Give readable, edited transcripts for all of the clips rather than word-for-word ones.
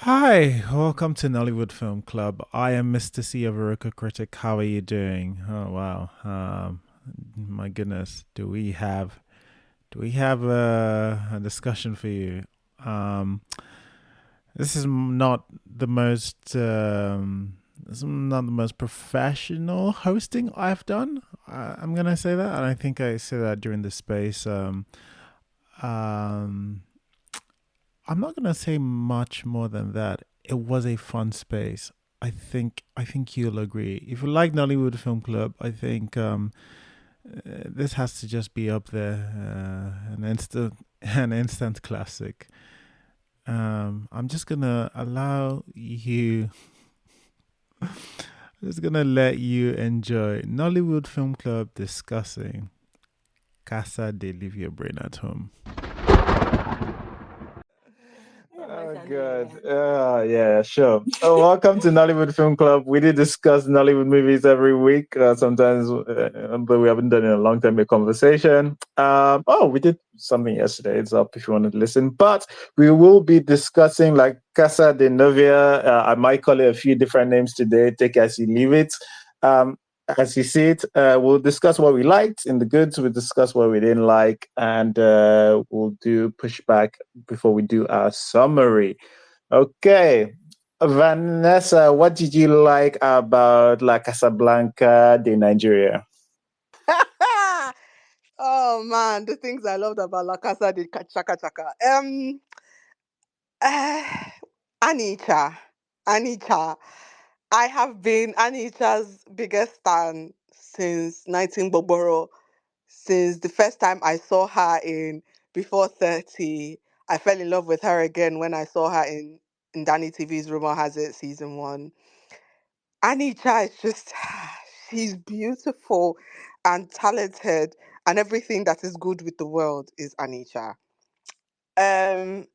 Hi, welcome to Nollywood Film Club. I am Mr. C, a Veruca critic. How are you doing? Oh wow, my goodness, do we have a discussion for you? Um, this is not the most this is not the most professional hosting I've done. I'm gonna say that, and I think I said that during the space. Um, I'm not gonna say much more than that. It was a fun space. I think you'll agree. If you like Nollywood Film Club, I think this has to just be up there, an instant classic. I'm just gonna allow you. I'm just gonna let you enjoy Nollywood Film Club discussing Casa De Leave Your Brain at Home. Oh, good. Yeah, sure. Oh, welcome to Nollywood Film Club. We did discuss Nollywood movies every week, sometimes, but we haven't done it in a long time. A conversation. We did something yesterday. It's up if you want to listen. But we will be discussing like Casa de Novia. I might call it a few different names today. Take it as you leave it. Um, as you see it, we'll discuss what we liked in the goods. We'll discuss what we didn't like, and we'll do pushback before we do our summary. Okay. Vanessa, what did you like about La Casablanca de Nigeria? Oh man, the things I loved about La Casa de Chaka Chaka. Uh, Anita, Anita. I have been Anita's biggest fan since 19 Boboro, since the first time I saw her in Before 30. I fell in love with her again when I saw her in Danny TV's Rumor Has It season one. Anita is just, she's beautiful and talented, and everything that is good with the world is Anita. Um,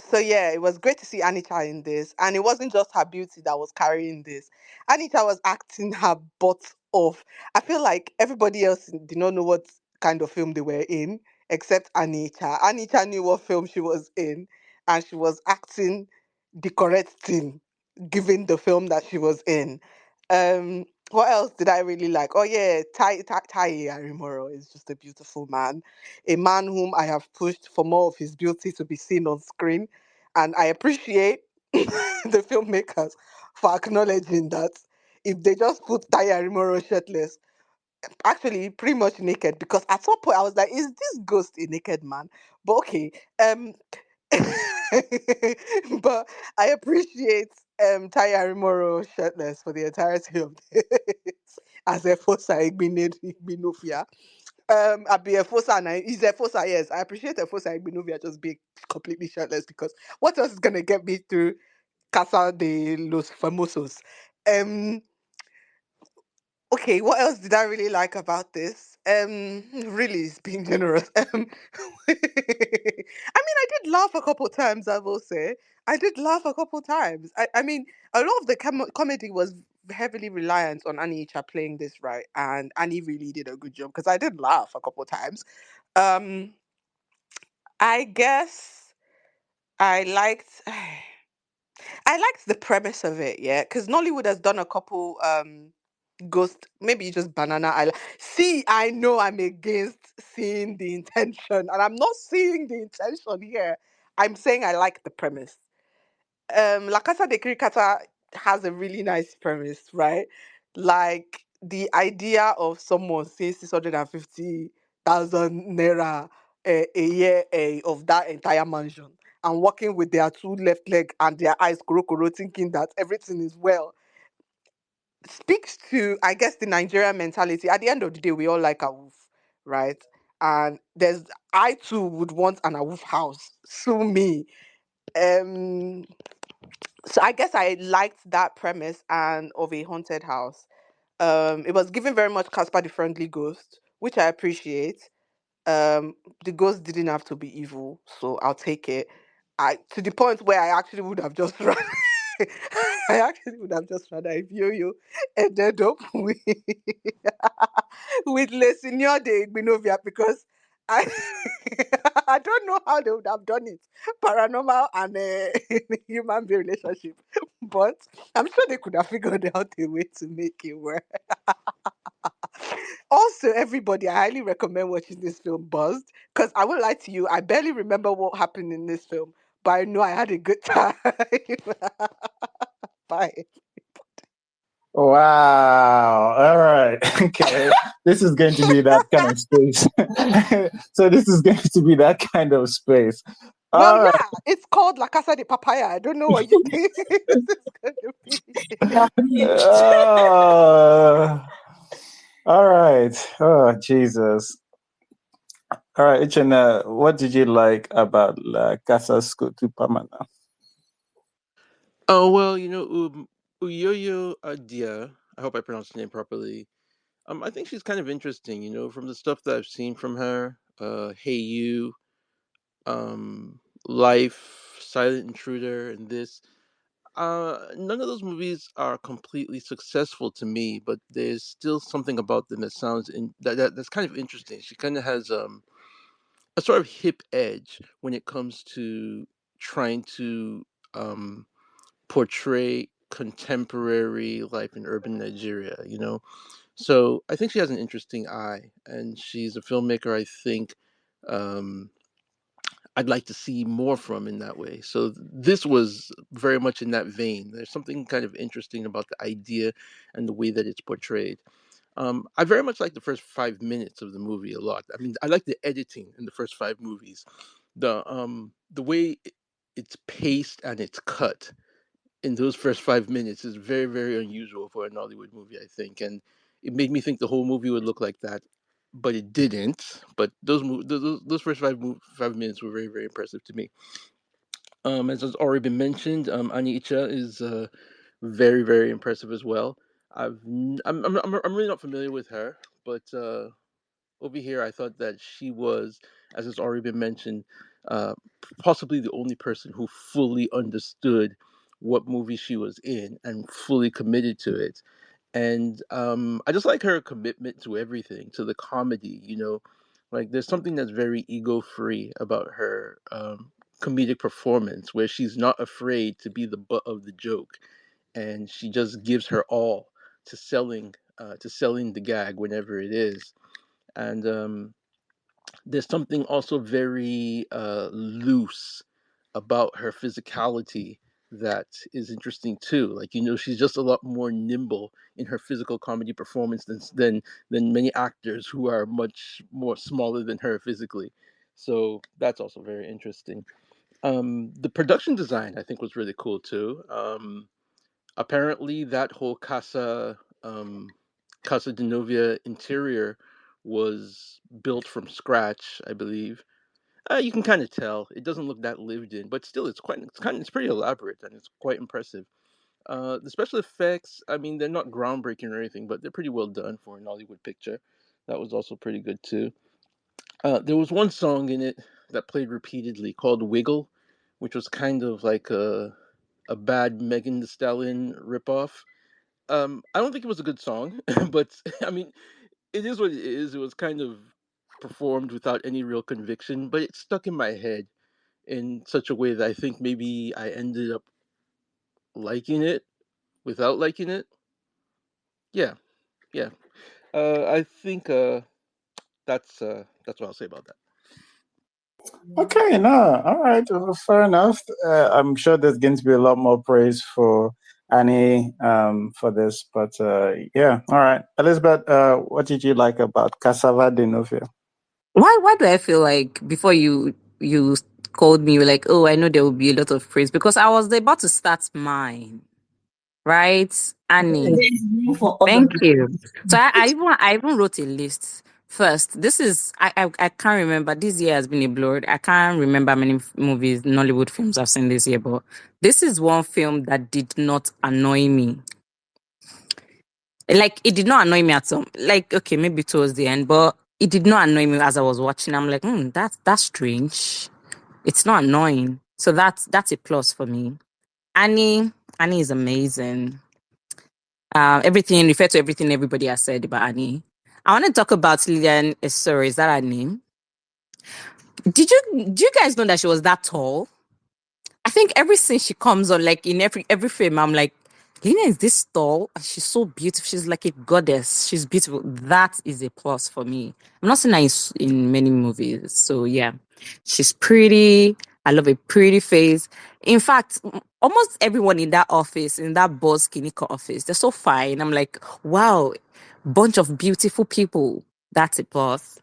so yeah, it was great to see Anita in this, and it wasn't just her beauty that was carrying this. Anita was acting her butt off. I feel like everybody else did not know what kind of film they were in, except Anita. Anita knew what film she was in, and she was acting the correct thing, given the film that she was in. What else did I really like? Oh yeah, Tai Arimoro is just a beautiful man, a man whom I have pushed for more of his beauty to be seen on screen. And I appreciate the filmmakers for acknowledging that if they just put Taya Rimoro shirtless, actually pretty much naked, because at some point I was like, is this ghost a naked man? But okay. But I appreciate Taya Rimoro shirtless for the entirety of this as Efosa Igbinovia. Abi Efosa and he's Efosa, yes. I appreciate Efosa Igbinovia just being completely shirtless, because what else is gonna get me through Casa de los Famosos? Um okay, what else did I really like about this? Really is being generous. I mean, I did laugh a couple times, I will say. I did laugh a couple times. I mean, a lot of the comedy was heavily reliant on Annie Icha playing this right, and Annie really did a good job, because I did laugh a couple times. Um, I guess I liked I liked the premise of it, yeah, because Nollywood has done a couple ghost, maybe just Banana Island. See, I know I'm against seeing the intention, and I'm not seeing the intention here. I'm saying I like the premise. La Casa de Cricata has a really nice premise, right? Like the idea of someone seeing 650,000 naira a year of that entire mansion, and walking with their two left leg and their eyes koro, thinking that everything is well, speaks to, I guess, the Nigerian mentality. At the end of the day, we all like a wolf, right? And I too would want an wolf house. Sue me. Um, so I guess I liked that premise and of a haunted house. It was given very much Casper the Friendly Ghost, which I appreciate. The ghost didn't have to be evil, so I'll take it. I To the point where I actually would have just run. I actually would have just rather if Yo-Yo ended up with Le Signor de Igbinovia, because I I don't know how they would have done it, paranormal and human being relationship, but I'm sure they could have figured out a way to make it work. Also, everybody, I highly recommend watching this film, Buzzed, because I won't lie to you, I barely remember what happened in this film, but I know I had a good time. Bye. Wow. All right. Okay. This is going to be that kind of space. So this is going to be that kind of space. Well, All right. yeah, it's called La Casa de Papaya. I don't know what you think this is going to be. All right. Oh, Jesus. All right, Ichena, what did you like about La Casa to Pamana? Oh well, Uyoyou Adia. I hope I pronounced the name properly. I think she's kind of interesting. From the stuff that I've seen from her. Hey You, Life, Silent Intruder, and this. None of those movies are completely successful to me, but there's still something about them that sounds that's kind of interesting. She kind of has a sort of hip edge when it comes to trying to um portray contemporary life in urban Nigeria. So I think she has an interesting eye, and she's a filmmaker I think um, I'd like to see more from in that way. So this was very much in that vein. There's something kind of interesting about the idea and the way that it's portrayed. I very much like the first 5 minutes of the movie a lot. I mean, I like the editing in the first five movies, the way it's paced and it's cut in those first 5 minutes is very, very unusual for a Nollywood movie, I think. And it made me think the whole movie would look like that, but it didn't. But those first 5 minutes were very, very impressive to me. As has already been mentioned, Anicha is very, very impressive as well. I'm really not familiar with her, but over here, I thought that she was, as has already been mentioned, uh, possibly the only person who fully understood what movie she was in and fully committed to it. And I just like her commitment to everything, to the comedy. Like there's something that's very ego free about her comedic performance, where she's not afraid to be the butt of the joke, and she just gives her all to selling the gag whenever it is. And there's something also very loose about her physicality that is interesting too. Like she's just a lot more nimble in her physical comedy performance than many actors who are much more smaller than her physically. So that's also very interesting. The production design I think was really cool too. Apparently that whole Casa De Novia interior was built from scratch, I believe. You can kind of tell it doesn't look that lived in, but still, it's pretty elaborate and it's quite impressive. The special effects, I mean, they're not groundbreaking or anything, but they're pretty well done for an Hollywood picture. That was also pretty good too. There was one song in it that played repeatedly called "Wiggle," which was kind of like a bad Megan Thee Stallion ripoff. I don't think it was a good song, but I mean, it is what it is. It was kind of performed without any real conviction, but it stuck in my head in such a way that I think maybe I ended up liking it without liking it. Yeah, yeah. I think that's what I'll say about that. Okay, no, all right, fair enough. I'm sure there's going to be a lot more praise for Annie for this, but yeah, all right. Elizabeth, what did you like about Cassava de Novia? Why do I feel like before you called me, you were like, oh, I know there will be a lot of praise because I was about to start mine, right? Annie. Thank you. So I even wrote a list first. This is I can't remember. This year has been a blur. I can't remember many movies, Nollywood films I've seen this year, but this is one film that did not annoy me. Like it did not annoy me at all. Like okay, maybe towards the end, but it did not annoy me as I was watching. I'm like, that's strange. It's not annoying. So that's a plus for me. Annie Annie is amazing. Everything refer to everything everybody has said about Annie. I want to talk about Lillian Essore. Is that her name? Do you guys know that she was that tall? I think every scene she comes on, like in every film, I'm like, Lena is this tall and she's so beautiful. She's like a goddess. She's beautiful. That is a plus for me. I'm not saying that in many movies. So yeah, she's pretty. I love a pretty face. In fact, almost everyone in that office, in that boss clinical office, they're so fine. I'm like, wow, bunch of beautiful people. That's a plus.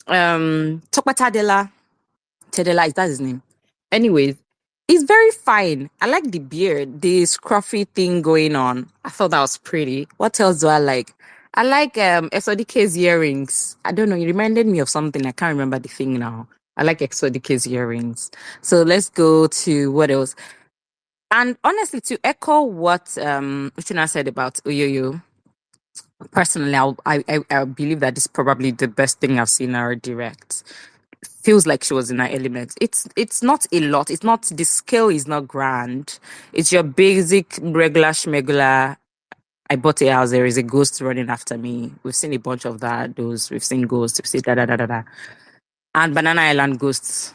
Tokpa Tedela, is that his name? Anyways, it's very fine. I like the beard, the scruffy thing going on. I thought that was pretty. What else do I like? I like Exodike's earrings. I don't know, it reminded me of something. I can't remember the thing now. I like Exodike's earrings. So let's go to what else. And honestly, to echo what Uchina said about Uyoyou, personally, I believe that this is probably the best thing I've seen her direct. Feels like she was in her element. It's not a lot. It's not, the scale is not grand. It's your basic regular schmegula. I bought a house. There is a ghost running after me. We've seen a bunch of that. We've seen ghosts. We've seen da da da da da. And Banana Island ghosts,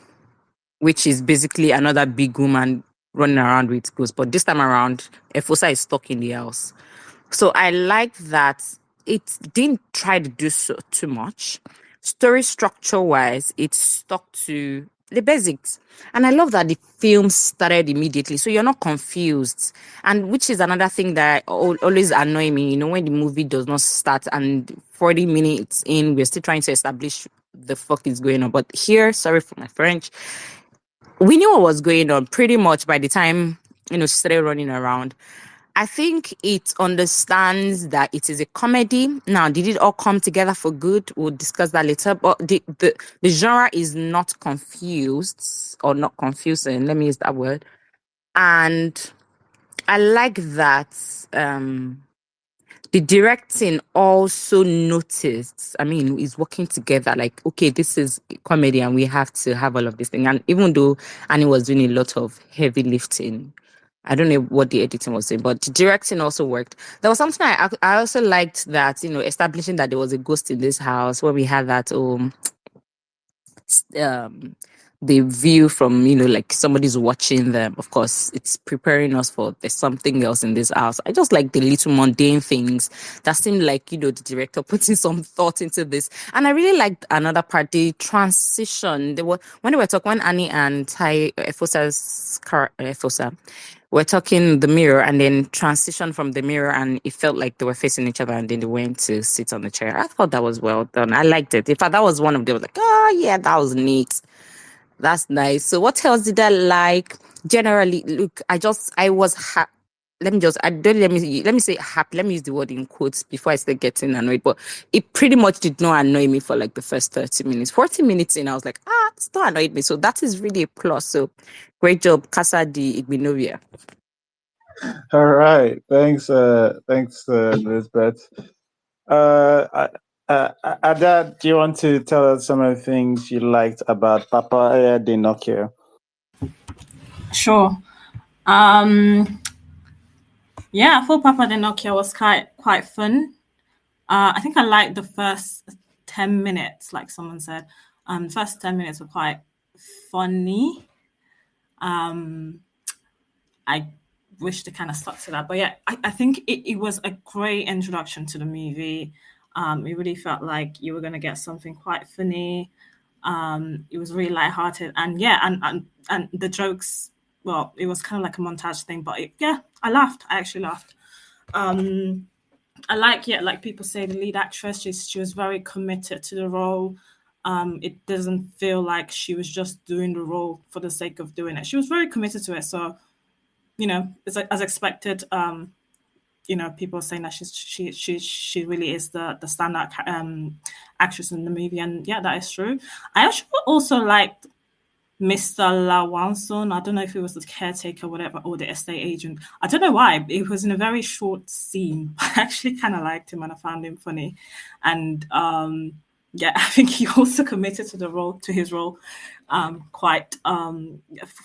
which is basically another big woman running around with ghosts. But this time around, Efosa is stuck in the house. So I like that it didn't try to do so too much. Story structure wise, it stuck to the basics. And I love that the film started immediately. So you're not confused. And which is another thing that always annoy me, when the movie does not start and 40 minutes in, we're still trying to establish the fuck is going on. But here, sorry for my French, we knew what was going on pretty much by the time, she started running around. I think it understands that it is a comedy. Now, did it all come together for good? We'll discuss that later. But the genre is not confused or not confusing. Let me use that word. And I like that the directing also noticed, is working together. Like, okay, this is comedy and we have to have all of this thing. And even though Annie was doing a lot of heavy lifting, I don't know what the editing was saying, but the directing also worked. There was something I also liked that, establishing that there was a ghost in this house when we had that the view from, like somebody's watching them. Of course, it's preparing us for there's something else in this house. I just like the little mundane things that seem like, the director putting some thought into this. And I really liked another part, the transition. When Annie and Efosa were talking the mirror and then transition from the mirror and it felt like they were facing each other and then they went to sit on the chair. I thought that was well done. I liked it. In fact, that was one of them. I was like, oh yeah, that was neat. That's nice. So what else did I like? Generally, look, I was happy. Let me say happy. Let me use the word in quotes before I start getting annoyed. But it pretty much did not annoy me for like the first 30 minutes. 40 minutes in, I was like, it's not annoyed me. So that is really a plus. So great job, Casa De Igbinovia. All right. Thanks, Elizabeth. Ada, do you want to tell us some of the things you liked about Papa De Novia? Sure. Yeah, I thought Papa De Novia was quite fun. I think I liked the first 10 minutes, like someone said. First 10 minutes were quite funny. I wish they kind of stuck to that. But yeah, I think it was a great introduction to the movie. It really felt like you were going to get something quite funny. It was really lighthearted. And yeah, and the jokes, well, it was kind of like a montage thing. But I laughed. I actually laughed. I like people say, the lead actress, she was very committed to the role. It doesn't feel like she was just doing the role for the sake of doing it. She was very committed to it. So, as expected, people saying that she really is the standout actress in the movie, and yeah, that is true. I actually also liked Mr. Lawanson. I don't know if it was the caretaker, whatever, or the estate agent. I don't know why. It was in a very short scene. I actually kind of liked him and I found him funny, and I think he also committed to his role quite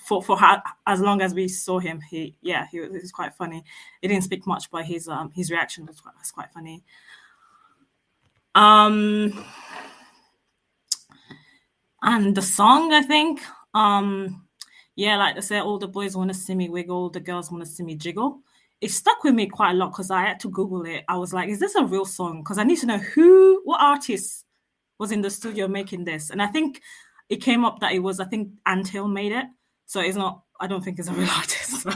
for how, as long as we saw him. He was quite funny. He didn't speak much, but his reaction was quite funny. And the song, I think, yeah, like I said, all the boys want to see me wiggle, the girls want to see me jiggle. It stuck with me quite a lot because I had to Google it. I was like, is this a real song? Because I need to know what artist was in the studio making this. And I think it came up that it was, I think Anthill made it. So it's not, I don't think it's a real artist. So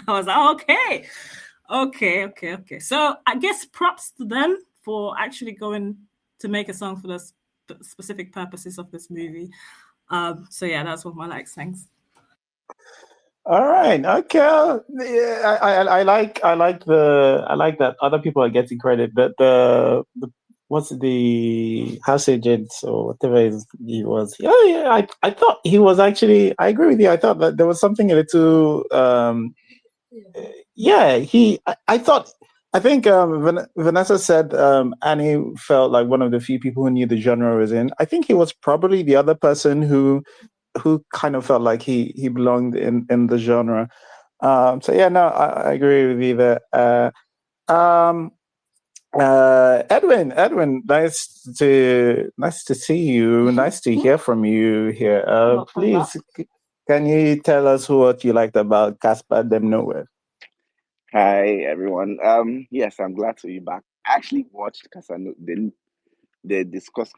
I was like, okay. So I guess props to them for actually going to make a song for the specific purposes of this movie. So yeah, that's what my likes. Thanks. All right. Okay. Yeah, I like that other people are getting credit. That the what's the house agent or whatever he was. Yeah. I thought he was actually. I agree with you. I thought that there was something a little. Yeah. I thought. I think Vanessa said Annie felt like one of the few people who knew the genre was in. I think he was probably the other person who kind of felt like he belonged in the genre. So yeah, no, I agree with you there. Edwin, nice to see you. Nice to hear from you here. Please, can you tell us what you liked about Casa De Novia? Hi everyone. Yes, I'm glad to be back. I actually watched the Discuss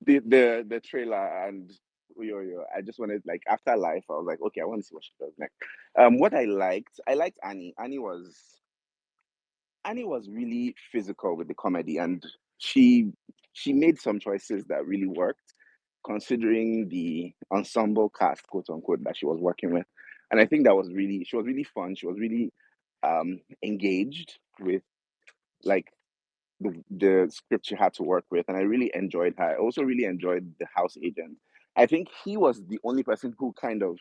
the trailer and Uyoyou. I just wanted like after life, I was like, okay, I want to see what she does next. What I liked Annie. Annie was really physical with the comedy, and she made some choices that really worked, considering the ensemble cast, quote unquote, that she was working with. And I think she was really fun. She was really engaged with like the script she had to work with, and I really enjoyed her. I also really enjoyed the house agent. I think he was the only person who kind of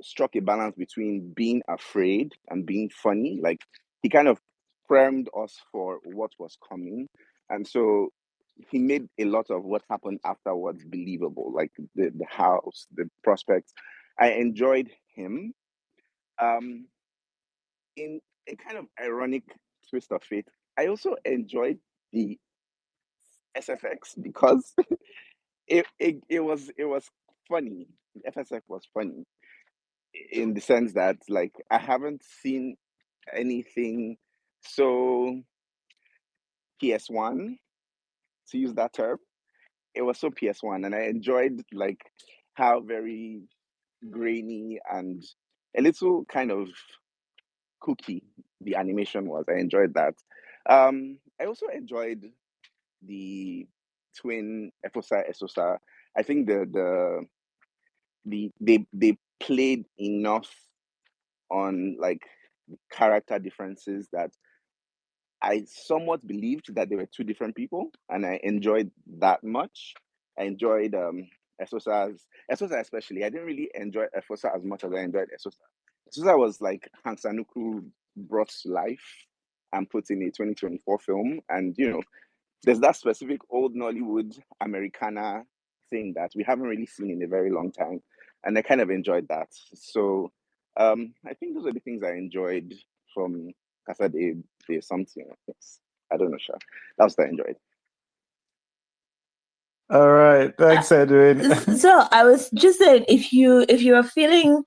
struck a balance between being afraid and being funny. Like he kind of framed us for what was coming, and so he made a lot of what happened afterwards believable, like the house, the prospects. I enjoyed him. Um, in a kind of ironic twist of fate, I also enjoyed the SFX because it was funny. The FSF was funny in the sense that like I haven't seen anything so PS1, to use that term. It was so PS1, and I enjoyed like how very grainy and a little kind of cookie the animation was. I enjoyed that. I also enjoyed the twin Efosa. I think they played enough on like character differences that I somewhat believed that they were two different people, and I enjoyed that much. I enjoyed Esosa especially. I didn't really enjoy Efosa as much as I enjoyed Esosa. Esosa was like Hank Sanuku brought to life and put in a 2024 film, and there's that specific old Nollywood Americana thing that we haven't really seen in a very long time, and I kind of enjoyed that. So I think those are the things I enjoyed from Casa de something. Yes. I don't know, Sha. That was what I enjoyed. All right, thanks, Edwin. So I was just saying, if you are feeling,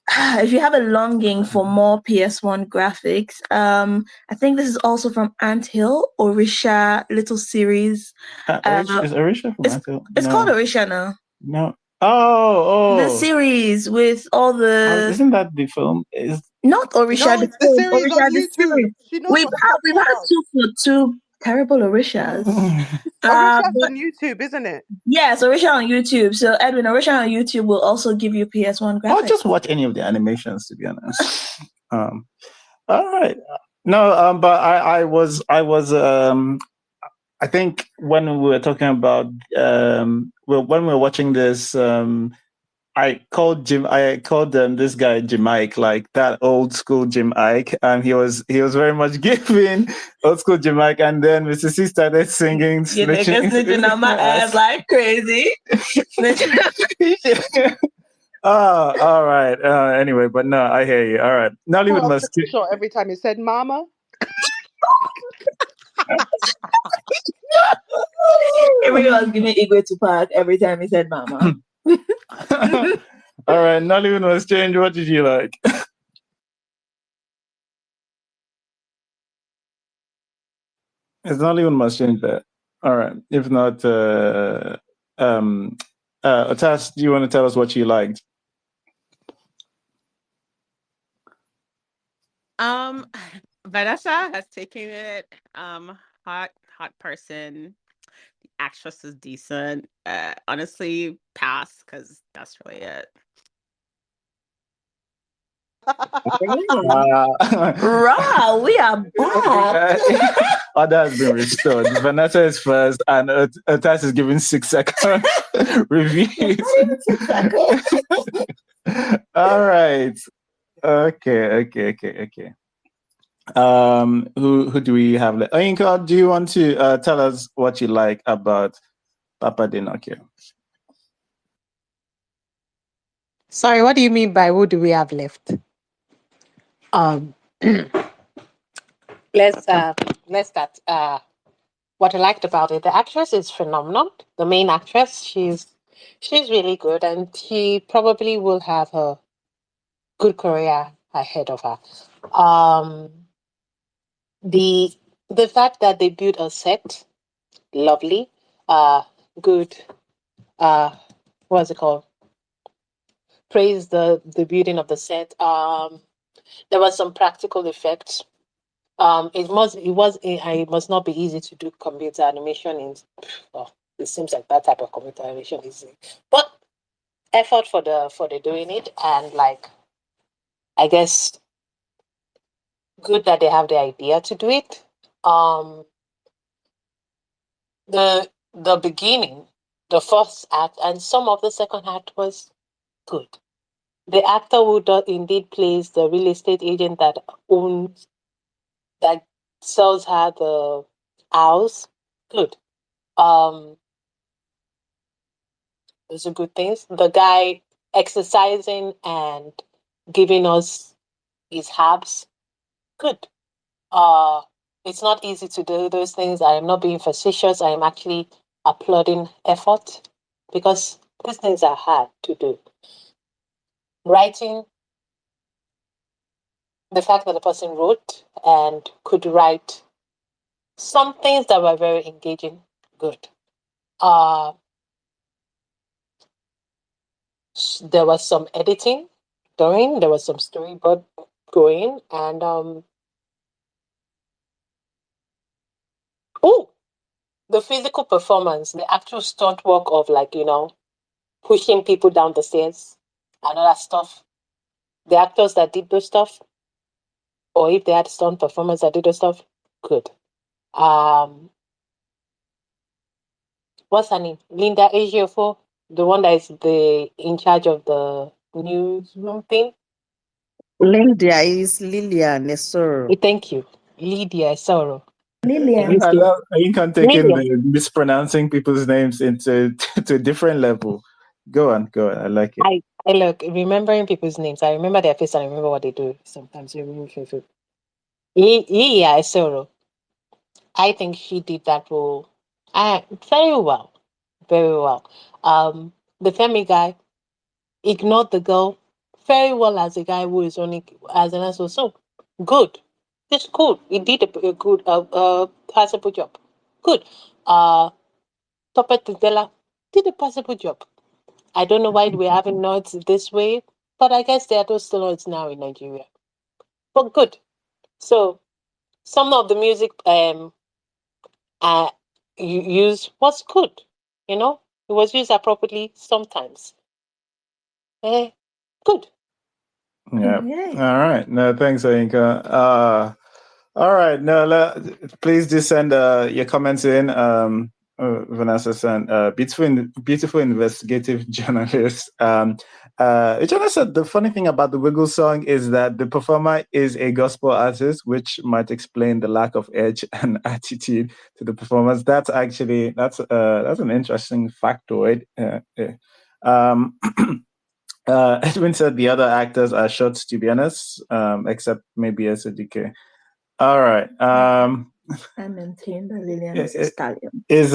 if you have a longing for more PS1 graphics, I think this is also from Anthill, Orisha little series. Is Orisha from Anthill? It's called Orisha now. No. Oh. The series with all the. Isn't that the film? Is not Orisha. No, it's the series Orisha, on YouTube. She knows we've had two terrible Orishas. Orisha's on YouTube, isn't it? Yes, Orisha on YouTube. So Edwin, Orisha on YouTube will also give you PS1 graphics. I'll just watch any of the animations, to be honest. All right. No, but I was I think when we were talking about when we were watching this, I called this guy Jim Ike, like that old school Jim Ike, and he was very much giving old school Jim Ike, and then Mr. C started singing, snitching on my ass like crazy. All right. Anyway, but no, I hear you. All right. Nollywood must sure every time he said "mama." Everyone was giving Igwe to park every time he said mama. All right, Nollywood must change. What did you like? It's Nollywood must change that. All right. If not, Otas, do you want to tell us what you liked? Vanessa has taken it. Hot person. The actress is decent. Honestly, pass because that's really it. Wow, we are back. Order has been restored. Vanessa is first, and Otas is giving 6 second reviews. All right. Okay. Who do we have? Oyinka, do you want to tell us what you like about Papa de Nokia? Sorry, what do you mean by who do we have left? Let's start. What I liked about it, the actress is phenomenal. The main actress, she's really good, and she probably will have a good career ahead of her. The fact that they built a set, lovely, good, what's it called? Praise the building of the set. There was some practical effects. It must not be easy to do computer animation it seems like that type of computer animation is easy. But effort for the doing it, and like, I guess good that they have the idea to do it. The beginning, the first act, and some of the second act was good. The actor who indeed plays the real estate agent that sells her the house, good. Those are good things. The guy exercising and giving us his herbs, good. It's not easy to do those things. I am not being facetious. I am actually applauding effort because these things are hard to do. Writing, the fact that the person wrote and could write some things that were very engaging, good. There was some editing going, there was some storyboard going, and the physical performance, the actual stunt work of, like, pushing people down the stairs and all that stuff. The actors that did those stuff, or if they had stunt performers that did those stuff, good. What's her name? Linda Ejiofor, the one that is in charge of the newsroom thing. Lydia is Lilia Nesoro. Thank you, Lydia Esoro. Lillian. I love you can take in the mispronouncing people's names to a different level. Go on. I like it. I look, remembering people's names. I remember their face and I remember what they do. Sometimes you remember people. Lilia Esoro. I think she did that role very well. Very well. The Femi guy ignored the girl very well as a guy who is only as an asshole. So good. It's cool. He did a good passable job. Good. Topet Tindela did a passable job. I don't know why we're having nods this way, but I guess there are those still nods now in Nigeria. But good. So some of the music you use was good. It was used appropriately sometimes. Good. Yeah. All right. No, thanks, Oyinka. All right. No, please do send your comments in. Vanessa sent beautiful investigative journalist. Ijana said the funny thing about the Wiggle song is that the performer is a gospel artist, which might explain the lack of edge and attitude to the performance. That's an interesting factoid. Edwin said the other actors are short, to be honest, except maybe SDK. All right. I maintain that Lillian is a stallion. Is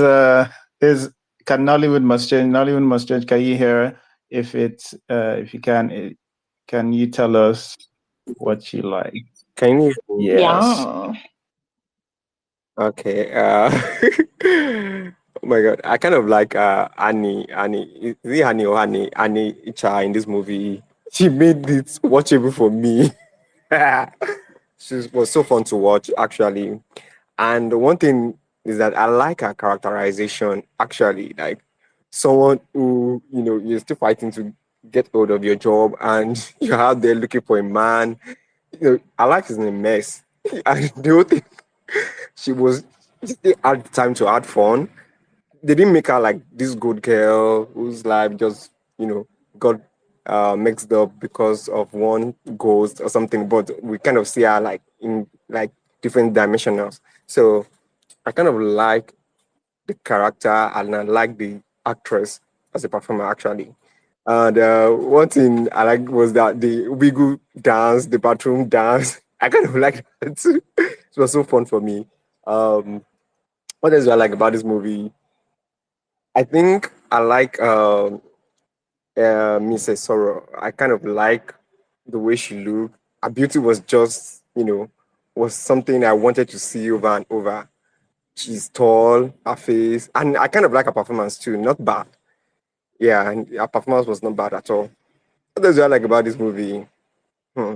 can Nollywood must change? Nollywood must change. Can you hear? If you can you tell us what you like? Can you? Yes. Yeah. Okay. Oh my God. I kind of like Annie. Is it Annie or Annie Icha in this movie? She made it watchable for me. She was so fun to watch, actually. And one thing is that I like her characterization, actually. Like someone who, you're still fighting to get hold of your job and you're out there looking for a man. Her life is in a mess. And the whole thing, she was still had time to have fun. They didn't make her like this good girl whose life just, got mixed up because of one ghost or something. But we kind of see her like in like different dimensionals. So I kind of like the character and I like the actress as a performer actually. And one thing I liked was that the wiggle dance, the bathroom dance. I kind of liked that too. It was so fun for me. What else do I like about this movie? I think I like Mrs. Sorrow. I kind of like the way she looked. Her beauty was just, was something I wanted to see over and over. She's tall, her face, and I kind of like her performance too. Not bad. Yeah, and her performance was not bad at all. What else do I like about this movie? Hmm.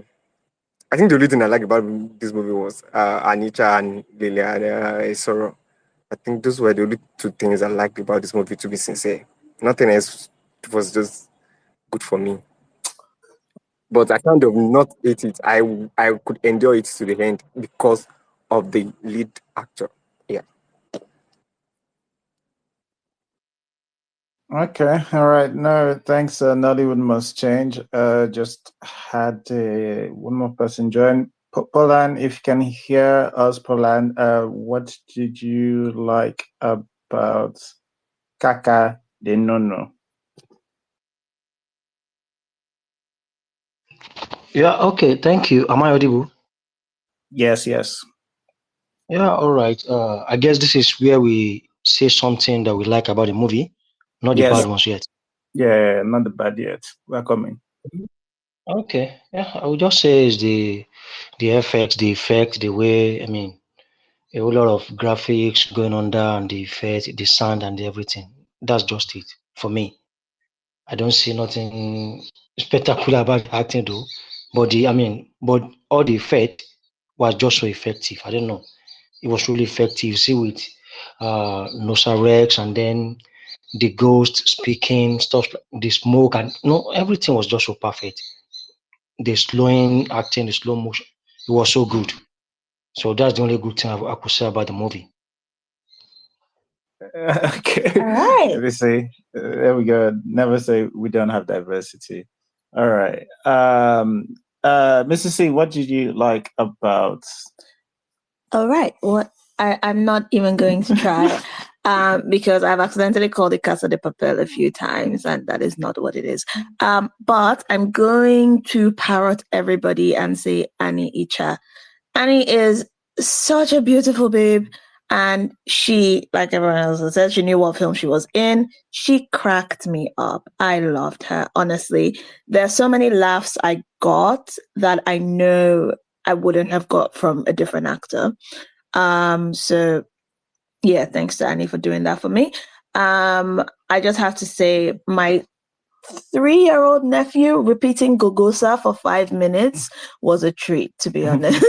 I think the only thing I like about this movie was Anita and Liliana Soro. I think those were the only two things I liked about this movie, to be sincere. Nothing else was just good for me. But I kind of not hate it. I could enjoy it to the end because of the lead actor. Yeah. Okay, all right. No, thanks. Nollywood must change. Just had one more person join. Polan, if you can hear us, Polan, what did you like about Casa De Nono? Yeah, okay, thank you. Am I audible? Yes, yes. Yeah, all right. I guess this is where we say something that we like about the movie, not the Yes. bad ones yet. Yeah, not the bad yet. We're coming. Okay, yeah, I would just say is the effect, the way, I mean, a whole lot of graphics going on there and the effect, the sound and everything. That's just it for me. I don't see nothing spectacular about the acting though. But all the effect was just so effective. I don't know. It was really effective. See with Nosa Rex and then the ghost speaking stuff, the smoke and no, everything was just so perfect. The slowing acting, the slow motion, it was so good. So that's the only good thing I could say about the movie. Okay. All right. Let me see. There we go. Never say we don't have diversity. All right. Mrs. C, what did you like about? All right. What I'm not even going to try because I've accidentally called it Casa de Papel a few times, and that is not what it is. But I'm going to parrot everybody and say Annie Icha. Annie is such a beautiful babe. And she, like everyone else has said, she knew what film she was in. She cracked me up. I loved her, honestly. There's so many laughs I got that I know I wouldn't have got from a different actor. So yeah, thanks to Annie for doing that for me. I just have to say my 3-year-old nephew repeating Gogosa for 5 minutes was a treat, to be honest.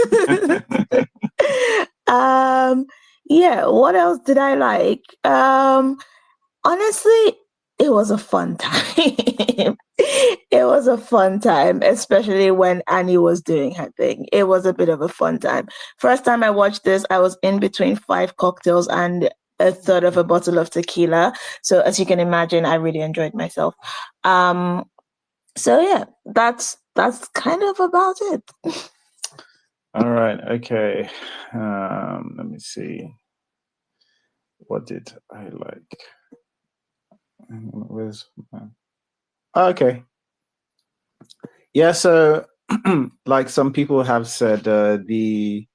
Yeah, what else did I like? Honestly, it was a fun time. It was a fun time, especially when Annie was doing her thing. It was a bit of a fun time. First time I watched this, I was in between 5 cocktails and a third of a bottle of tequila. So as you can imagine, I really enjoyed myself. So yeah, that's kind of about it. All right. Okay. Let me see. What did I like? Where's okay. Yeah. So, like some people have said, the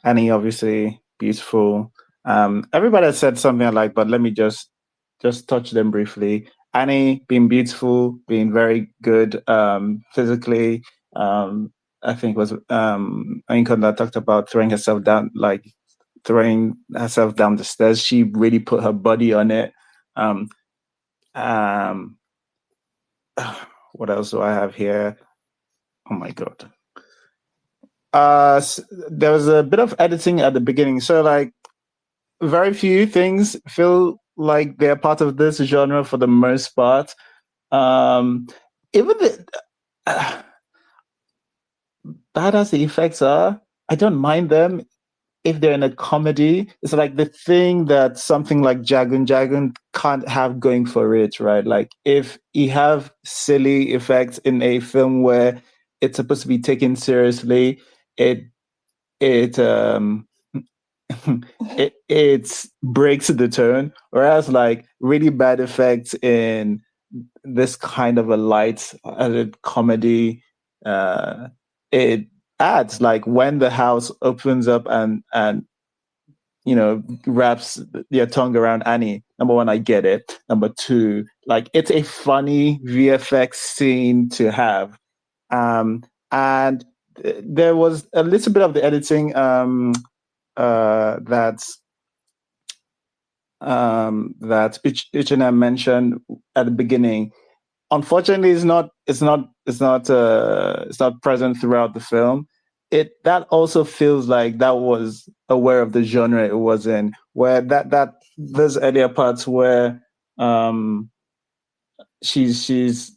Annie, obviously beautiful. Everybody has said something I like, but let me just touch them briefly. Annie being beautiful, being very good physically. I think it was Ainkon that talked about throwing herself down, like throwing herself down the stairs. She really put her body on it. What else do I have here? Oh my god. There was a bit of editing at the beginning, so like very few things feel like they're part of this genre for the most part. Even bad as the effects are, I don't mind them if they're in a comedy. It's like the thing that something like Jagun can't have going for it, right? Like if you have silly effects in a film where it's supposed to be taken seriously, it it breaks the tone. Whereas like really bad effects in this kind of a light-hearted comedy, it adds, like when the house opens up and wraps their tongue around Annie. Number one, I get it. Number two, like it's a funny VFX scene to have. And there was a little bit of the editing that Ichina mentioned at the beginning. Unfortunately, it's not present throughout the film. That also feels like that was aware of the genre it was in, where that those earlier parts where she's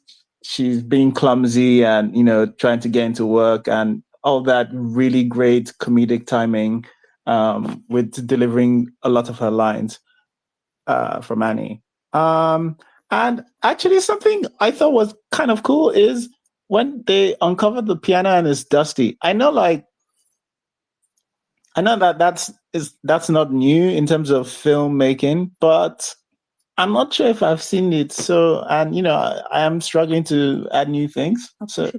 being clumsy and trying to get into work and all that really great comedic timing with delivering a lot of her lines from Annie. And actually, something I thought was kind of cool is when they uncovered the piano and it's dusty. I know that that's not new in terms of filmmaking, but I'm not sure if I've seen it. So, and I am struggling to add new things. So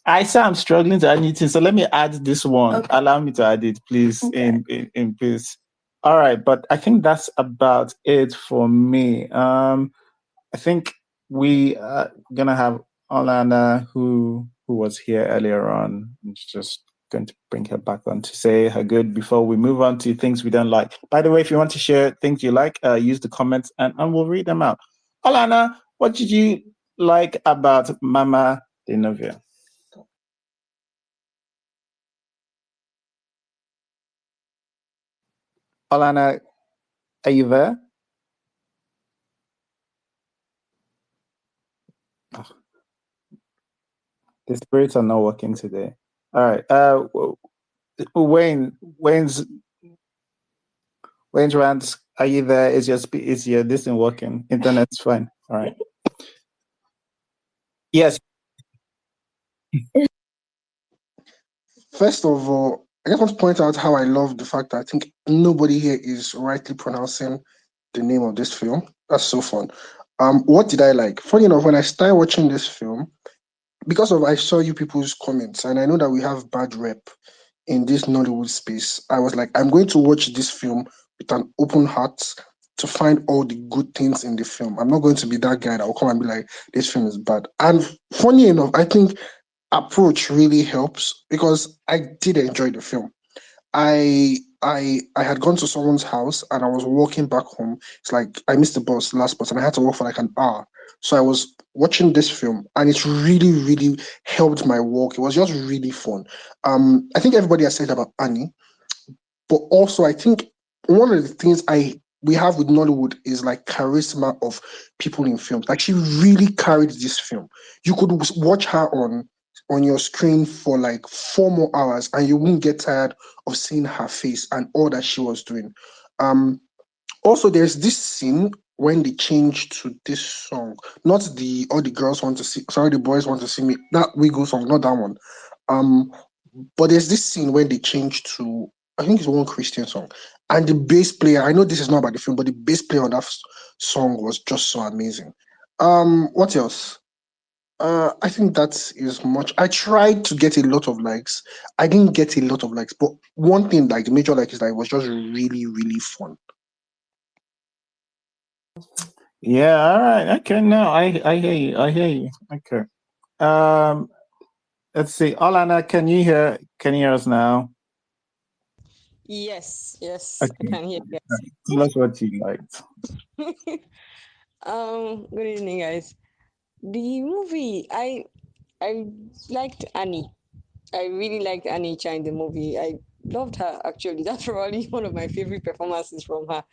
I say I'm struggling to add new things. So let me add this one. Okay. Allow me to add it, please, okay. in peace. All right, but I think that's about it for me. I think we are gonna have Alana, who was here earlier on. Just going to bring her back on to say her good before we move on to things we don't like. By the way, if you want to share things you like, use the comments and we'll read them out. Alana, what did you like about Casa De Novia? Alana, are you there? Oh. The spirits are not working today. All right. Wayne's rants. Are you there? Is your this thing working? Internet's fine. All right. Yes. First of all, I just want to point out how I love the fact that I think nobody here is rightly pronouncing the name of this film. That's so fun. What did I like? Funny enough, when I started watching this film, because of I saw you people's comments, and I know that we have bad rep in this Nollywood space, I was like, I'm going to watch this film with an open heart to find all the good things in the film. I'm not going to be that guy that will come and be like, this film is bad. And funny enough, I think approach really helps because I did enjoy the film. I had gone to someone's house and I was walking back home. It's like I missed the last bus, and I had to walk for like an hour. So I was watching this film and it really, really helped my walk. It was just really fun. I think everybody has said about Annie, but also I think one of the things we have with Nollywood is like charisma of people in films. Like she really carried this film. You could watch her on your screen for like 4 more hours and you won't get tired of seeing her face and all that she was doing. Also, there's this scene when they change to this song, not the all the girls want to see, sorry, the boys want to see me, that We Go song, not that one. But there's this scene when they change to, I think it's one Christian song, and the bass player, I know this is not about the film, but the bass player on that song was just so amazing. What else? I think that is much. I tried to get a lot of likes. I didn't get a lot of likes, but one thing, like the major like, is that it was just really, really fun. Yeah, all right. Okay, no, I hear you. I hear you. Okay. Let's see. Alana, can you hear us now? Yes, I Okay. can hear you guys. Tell us what you liked. Good evening, guys. The movie, I liked Annie. I really liked Annie Cha in the movie. I loved her actually. That's probably one of my favorite performances from her.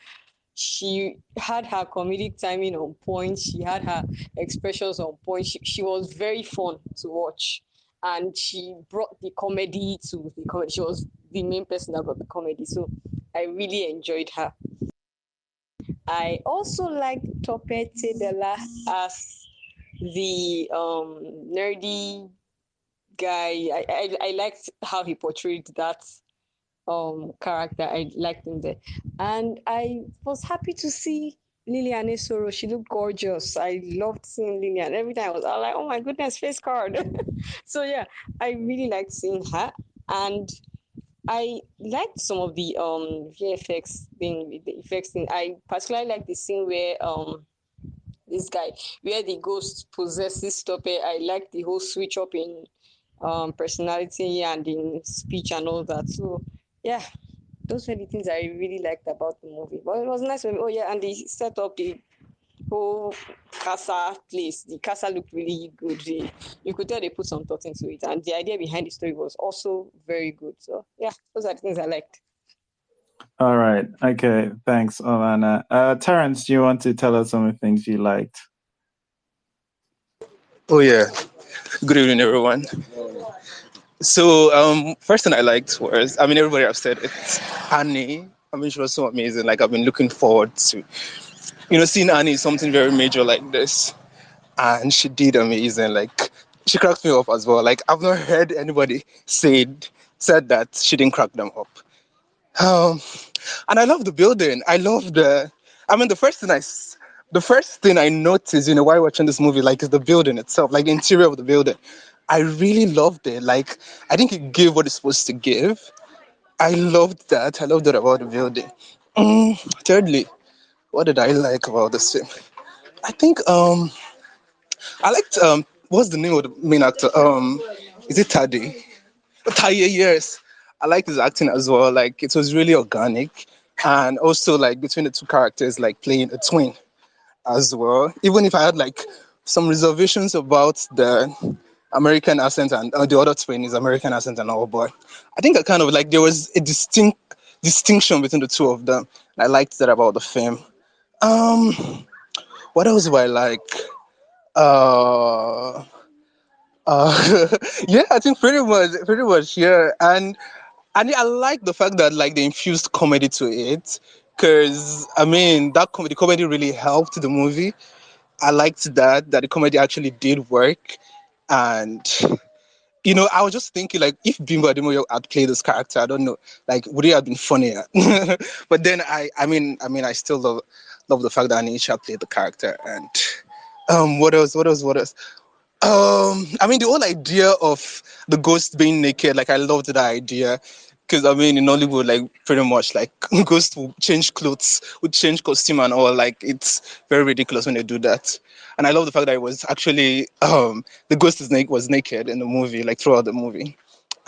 She had her comedic timing on point. She had her expressions on point. She was very fun to watch, and she brought the comedy to the comedy. She was the main person that brought the comedy. So I really enjoyed her. I also liked Topete Della as the nerdy guy. I liked how he portrayed that character. I liked him there. And I was happy to see Lilian Esoro. She looked gorgeous. I loved seeing Lilian. Every time I was like, oh my goodness, face card. So yeah, I really liked seeing her. And I liked some of the VFX thing, the effects thing. I particularly like the scene where this guy, where the ghost possesses Stoppe. I like the whole switch up in personality and in speech and all that. So yeah, those were the things I really liked about the movie. But it was nice. Oh yeah, and they set up the whole casa place. The casa looked really good. You could tell they put some thought into it, and the idea behind the story was also very good. So yeah, those are the things I liked. All right. Okay. Thanks, Alana. Terrence, do you want to tell us some of the things you liked? Oh yeah. Good evening, everyone. So, first thing I liked was, I mean, everybody have said it's Annie. I mean, she was so amazing. Like, I've been looking forward to, seeing Annie is something very major like this, and she did amazing. Like, she cracked me up as well. Like, I've not heard anybody said that she didn't crack them up. And I love the building. The first thing I noticed, while watching this movie, like, is the building itself, like the interior of the building. I really loved it. Like, I think it gave what it's supposed to give. I loved that. I loved that about the building. Thirdly, what did I like about this film? I think I liked what's the name of the main actor? Is it Tade? Taye, yes. I liked his acting as well. Like, it was really organic, and also like between the two characters, like playing a twin as well. Even if I had like some reservations about the American accent and the other twin is American accent and all, but I think I kind of like there was a distinction between the two of them. I liked that about the film. Um, what else do I like? Uh, yeah, I think pretty much, yeah. And I like the fact that like they infused comedy to it, because I mean the comedy really helped the movie. I liked that the comedy actually did work, and I was just thinking like if Bimbo Ademoyo had played this character, I don't know, like would it have been funnier? But then I mean I still love the fact that Anisha played the character, and what else? I mean, the whole idea of the ghost being naked, like I loved that idea. Because I mean, in Hollywood, like pretty much, like ghosts will change clothes, would change costume and all. Like it's very ridiculous when they do that. And I love the fact that it was actually the ghost was naked in the movie, like throughout the movie,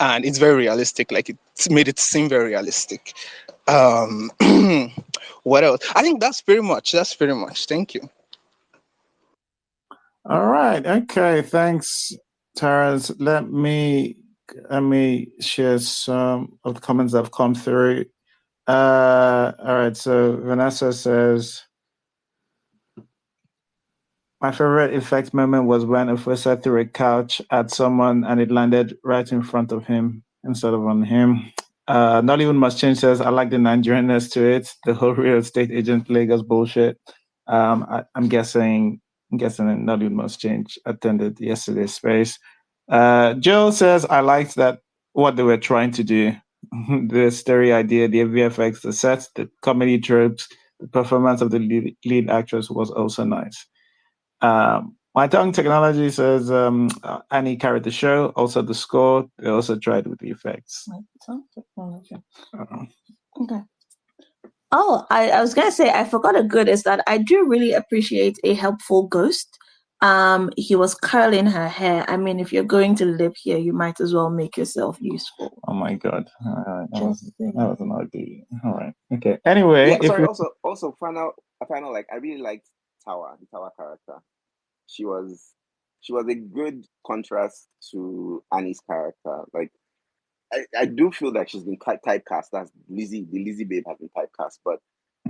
and it's very realistic. Like it made it seem very realistic. Um, what else? I think that's pretty much. Thank you. All right. Okay. Thanks, Terrence. Let me share some of the comments that have come through. All right. So Vanessa says, my favorite effect moment was when Efosa threw a couch at someone and it landed right in front of him instead of on him. Nollywood Must Change says, I like the Nigerianness to it. The whole real estate agent Lagos bullshit. I'm guessing Nollywood Must Change attended yesterday's space. Joe says, I liked that what they were trying to do. The story idea, the VFX, the sets, the comedy tropes, the performance of the lead actress was also nice. My tongue technology says Annie carried the show, also the score. They also tried with the effects. My tongue technology. Uh-oh. Okay. Oh, I was gonna say I forgot a good is that I do really appreciate a helpful ghost. He was curling her hair. I mean, if you're going to live here, you might as well make yourself useful. Oh my God. That Just saying. was an idea. All right. Okay. Anyway, Yeah, sorry. Also, final. Like, I really liked the Tower character. She was a good contrast to Annie's character. Like, I do feel that she's been typecast as Lizzie. The Lizzie babe has been typecast, but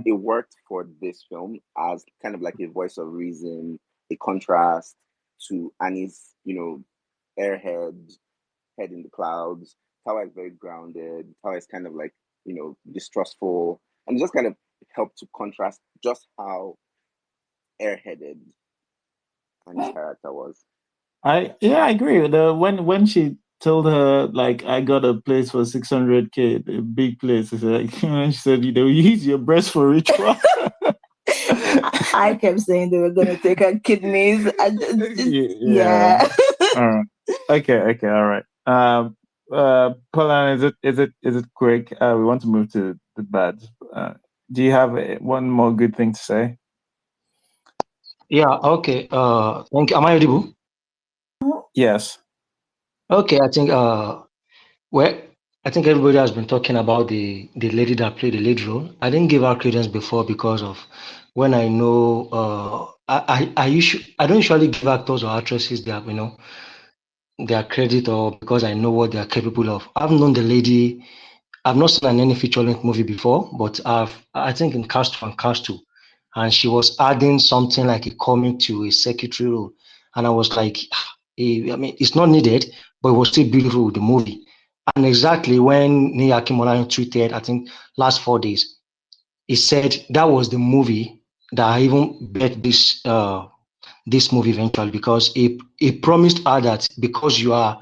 it worked for this film as kind of like a voice of reason, a contrast to Annie's, airhead, head in the clouds. Tawa is very grounded. Tawa is kind of like, distrustful. And it just kind of helped to contrast just how airheaded Annie's character was. I agree. When she told her like I got a place for 600K, a big place, it's like when she said, use your breast for ritual. I kept saying they were gonna take her kidneys. Yeah. All right. Okay. All right. Pauline, is it quick? We want to move to the bad. Do you have one more good thing to say? Yeah, okay. Thank you. Am I audible? Yes. Okay, I think well, I think everybody has been talking about the lady that played the lead role. I didn't give her credence before because of when I know I don't usually give actors or actresses their credit, or because I know what they are capable of. I've known the lady. I've not seen her in any feature-length movie before, but I think in Cast 1 and Cast 2, and she was adding something like a comic to a secretary role, and I was like, I mean, it's not needed, but it was still beautiful with the movie. And exactly when Niyi Akinmolayan tweeted, I think last 4 days, he said that was the movie that I even bet this movie eventually, because he promised her that because you're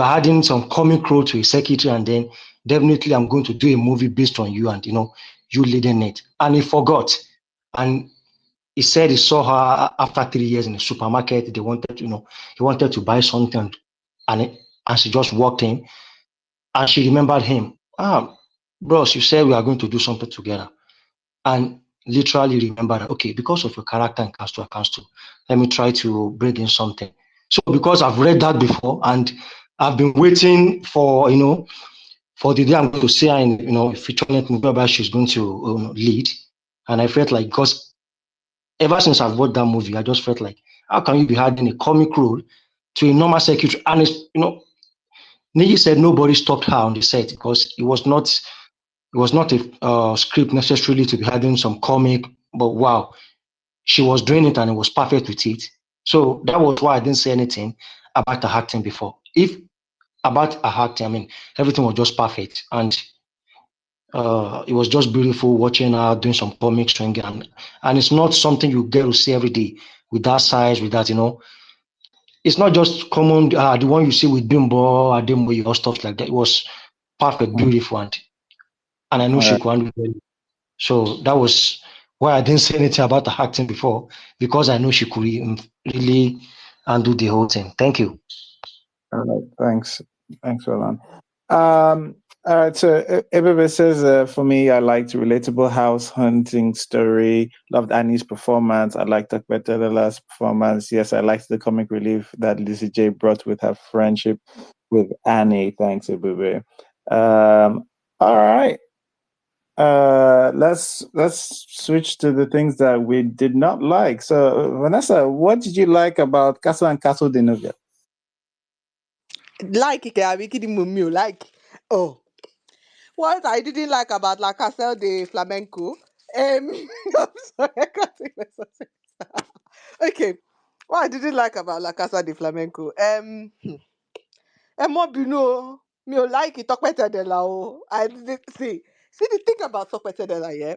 adding some comic role to a secretary, and then definitely I'm going to do a movie based on you, and you leading it. And he forgot. And he said he saw her after 3 years in the supermarket. He wanted to buy something, and she just walked in, and she remembered him. Bros, you said we are going to do something together. And literally remember that, okay, because of your character in Cast 2 and Cast 2, let me try to bring in something. So because I've read that before, and I've been waiting for the day I'm going to see her in a feature-length movie where she's going to lead, and I felt like, because ever since I've watched that movie, I just felt like, how can you be adding a comic role to a normal secretary? And it's Niyi said nobody stopped her on the set because it was not a script necessarily to be adding some comic, but wow, she was doing it and it was perfect with it. So that was why I didn't say anything about her acting before. If about her acting, I mean, everything was just perfect, and it was just beautiful watching her doing some comic swing, and it's not something you get to see every day with that size, with that. It's not just common the one you see with Bimbo, Ademoye, or stuff like that. It was perfect, beautiful, and I know she could handle it. So that was why I didn't say anything about the acting before, because I know she could really handle the whole thing. Thank you. All right. Thanks, Roland. All right. So everybody says, for me, I liked relatable house hunting story. Loved Annie's performance. I liked Akbetela's performance. Yes, I liked the comic relief that Lizzie J brought with her friendship with Annie. Thanks, everybody. All right. Let's switch to the things that we did not like. So, Vanessa, what did you like about Casa De Novia? Like oh, what I didn't like about La Casa de Flamenco. I'm sorry, I can't take myself. Okay, what I didn't like about La Casa de Flamenco. Mo binu me like it Tokpetedela o. I didn't see the thing about Tokpetedela, yeah.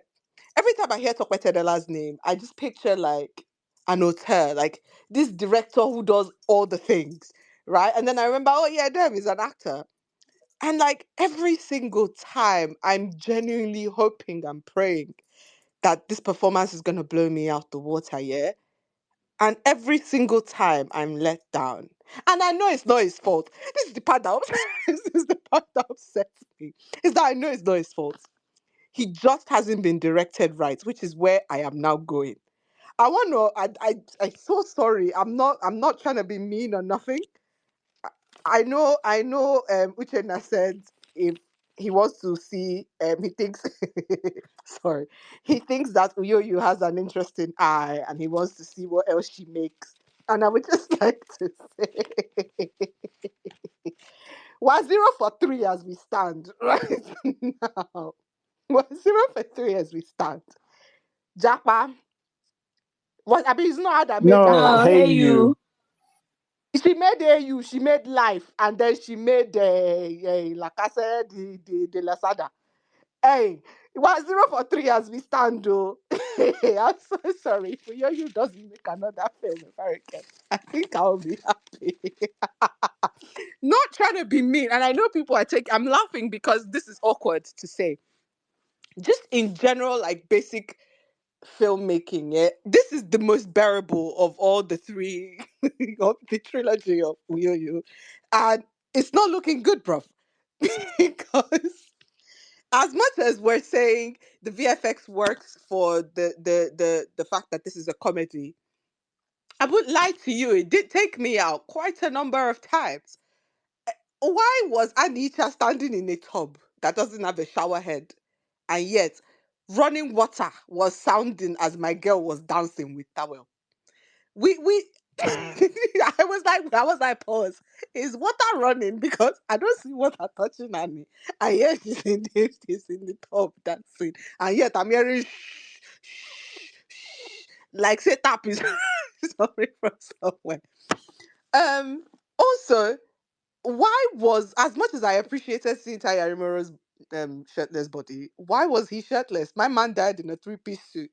Every time I hear Tokpetedela's name, I just picture like an hotel, like this director who does all the things, right? And then I remember, oh yeah, Dev is an actor. And like every single time, I'm genuinely hoping and praying that this performance is gonna blow me out the water, yeah. And every single time I'm let down. And I know it's not his fault. This is the part that this is the part that upsets me. Is that I know it's not his fault. He just hasn't been directed right, which is where I am now going. I want to. I'm so sorry. I'm not trying to be mean or nothing. I know. Uchenna said if he wants to see, he thinks. Sorry, he thinks that Uyoyou has an interesting eye, and he wants to see what else she makes. And I would just like to say, we're 0 for 3 as we stand right now. We're 0 for 3 as we stand. Japa, what? I mean, it's not how that made No, Japa. No, hey hey you. you. She made AU, she made Life, and then she made La Casa de La Sada. Hey, it was 0 for 3 as we stand, though. I'm so sorry. For you doesn't make another film American, I think I'll be happy. Not trying to be mean, and I know people I'm laughing because this is awkward to say. Just in general, like basic filmmaking, yeah, this is the most bearable of all the three of the trilogy of Uyoyou, and it's not looking good, bruv. Because as much as we're saying the VFX works for the fact that this is a comedy, I wouldn't lie to you, it did take me out quite a number of times. Why was Anita standing in a tub that doesn't have a shower head, and yet running water was sounding as my girl was dancing with towel? We I was like, pause. Is water running? Because I don't see water touching Annie. And yet she's in the tub dancing. And yet I'm hearing like say tap is sorry from somewhere. Also, why was, as much as I appreciated seeing Taya Rimero's shirtless body, why was he shirtless? My man died in a 3-piece suit.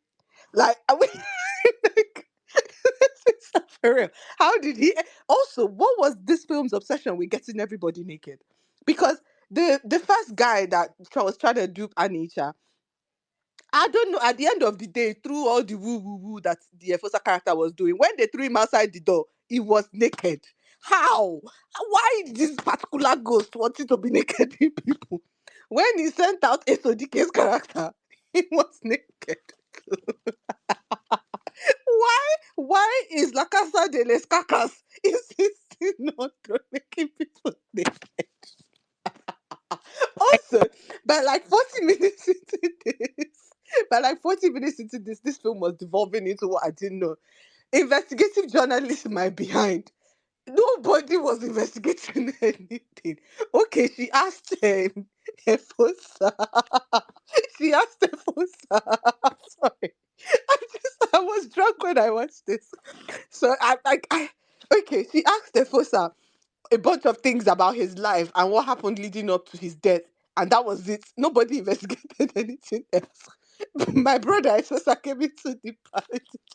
Like, I mean, like, it's not for real. How did he? Also, what was this film's obsession with getting everybody naked? Because the first guy that was trying to dupe Anisha, I don't know. At the end of the day, through all the woo woo woo that the Efosa character was doing, when they threw him outside the door, he was naked. How? Why this particular ghost wanted to be naked in people? When he sent out Esodike's character, he was naked. Why is La Casa de las Cacas insisting on making people naked? Also, by like 40 minutes into this film was devolving into what I didn't know. Investigative journalism are behind. Nobody was investigating anything. Okay, she asked Efosa. She asked Efosa. Sorry. I was drunk when I watched this. So okay, she asked Efosa a bunch of things about his life and what happened leading up to his death. And that was it. Nobody investigated anything else. My brother Efosa came into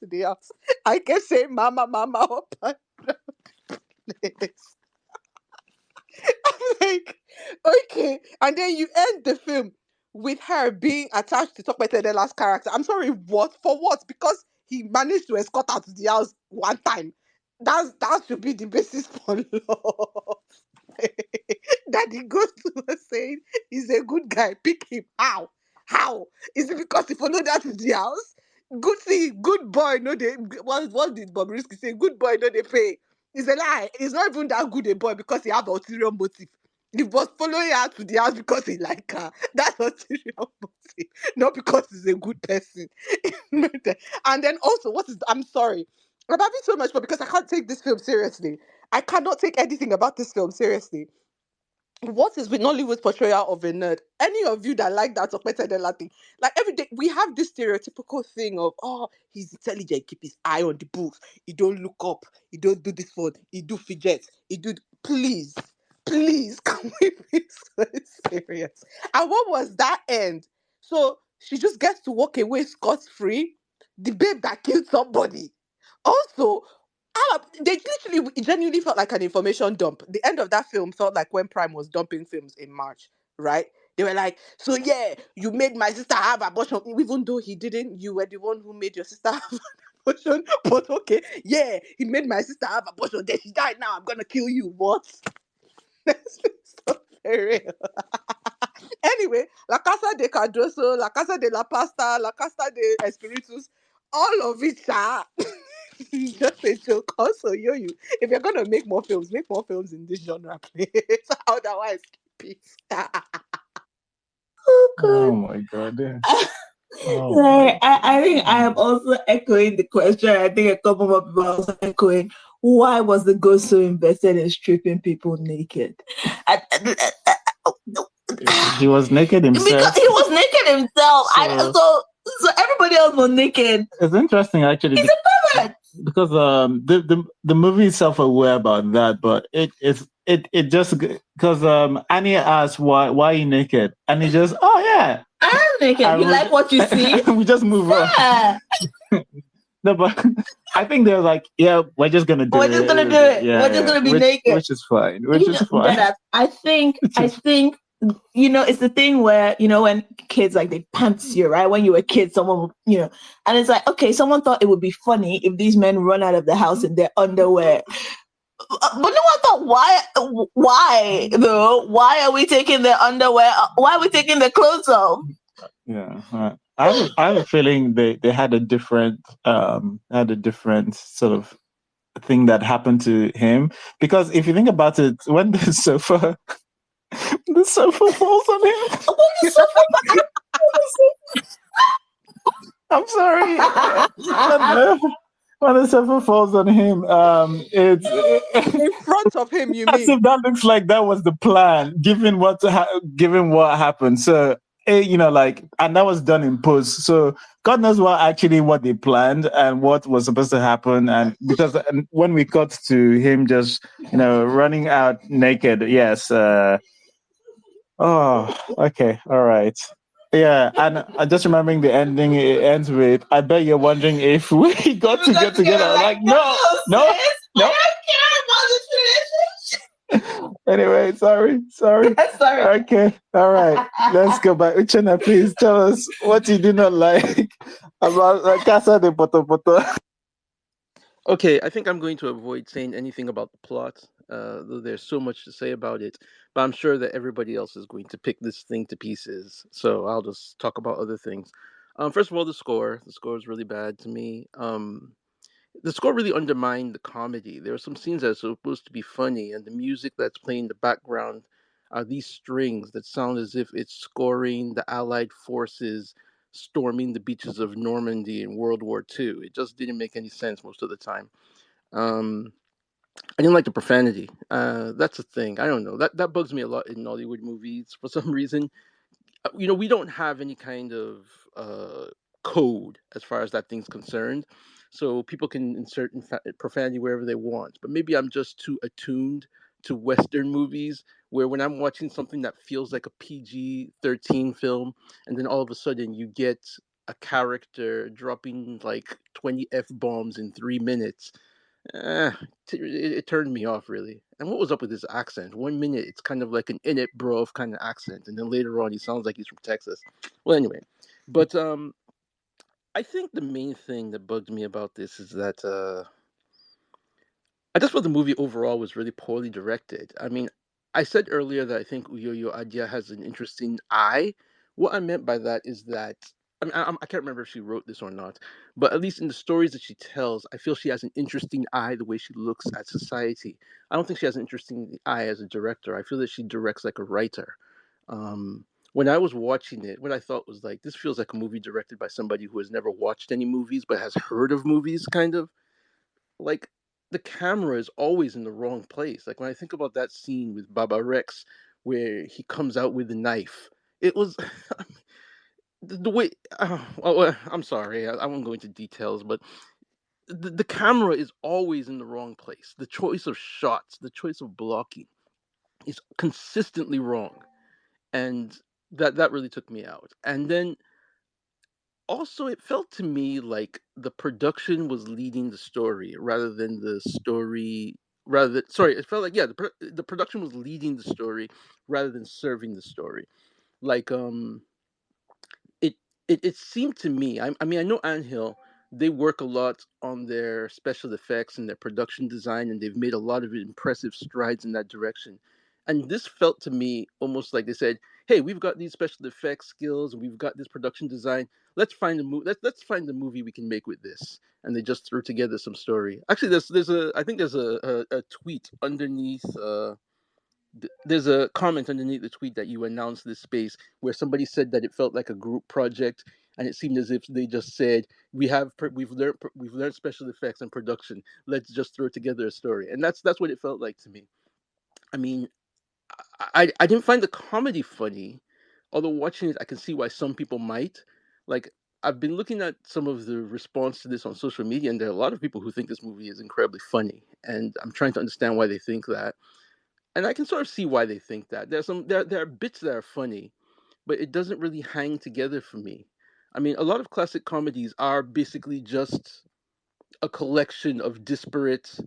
the house. I kept saying, Mama, Mama, up and down the place. I'm like, okay. And then you end the film with her being attached to Tokpetedela's character. I'm sorry, what? For what? Because he managed to escort her to the house one time. That should be the basis for love. That the ghost was saying he's a good guy. Pick him. How? How? Is it because he followed her to the house? Good boy, no they what did Bobrisky say? Good boy, no they pay. It's a lie. He's not even that good a boy because he had ulterior motive. He was following her to the house because he like her. That's ulterior motive, not because he's a good person. And then also, I'm sorry. I'm having so much fun because I can't take this film seriously. I cannot take anything about this film seriously. What is with Nollywood's portrayal of a nerd? Any of you that like that Okpetedela thing, like every day we have this stereotypical thing of, oh, he's intelligent, keep his eye on the books, he don't look up, he don't do this one, he do fidget, he do. Please, can we be so serious? And what was that end? So she just gets to walk away scot free. The babe that killed somebody. Also, they literally, it genuinely felt like an information dump. The end of that film felt like when Prime was dumping films in March, right? They were like, so yeah, you made my sister have abortion. Even though he didn't, you were the one who made your sister have. abortion, but okay, yeah, he made my sister have abortion, then she died, now I'm gonna kill you. What? Let's be so very real. Anyway, La Casa de Cadroso, La Casa de la Pasta, La Casa de Espiritus, all of it are just a joke. Also, you, if you're gonna make more films in this genre, please. Otherwise, keep it. Oh Oh god. my god. Yeah. Oh my Sorry, I think I am also echoing the question. I think a couple more people are also echoing. Why was the ghost so invested in stripping people naked? He was naked Because himself. he was naked himself. So So everybody else was naked. it's interesting actually He's a pervert. because the movie is self-aware about that, but it just because Annie asked why are you naked, and he just I'm naked. and You like what you see? we just move on. Yeah. No, but I think they're like, yeah, we're just gonna do We're it. just gonna do it. Yeah, We're just gonna be naked. which is fine. Which is fine. That I think it's the thing where, when kids like they pants you, right? When you were a kid, someone and it's like, okay, someone thought it would be funny if these men run out of the house in their underwear. But no one thought, why though? Why are we taking their underwear? Why are we taking their clothes off? Yeah, I have a feeling they had a different sort of thing that happened to him, because if you think about it, when the sofa falls on him. I'm sorry. When the sofa falls on him, it's in front of him. You as mean? if that looks like that was the plan, given what happened. So, and that was done in post. So God knows what they planned and what was supposed to happen. And because when we got to him just running out naked, yes. Oh, okay, all right. Yeah, and I just remembering the ending. It ends with, "I bet you're wondering if we got to get together." Like, no. I don't care about this relationship. Anyway, sorry. Sorry. Okay, all right. Let's go back. Uchenna, please tell us what you do not like about La Casa de Poto. Okay, I think I'm going to avoid saying anything about the plot, though there's so much to say about it. But I'm sure that everybody else is going to pick this thing to pieces. So I'll just talk about other things. First of all, the score. The score is really bad to me. The score really undermined the comedy. There are some scenes that are supposed to be funny, and the music that's playing in the background are these strings that sound as if it's scoring the Allied forces storming the beaches of Normandy in World War II. It just didn't make any sense most of the time. Um, I didn't like the profanity. That's a thing. I don't know. That bugs me a lot in Nollywood movies for some reason. We don't have any kind of code as far as that thing's concerned, so people can insert profanity wherever they want. But maybe I'm just too attuned to Western movies, where when I'm watching something that feels like a PG-13 film, and then all of a sudden you get a character dropping like 20 f-bombs in 3 minutes. Eh, it turned me off really. And what was up with his accent? 1 minute it's kind of like an in it bro kind of accent, and then later on he sounds like he's from Texas. Well, anyway, but I think the main thing that bugged me about this is that I just thought the movie overall was really poorly directed. I mean, I said earlier that I think Uyoyou Adia has an interesting eye. What I meant by that is that I can't remember if she wrote this or not, but at least in the stories that she tells, I feel she has an interesting eye the way she looks at society. I don't think she has an interesting eye as a director. I feel that she directs like a writer. When I was watching it, what I thought was like, this feels like a movie directed by somebody who has never watched any movies but has heard of movies, kind of like the camera is always in the wrong place. Like when I think about that scene with Baba Rex where he comes out with the knife, it was the way. I'm sorry, I won't go into details, but the camera is always in the wrong place. The choice of shots, the choice of blocking is consistently wrong, and that really took me out. And then also it felt to me like the production was leading the story rather than the story rather than sorry it felt like the production was leading the story rather than serving the story. Like it seemed to me, I mean, I know Anne Hill they work a lot on their special effects and their production design, and they've made a lot of impressive strides in that direction. And this felt to me almost like they said, "Hey, we've got these special effects skills, and we've got this production design. Let's find a let's find a movie we can make with this." And they just threw together some story. Actually, there's a I think there's a tweet underneath. There's a comment underneath the tweet that you announced this space where somebody said that it felt like a group project, and it seemed as if they just said we've learned special effects and production. Let's just throw together a story, and that's what it felt like to me. I mean, I didn't find the comedy funny, although watching it I can see why some people might. Like, I've been looking at some of the response to this on social media, and there are a lot of people who think this movie is incredibly funny, and I'm trying to understand why they think that, and I can sort of see why they think that. There are bits that are funny, but it doesn't really hang together for me. I mean, a lot of classic comedies are basically just a collection of disparate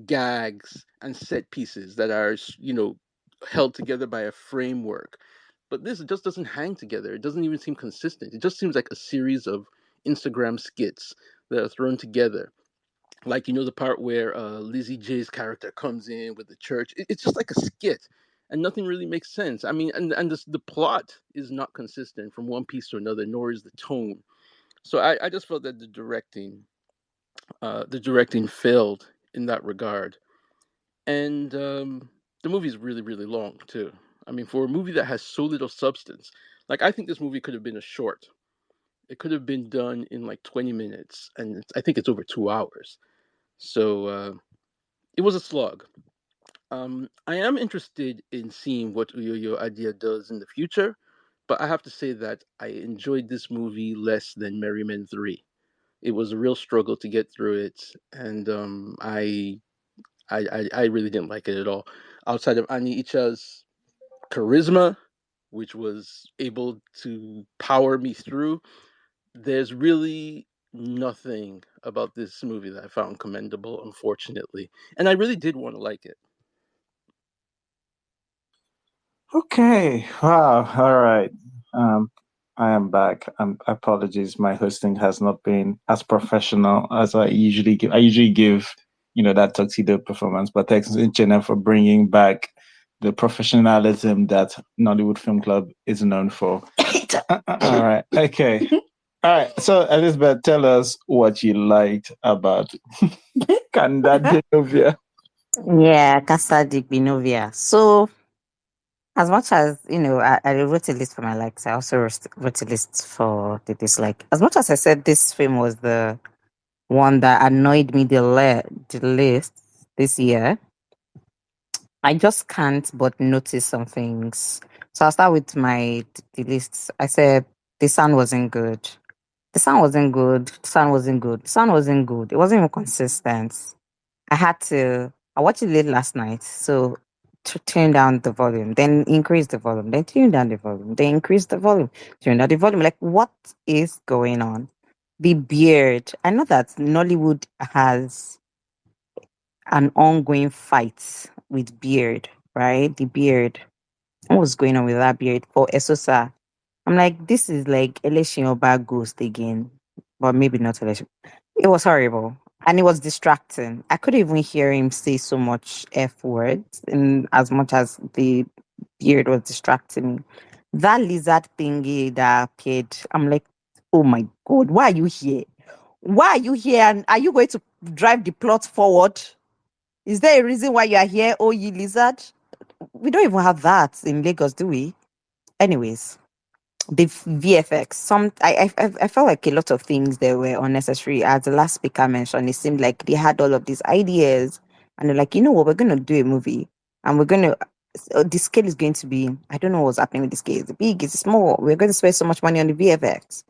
gags and set pieces that are, held together by a framework. But this just doesn't hang together. It doesn't even seem consistent. It just seems like a series of Instagram skits that are thrown together, like, the part where Lizzie J's character comes in with the church. It's just like a skit, and nothing really makes sense. I mean, and the plot is not consistent from one piece to another, nor is the tone. So I just felt that the directing failed in that regard, and the movie is really, really long too. I mean, for a movie that has so little substance, like, I think this movie could have been a short. It could have been done in like 20 minutes, and I think it's over 2 hours. So it was a slog. I am interested in seeing what Uyoyou Adia does in the future, but I have to say that I enjoyed this movie less than Merry Men 3. It was a real struggle to get through it, and I really didn't like it at all. Outside of Ani Icha's charisma, which was able to power me through, there's really nothing about this movie that I found commendable, unfortunately. And I really did want to like it. Okay. Wow. All right. I am back. Apologies. My hosting has not been as professional as I usually give. I usually give, that tuxedo performance, but thanks to Jenna for bringing back the professionalism that Nollywood Film Club is known for. All right. Okay. All right. So, Elizabeth, tell us what you liked about Casa De Novia. Yeah, Casa De Igbinovia. So, as much as, I wrote a list for my likes, I also wrote a list for the dislike. As much as I said this film was the one that annoyed me the least this year, I just can't but notice some things. So I'll start with the list. I said the sound wasn't good. The sound wasn't good. The sound wasn't good. The sound wasn't good. It wasn't even consistent. I watched it late last night, so to turn down the volume, then increase the volume, then turn down the volume, then increase the volume, turn down the volume. Like, what is going on? The beard. I know that Nollywood has an ongoing fight with beard, right? The beard. What was going on with that beard for Esosa? I'm like, this is like Election Oba Ghost again, but maybe not Election. It was horrible and it was distracting. I couldn't even hear him say so much F words, and as much as the beard was distracting me. That lizard thingy that appeared, I'm like, oh my God, why are you here? Why are you here? And are you going to drive the plot forward? Is there a reason why you are here, oh ye lizard? We don't even have that in Lagos, do we? Anyways, the VFX. I felt like a lot of things that were unnecessary. As the last speaker mentioned, it seemed like they had all of these ideas, and they're like, you know what, we're gonna do a movie, and we're gonna. The scale is going to be. I don't know what's happening with the scale. Is it big? Is it small? We're going to spend so much money on the VFX,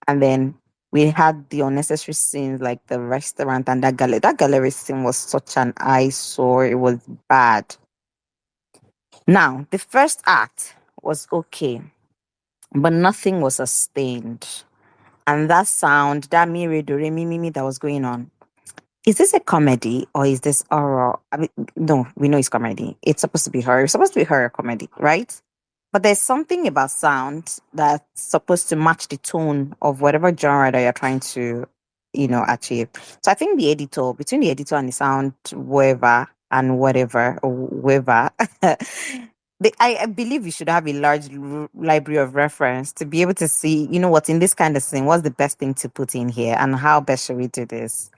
and then we had the unnecessary scenes like the restaurant and that gallery. That gallery scene was such an eyesore. It was bad. Now, the first act was okay, but nothing was sustained. And that sound, that do re mi mi that was going on. Is this a comedy or is this horror? I mean, no, we know it's comedy. It's supposed to be horror. It's supposed to be horror comedy, right? But there's something about sound that's supposed to match the tone of whatever genre that you're trying to achieve. So I think between the editor and the sound whatever or whoever, I believe we should have a large library of reference to be able to see, what in this kind of scene, what's the best thing to put in here and how best should we do this.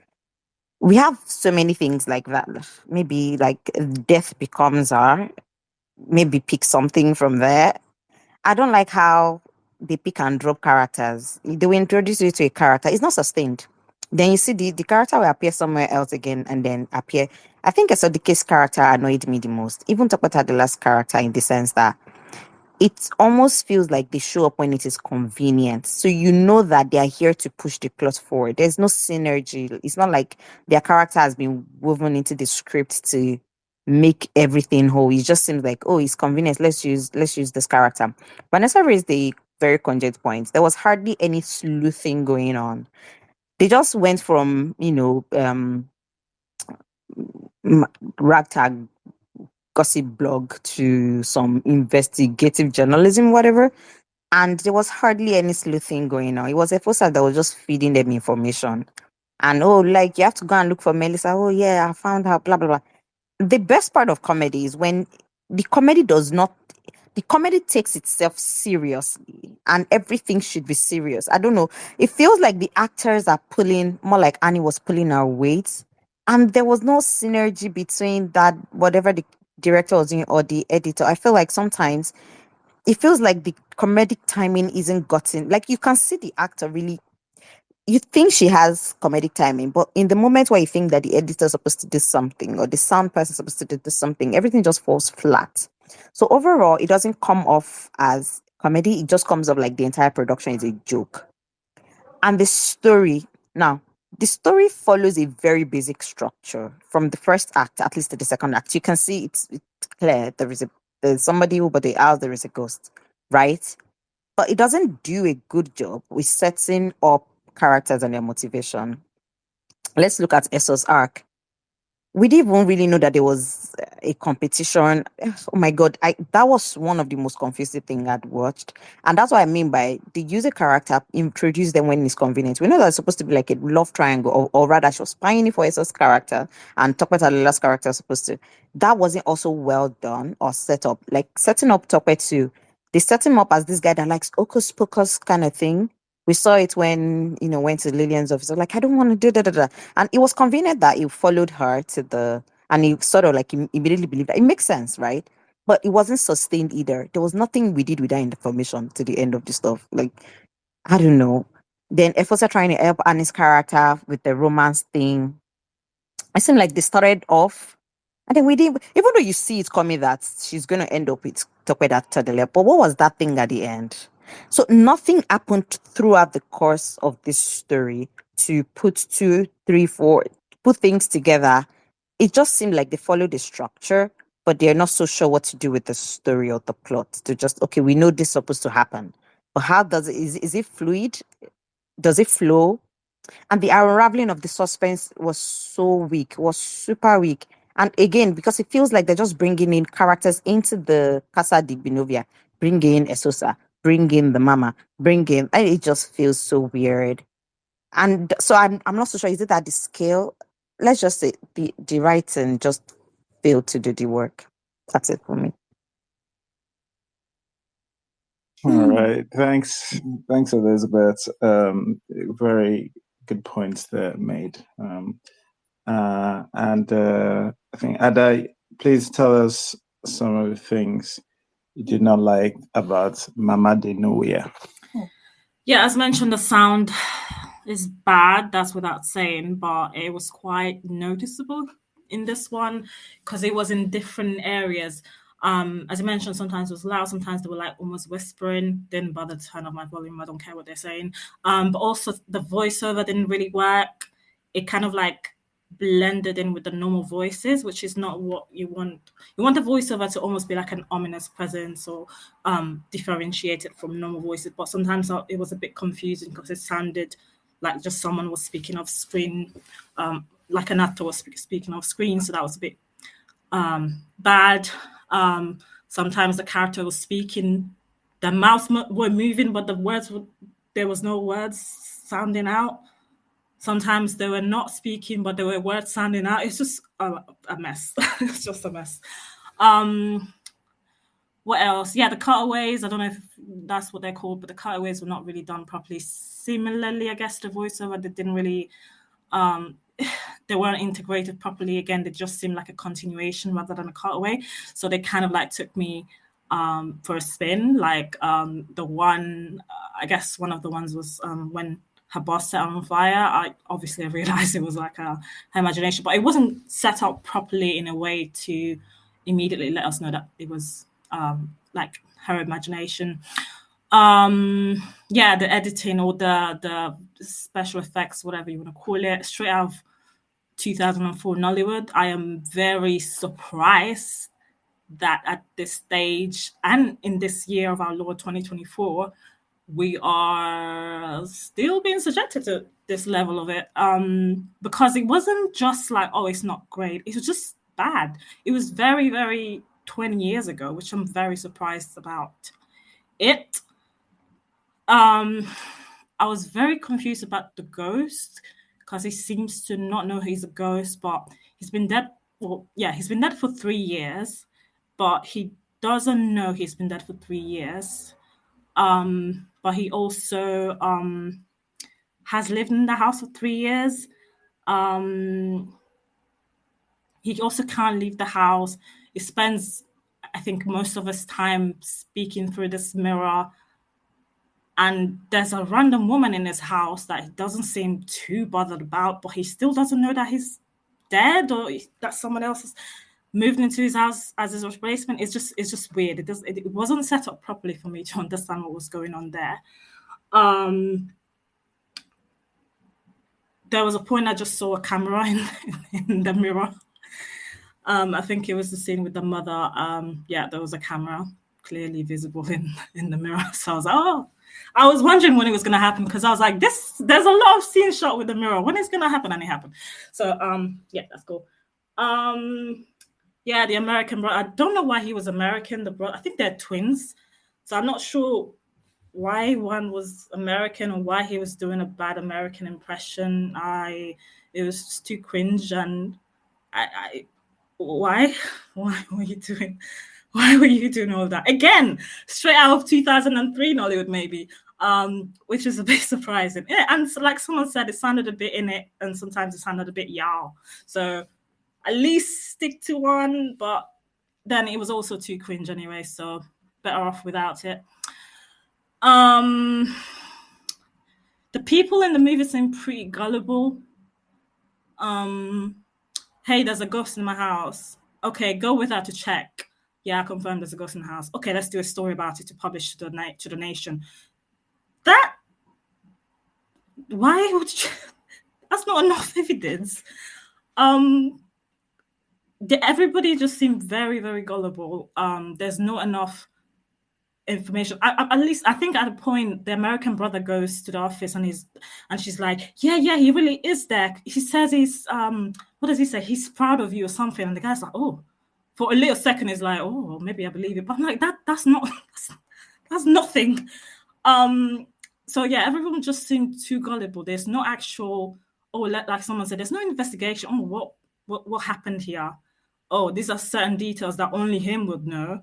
We have so many things like that. Maybe like death becomes our, maybe pick something from there. I don't like how they pick and drop characters. They will introduce you to a character. It's not sustained. Then you see the character will appear somewhere else again and then appear. I think Esodike's character annoyed me the most. Even Tokota the last character in the sense that it almost feels like they show up when it is convenient. So you know that they are here to push the plot forward. There's no synergy. It's not like their character has been woven into the script to make everything whole. It just seems like, oh, it's convenient. Let's use this character. Vanessa raised a very cogent point. There was hardly any sleuthing going on. They just went from, ragtag gossip blog to some investigative journalism, whatever. And there was hardly any sleuthing going on. It was Efosa that was just feeding them information. And like you have to go and look for Melissa. Oh yeah, I found her, blah blah blah. The best part of comedy is when the comedy takes itself seriously and everything should be serious. I don't know. It feels like the actors are pulling more like Annie was pulling her weight. And there was no synergy between that, whatever the director was doing or the editor. I feel like sometimes it feels like the comedic timing isn't gotten. Like you can see the actor really, you think she has comedic timing, but in the moment where you think that the editor is supposed to do something or the sound person is supposed to do something, everything just falls flat. So overall, it doesn't come off as comedy. It just comes off like the entire production is a joke. And the story follows a very basic structure from the first act, at least to the second act. You can see it's clear. There's somebody who bought the house, there is a ghost, right? But it doesn't do a good job with setting up characters and their motivation. Let's look at Esso's arc. We didn't even really know that there was a competition. Oh my god, that was one of the most confusing thing I'd watched. And that's what I mean by the user character introduce them when it's convenient. We know that's supposed to be like a love triangle, or rather she was spying for Esso's character and Tokpet Alila's character supposed to. That wasn't also well done or set up. Like setting up Tokpet to, they set him up as this guy that likes hocus pocus kind of thing. We saw it when, went to Lillian's office. Like, I don't want to do that. And it was convenient that he followed her and he sort of like immediately believed that. It makes sense, right? But it wasn't sustained either. There was nothing we did with that information to the end of the stuff. Like, I don't know. Then Efosa trying to help Annie's character with the romance thing. I seemed like they started off, and then we didn't, even though you see it coming that she's going to end up with Tokpeda Tadele, but what was that thing at the end? So nothing happened throughout the course of this story to put 2, 3, 4, put things together. It just seemed like they followed the structure, but they're not so sure what to do with the story or the plot. To just, okay, we know this is supposed to happen. But how does it, is it fluid? Does it flow? And the unraveling of the suspense was so weak, was super weak. And again, because it feels like they're just bringing in characters into the Casa de Novia, bring in Esosa, bring in the mama, and it just feels so weird. And so I'm not so sure, is it at the scale? Let's just say the writing just failed to do the work. That's it for me. All right. Thanks, Elizabeth. Very good points there made. And I think, Ada, please tell us some of the things you did not like about Mama de Novia. Yeah, as mentioned, the sound is bad. That's without saying, but it was quite noticeable in this one because it was in different areas. As I mentioned, sometimes it was loud, sometimes they were like almost whispering. Didn't bother to turn up my volume. I don't care what they're saying. But also the voiceover didn't really work. It kind of like blended in with the normal voices, which is not what you want. You want the voiceover to almost be like an ominous presence or differentiated from normal voices. But sometimes it was a bit confusing because it sounded like just someone was speaking off screen, like an actor was speaking off screen. So that was a bit bad. Sometimes the character was speaking, the mouths were moving, but there was no words sounding out. Sometimes they were not speaking, but there were words sounding out. It's just a mess. It's just a mess. What else? Yeah, the cutaways. I don't know if that's what they're called, but the cutaways were not really done properly. Similarly, I guess the voiceover, they didn't really, they weren't integrated properly. Again, they just seemed like a continuation rather than a cutaway. So they kind of like took me for a spin. Like the one, I guess one of the ones was when her boss set her on fire. I realized it was like her imagination, but it wasn't set up properly in a way to immediately let us know that it was like her imagination. The editing or the special effects, whatever you want to call it, straight out of 2004 Nollywood. I am very surprised that at this stage and in this year of our Lord 2024, we are still being subjected to this level of it, because it wasn't just like, oh, it's not great. It was just bad. It was very, very 20 years ago, which I'm very surprised about it. I was very confused about the ghost because he seems to not know he's a ghost, but he's been dead. Well, yeah, he's been dead for 3 years, but he doesn't know he's been dead for 3 years. But he also has lived in the house for 3 years. He also can't leave the house. He spends, I think, most of his time speaking through this mirror. And there's a random woman in his house that he doesn't seem too bothered about, but he still doesn't know that he's dead or that someone else has moved into his house as his replacement. It's just weird. It wasn't set up properly for me to understand what was going on there. There was a point I just saw a camera in the mirror. I think it was the scene with the mother. There was a camera clearly visible in the mirror. So I was like, oh, I was wondering when it was going to happen because I was like, there's a lot of scene shot with the mirror. When is going to happen? And it happened. So, that's cool. The American brother. I don't know why he was American. The brother, I think they're twins. So I'm not sure why one was American or why he was doing a bad American impression. It was just too cringe, and why were you doing? Why were you doing all of that? Again, straight out of 2003 Nollywood, maybe, which is a bit surprising. Yeah, and so, like someone said, it sounded a bit in it, and sometimes it sounded a bit yow. So at least stick to one, but then it was also too cringe anyway, so better off without it. The people in the movie seem pretty gullible. Hey, there's a ghost in my house. Okay, go with her to check. Yeah, I confirmed there's a ghost in the house. Okay, let's do a story about it to publish to the nation. Why would you? That's not enough evidence. Everybody just seemed very, very gullible. There's not enough information. At least I think at a point the American brother goes to the office and she's like, yeah, he really is there. He says he's what does he say? He's proud of you or something. And the guy's like, oh. For a little second, he's like, oh, maybe I believe it. But I'm like, that's nothing. So yeah, everyone just seemed too gullible. There's no actual, like someone said, there's no investigation. Oh, what happened here? Oh, these are certain details that only him would know,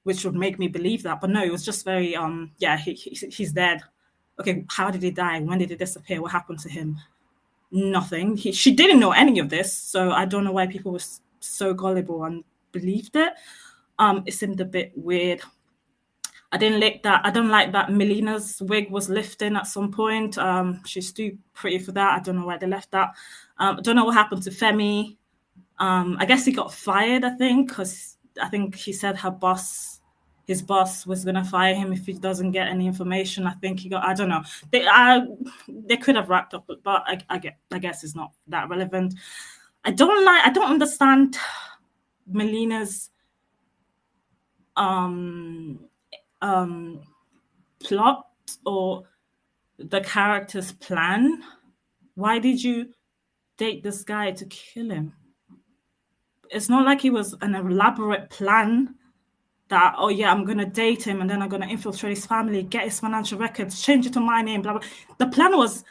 which would make me believe that. But no, it was just very, he's dead. Okay, how did he die? When did he disappear? What happened to him? Nothing. She didn't know any of this, so I don't know why people were so gullible and believed it. It seemed a bit weird. I don't like that Melina's wig was lifting at some point. She's too pretty for that. I don't know why they left that. I don't know what happened to Femi. I guess he got fired, I think, because I think he said his boss was going to fire him if he doesn't get any information. I think I don't know. They could have wrapped up, but I guess it's not that relevant. I don't understand Melina's plot or the character's plan. Why did you date this guy to kill him? It's not like it was an elaborate plan that, oh yeah, I'm going to date him and then I'm going to infiltrate his family, get his financial records, change it to my name, blah, blah. The plan was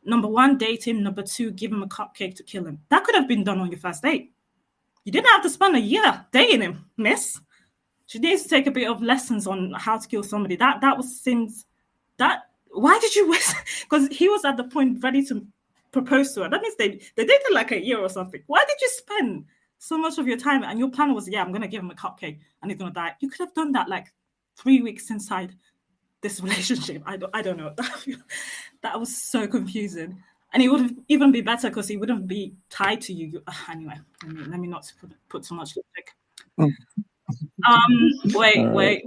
number one, date him. Number two, give him a cupcake to kill him. That could have been done on your first date. You didn't have to spend a year dating him, miss. She needs to take a bit of lessons on how to kill somebody. Why did you waste? Because he was at the point ready to propose to her. That means they dated like a year or something. Why did you spend so much of your time? And your plan was, I'm going to give him a cupcake and he's going to die. You could have done that like 3 weeks inside this relationship. I don't know. That was so confusing. And it would have even be better because he wouldn't be tied to you. Anyway, let me not put so much lipstick. Wait.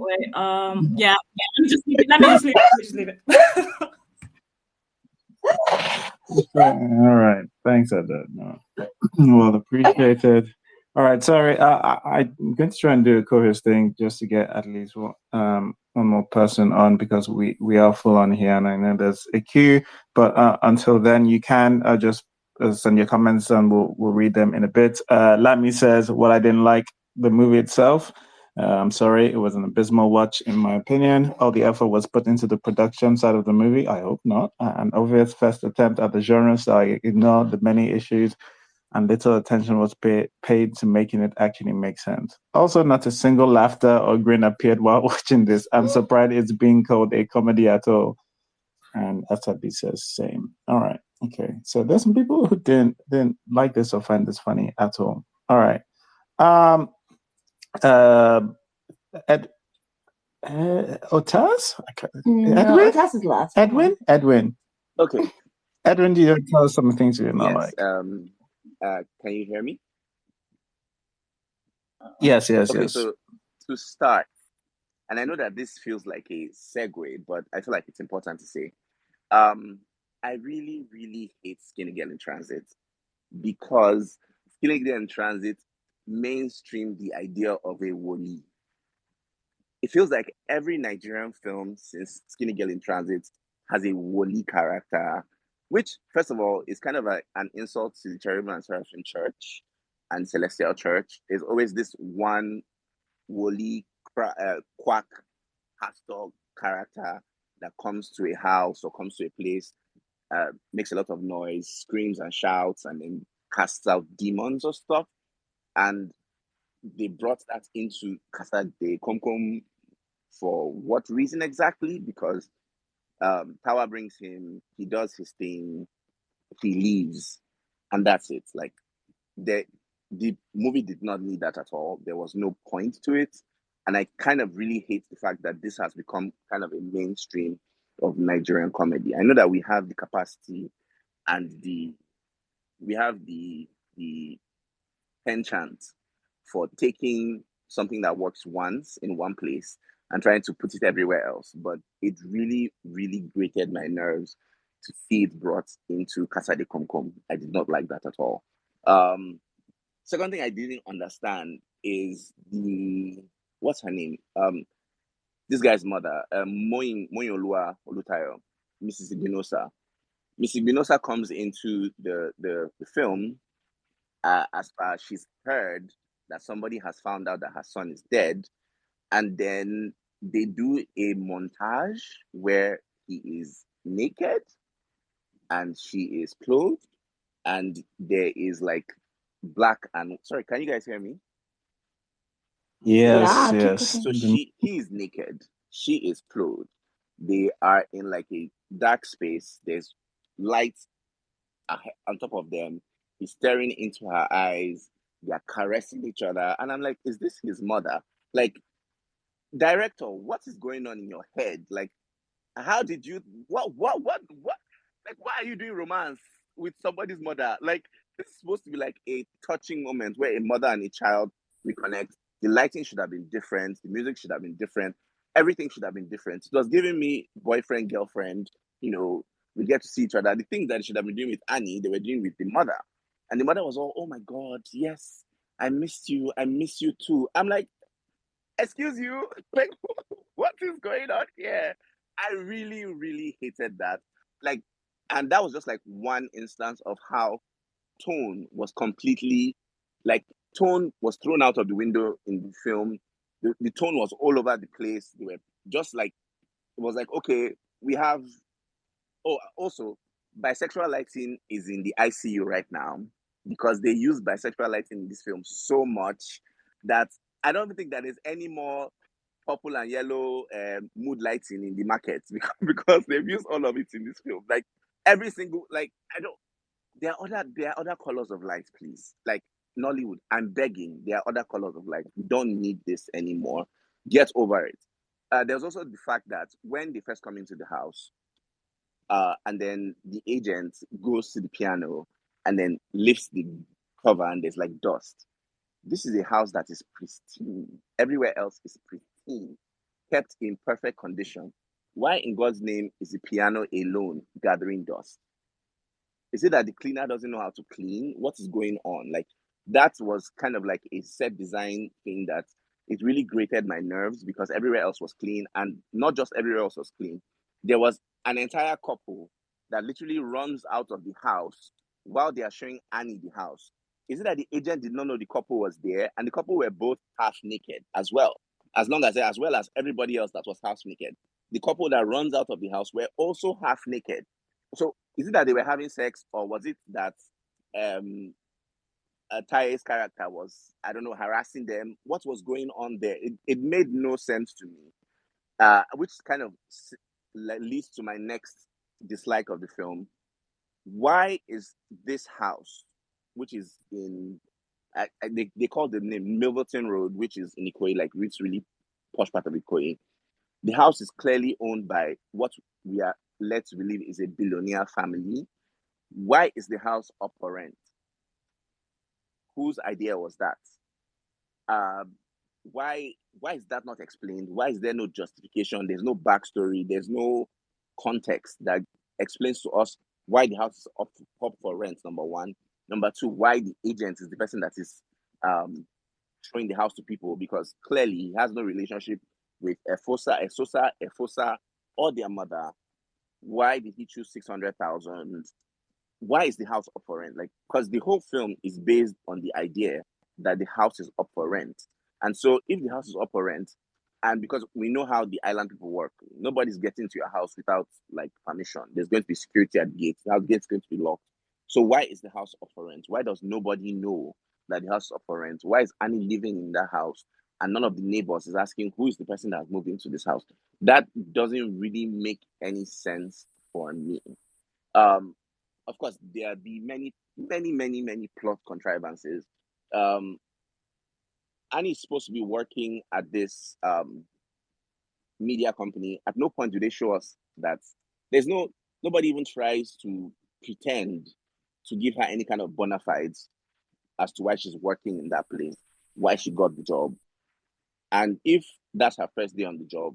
Yeah. Let me just leave it. All right. Thanks, Ada. No. Well appreciated. All right. Sorry. I'm going to try and do a co-host thing just to get at least one more person on because we are full on here and I know there's a queue. But until then, you can just send your comments and we'll read them in a bit. Lami says, well, I didn't like the movie itself. I'm sorry, it was an abysmal watch, in my opinion. All the effort was put into the production side of the movie. I hope not. An obvious first attempt at the genre, so I ignored the many issues, and little attention was paid to making it actually make sense. Also, not a single laughter or grin appeared while watching this. I'm surprised it's being called a comedy at all. And Asabi says same. All right, okay. So there's some people who didn't like this or find this funny at all. All right. Otas? No, Otas is last. Edwin. Okay. Edwin, do you tell us some things you did not like? Can you hear me? Yes. Okay, so to start, and I know that this feels like a segue, but I feel like it's important to say. I really, really hate Skinny Girl in Transit because Skinny Girl in Transit mainstream the idea of a woli. It feels like every Nigerian film since Skinny Girl in Transit has a woli character, which, first of all, is kind of an insult to the Cherubim and Seraphim Church and Celestial Church. There's always this one woli quack pastor character that comes to a house or comes to a place, makes a lot of noise, screams and shouts, and then casts out demons or stuff. And they brought that into Casa De Comcom for what reason exactly? Because Tower brings him, he does his thing, he leaves, and that's it. Like the movie did not need that at all. There was no point to it. And I kind of really hate the fact that this has become kind of a mainstream of Nigerian comedy. I know that we have the capacity and we have the penchant for taking something that works once in one place and trying to put it everywhere else. But it really, really grated my nerves to see it brought into Casa de Comcom. I did not like that at all. Second thing I didn't understand is what's her name? This guy's mother, Moyinlua Olutayo, Mrs. Igbinosa. Mrs. Igbinosa comes into the film as far as she's heard that somebody has found out that her son is dead, and then they do a montage where he is naked and she is clothed, and there is like black and sorry, can you guys hear me? Yes. So he is naked, she is clothed. They are in like a dark space. There's lights on top of them. He's staring into her eyes. They are caressing each other, and I'm like, is this his mother? Like, director, what is going on in your head? Like, how did you? What? Like, why are you doing romance with somebody's mother? Like, this is supposed to be like a touching moment where a mother and a child reconnect. The lighting should have been different. The music should have been different. Everything should have been different. It was giving me boyfriend, girlfriend. We get to see each other. The things that they should have been doing with Annie, they were doing with the mother. And the mother was all, oh my God, yes, I missed you. I miss you too. I'm like, excuse you? Like, what is going on here? I really, really hated that. Like, and that was just like one instance of how tone was completely, like, tone was thrown out of the window in the film. The tone was all over the place. They were just like, it was like, okay, we have, oh, also, bisexual lighting is in the ICU right now because they use bisexual lighting in this film so much that I don't think that there's any more purple and yellow mood lighting in the market because they've used all of it in this film. Like every single, like I don't. There are other colors of light, please. Like Nollywood, I'm begging. There are other colors of light. We don't need this anymore. Get over it. There's also the fact that when they first come into the house, and then the agent goes to the piano and then lifts the cover and there's like dust. This is a house that is pristine. Everywhere else is pristine, kept in perfect condition. Why in God's name is the piano alone gathering dust? Is it that the cleaner doesn't know how to clean? What is going on? Like that was kind of like a set design thing that it really grated my nerves because everywhere else was clean, and not just everywhere else was clean. There was an entire couple that literally runs out of the house while they are showing Annie the house. Is it that the agent did not know the couple was there, and the couple were both half naked as well, as well as everybody else that was half naked? The couple that runs out of the house were also half naked. So is it that they were having sex, or was it that Taye's character was, I don't know, harassing them? What was going on there? It made no sense to me, which kind of leads to my next dislike of the film. Why is this house, which is in, they call the name Milverton Road, which is in Ikoyi, like it's really posh part of Ikoyi. The house is clearly owned by what we are led to believe is a billionaire family. Why is the house up for rent? Whose idea was that? Why is that not explained? Why is there no justification? There's no backstory. There's no context that explains to us why the house is up for rent, number one. Number two, why the agent is the person that is showing the house to people, because clearly he has no relationship with Efosa, or their mother. Why did he choose 600,000? Why is the house up for rent? Like, because the whole film is based on the idea that the house is up for rent. And so if the house is up for rent, and because we know how the island people work, nobody's getting to your house without like permission. There's going to be security at the gates. The gate's going to be locked. So why is the house up for rent? Why does nobody know that the house is up for rent? Why is Annie living in that house and none of the neighbors is asking who is the person that moved into this house? That doesn't really make any sense for me. Of course, there be many plot contrivances. Annie is supposed to be working at this media company. At no point do they show us that nobody even tries to pretend to give her any kind of bona fides as to why she's working in that place, why she got the job. And if that's her first day on the job,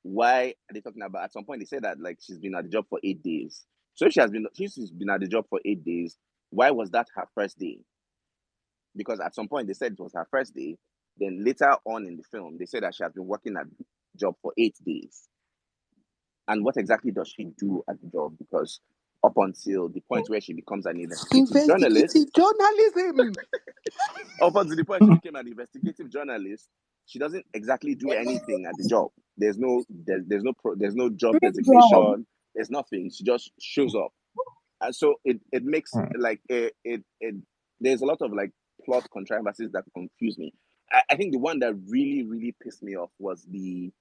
why are they talking about? At some point they say that like she's been at the job for 8 days. So if she's been at the job for 8 days, why was that her first day? Because at some point they said it was her first day. Then later on in the film, they said that she has been working at the job for 8 days. And what exactly does she do at the job? Because up until the point where she becomes an investigative journalist, journalism. up until the point she became an investigative journalist, she doesn't exactly do anything at the job. There's no job designation. There's nothing. She just shows up, and so it makes like it there's a lot of like plot controversies that confuse me. I think the one that really pissed me off was the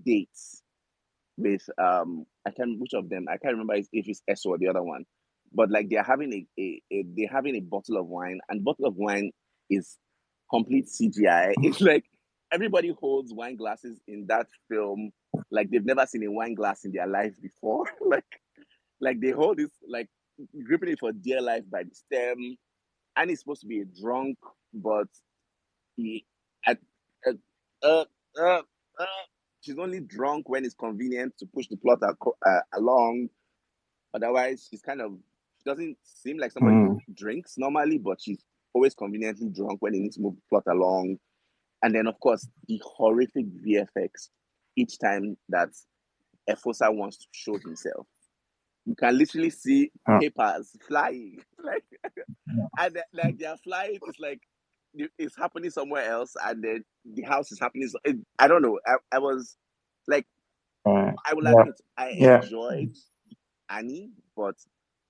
dates with which of them I can't remember if it's S or the other one, but like they're having they're having a bottle of wine, and bottle of wine is complete CGI. It's like everybody holds wine glasses in that film like they've never seen a wine glass in their life before. like they hold this like gripping it for dear life by the stem, and he's supposed to be a drunk, but he at uh, uh, uh, uh, she's only drunk when it's convenient to push the plot along. Otherwise, she doesn't seem like somebody who drinks normally, but she's always conveniently drunk when it needs to move the plot along. And then, of course, the horrific VFX each time that Efosa wants to show himself. You can literally see papers flying, and like they are flying. It's like it's happening somewhere else, and then the house is happening. I don't know. I was like, I will admit, I enjoyed Annie, but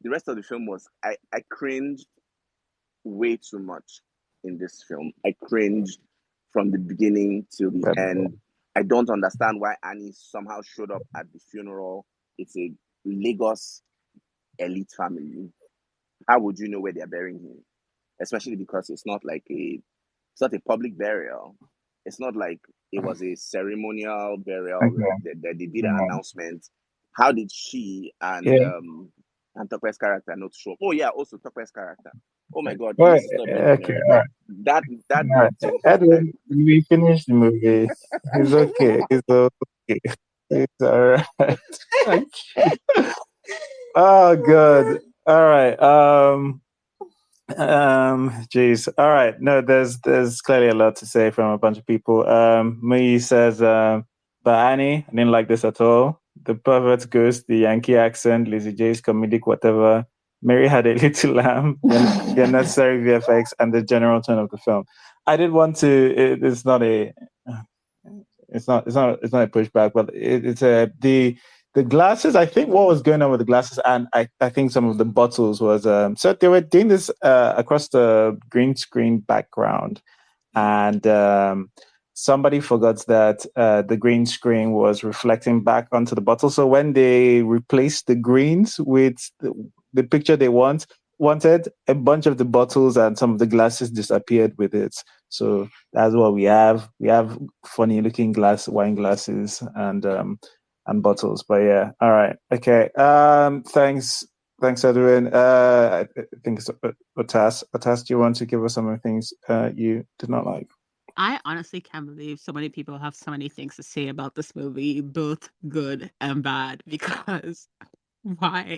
the rest of the film was I cringed way too much in this film. I cringed from the beginning till the end. I don't understand why Annie somehow showed up at the funeral. It's a Lagos elite family. How would you know where they're burying him? Especially because it's not a public burial. It's not like it was a ceremonial burial, Okay. like that they did an announcement. How did she Yeah. and Tokwe's character not show up? Oh yeah, also Tokwe's character. Oh my god, Well, please stop being okay. generic. All Like right. that All right. whole thing was like Edwin, we finished the movie. It's okay. It's okay. It's all right. Okay. Oh, good. All right. Geez. All right. No, there's clearly a lot to say from a bunch of people. Me says, but Annie, I didn't like this at all. The pervert ghost, the Yankee accent, Lizzie J's comedic whatever. Mary had a little lamb, the unnecessary VFX, and the general tone of the film. I did want to. It's not a. It's not a pushback, but it's a the glasses. I think what was going on with the glasses, and I think some of the bottles was so they were doing this across the green screen background, and somebody forgot that the green screen was reflecting back onto the bottle. So when they replaced the greens with the picture they wanted, a bunch of the bottles and some of the glasses disappeared with it. So that's what we have. We have funny looking wine glasses and bottles. But yeah, all right, okay. Thanks, Edwin. I think it's Otas. Otas, do you want to give us some of the things you did not like? I honestly can't believe so many people have so many things to say about this movie, both good and bad, because why?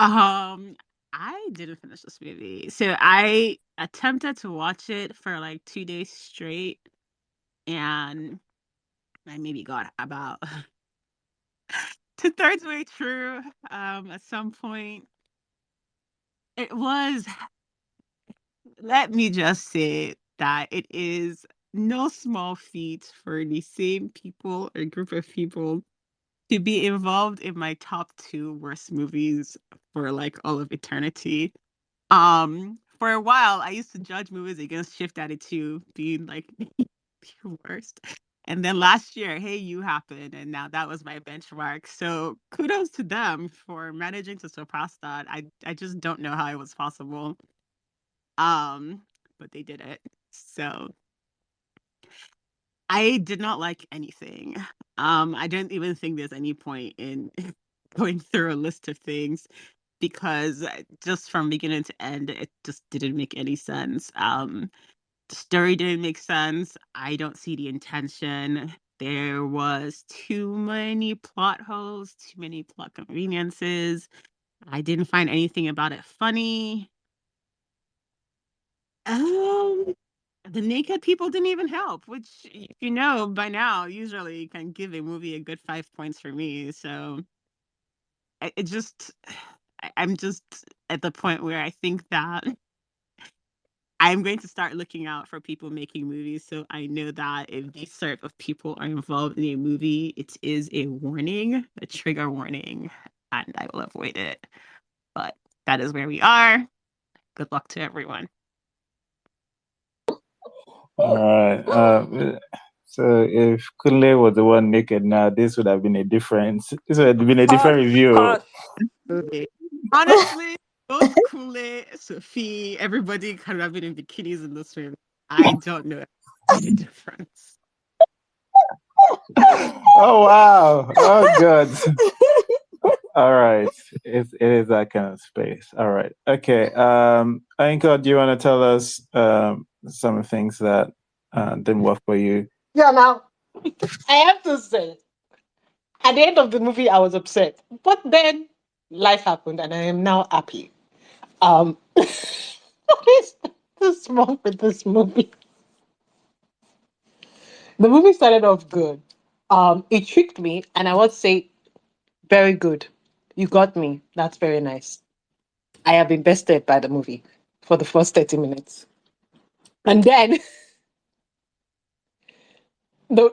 I didn't finish this movie. So I attempted to watch it for like 2 days straight, and I maybe got about 2/3 way through at some point. It was, let me just say that it is no small feat for the same people or group of people to be involved in my top 2 worst movies for like all of eternity. For a while, I used to judge movies against Shift Attitude being like the worst. And then last year, Hey You happened, and now that was my benchmark. So kudos to them for managing to surpass that. I just don't know how it was possible. But they did it. So I did not like anything. I don't even think there's any point in going through a list of things because just from beginning to end, it just didn't make any sense. The story didn't make sense. I don't see the intention. There was too many plot holes, too many plot conveniences. I didn't find anything about it funny. Um, the naked people didn't even help, which you know by now usually can give a movie a good 5 points for me. So it just, I'm just at the point where I think that I'm going to start looking out for people making movies. So I know that if these sort of people are involved in a movie, it is a warning, a trigger warning, and I will avoid it. But that is where we are. Good luck to everyone. All right. So if Kunle was the one naked now, this would have been a different. This would have been a different review. Okay. Honestly, both Kule, Sophie, everybody could have been in bikinis in this film. I don't know any difference. Oh wow! Oh good. All right, it is that kind of space. All right, okay. Anko, do you want to tell us some things that didn't work for you? Yeah, now I have to say, at the end of the movie, I was upset, but then life happened, and I am now happy. What is wrong with this movie? The movie started off good. It tricked me, and I would say, very good. You got me. That's very nice. I have invested by the movie for the first 30 minutes. And then the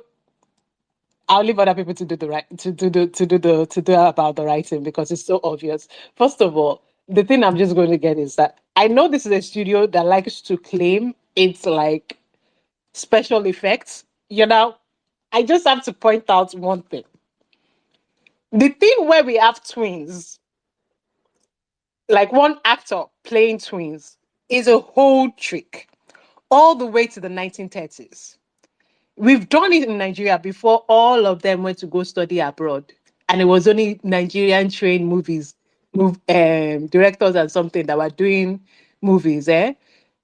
I'll leave other people to do the right to do about the writing because it's so obvious. First of all, the thing I'm just going to get is that I know this is a studio that likes to claim it's like special effects. You know, I just have to point out one thing. The thing where we have twins, like one actor playing twins, is a whole trick all the way to the 1930s. We've done it in Nigeria before all of them went to go study abroad. And it was only Nigerian trained directors and something that were doing movies, eh?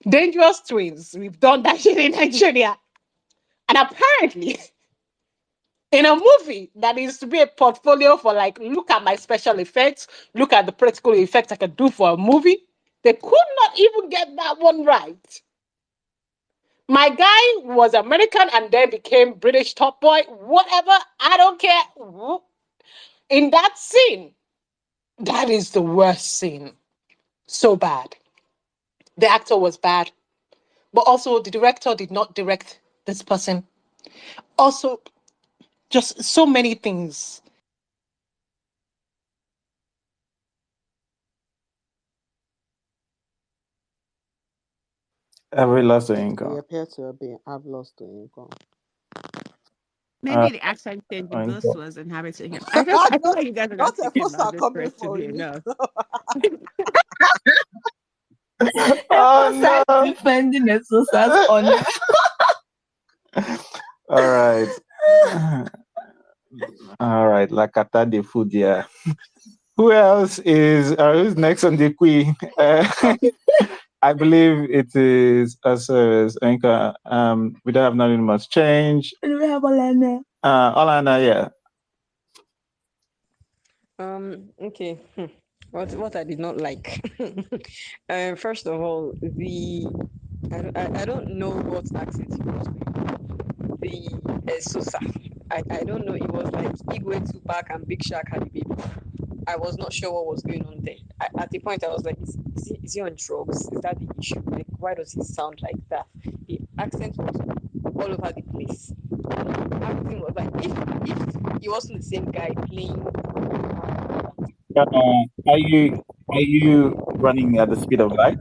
Dangerous Twins. We've done that shit in Nigeria. And apparently, in a movie that is to be a portfolio for like, look at my special effects, look at the practical effects I can do for a movie, they could not even get that one right. My guy was American and then became British top boy, whatever, I don't care. In that scene, that is the worst scene. So bad. The actor was bad, but also the director did not direct this person. Also, just so many things. Have we lost the We income? appear to have lost the income. Maybe the accent said the Income. ghost was inhabiting him. I feel like you guys are Not not thinking about Efosa this coming for personally you. enough. Oh no! defending Efosa's honor. All right. All right. Lakata de food, yeah. Who else is who's next on the queue? I believe it is us as Anchor. We don't have nothing much change. Do we have Olana? Olana, yeah. Okay. What I did not like. First of all, I don't know what accent he was doing. The Sosa. I don't know. It was like Igwe Tupac and Big Shaq had a baby. I was not sure what was going on there. At the point, I was like, is he on drugs? Is that the issue? Like, why does he sound like that? The accent was all over the place. Everything was like, if he wasn't the same guy playing. Are you running at the speed of light?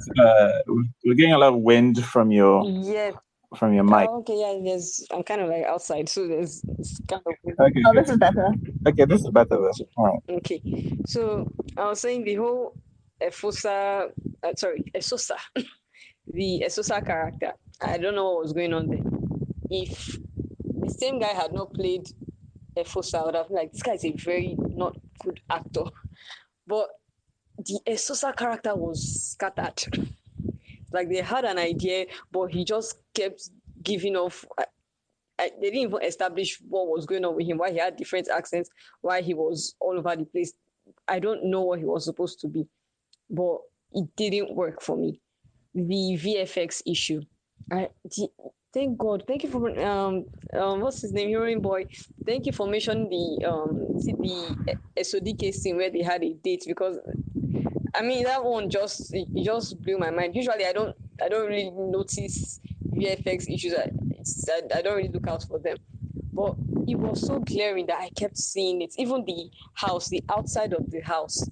We're getting a lot of wind from your Yes. mic. Okay, yeah, I'm kind of like outside, so it's kind of. Okay, Oh, this is better. okay, this is better though. All right. Okay, so I was saying the whole Efosa, Esosa, the Esosa character. I don't know what was going on there. If the same guy had not played Efosa, I would have been like, this guy is a very not good actor. But the Esosa character was scattered. Like they had an idea, but he just kept giving off. They didn't even establish what was going on with him, why he had different accents, why he was all over the place. I don't know what he was supposed to be, but it didn't work for me. The VFX issue. Thank God. Thank you for what's his name, Heroin Boy. Thank you for mentioning the SODK scene where they had a date, because I mean that one just blew my mind. Usually I don't really notice VFX issues. I don't really look out for them, but it was so glaring that I kept seeing it. Even the house, the outside of the house,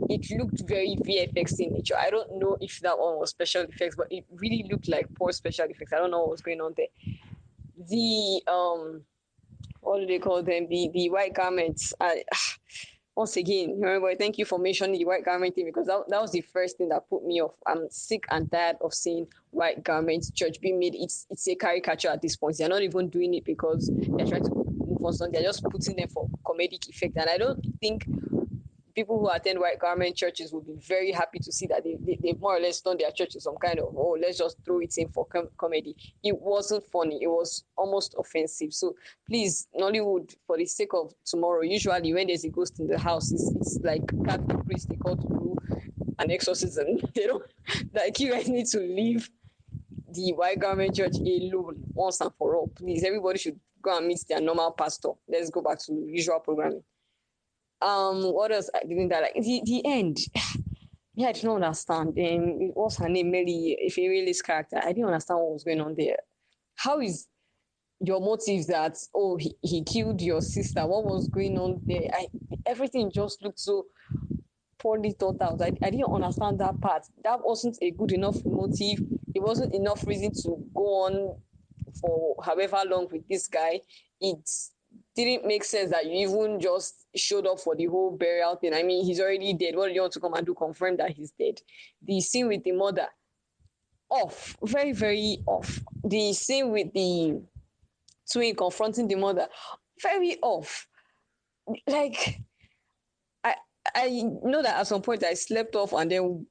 it looked very VFX in nature. I don't know if that one was special effects, but it really looked like poor special effects. I don't know what was going on there. The what do they call them? The white garments. Once again, remember, thank you for mentioning the white garment thing, because that was the first thing that put me off. I'm sick and tired of seeing white garments church being made. It's a caricature at this point. They're not even doing it because they're trying to move on something. They're just putting them for comedic effect. And I don't think people who attend white garment churches will be very happy to see that they've more or less done their church to some kind of, let's just throw it in for comedy. It wasn't funny. It was almost offensive. So please, Nollywood, for the sake of tomorrow, usually when there's a ghost in the house, it's like Catholic priest, they call to do an exorcism. They don't, like, you guys need to leave the white garment church alone once and for all. Please, everybody should go and meet their normal pastor. Let's go back to usual programming. What else I didn't like? The end. Yeah, I did not understand. What's her name? Melly, if a realist character. I didn't understand what was going on there. How is your motives, that he killed your sister, what was going on there. Everything just looked so poorly thought out. I didn't understand that part. That wasn't a good enough motive. It wasn't enough reason to go on for however long with this guy. It didn't make sense that you even just showed up for the whole burial thing. I mean, he's already dead. What do you want to come and do? Confirm that he's dead. The scene with the mother, off. Very, very off. The scene with the twin confronting the mother, very off. Like, I know that at some point I slept off and then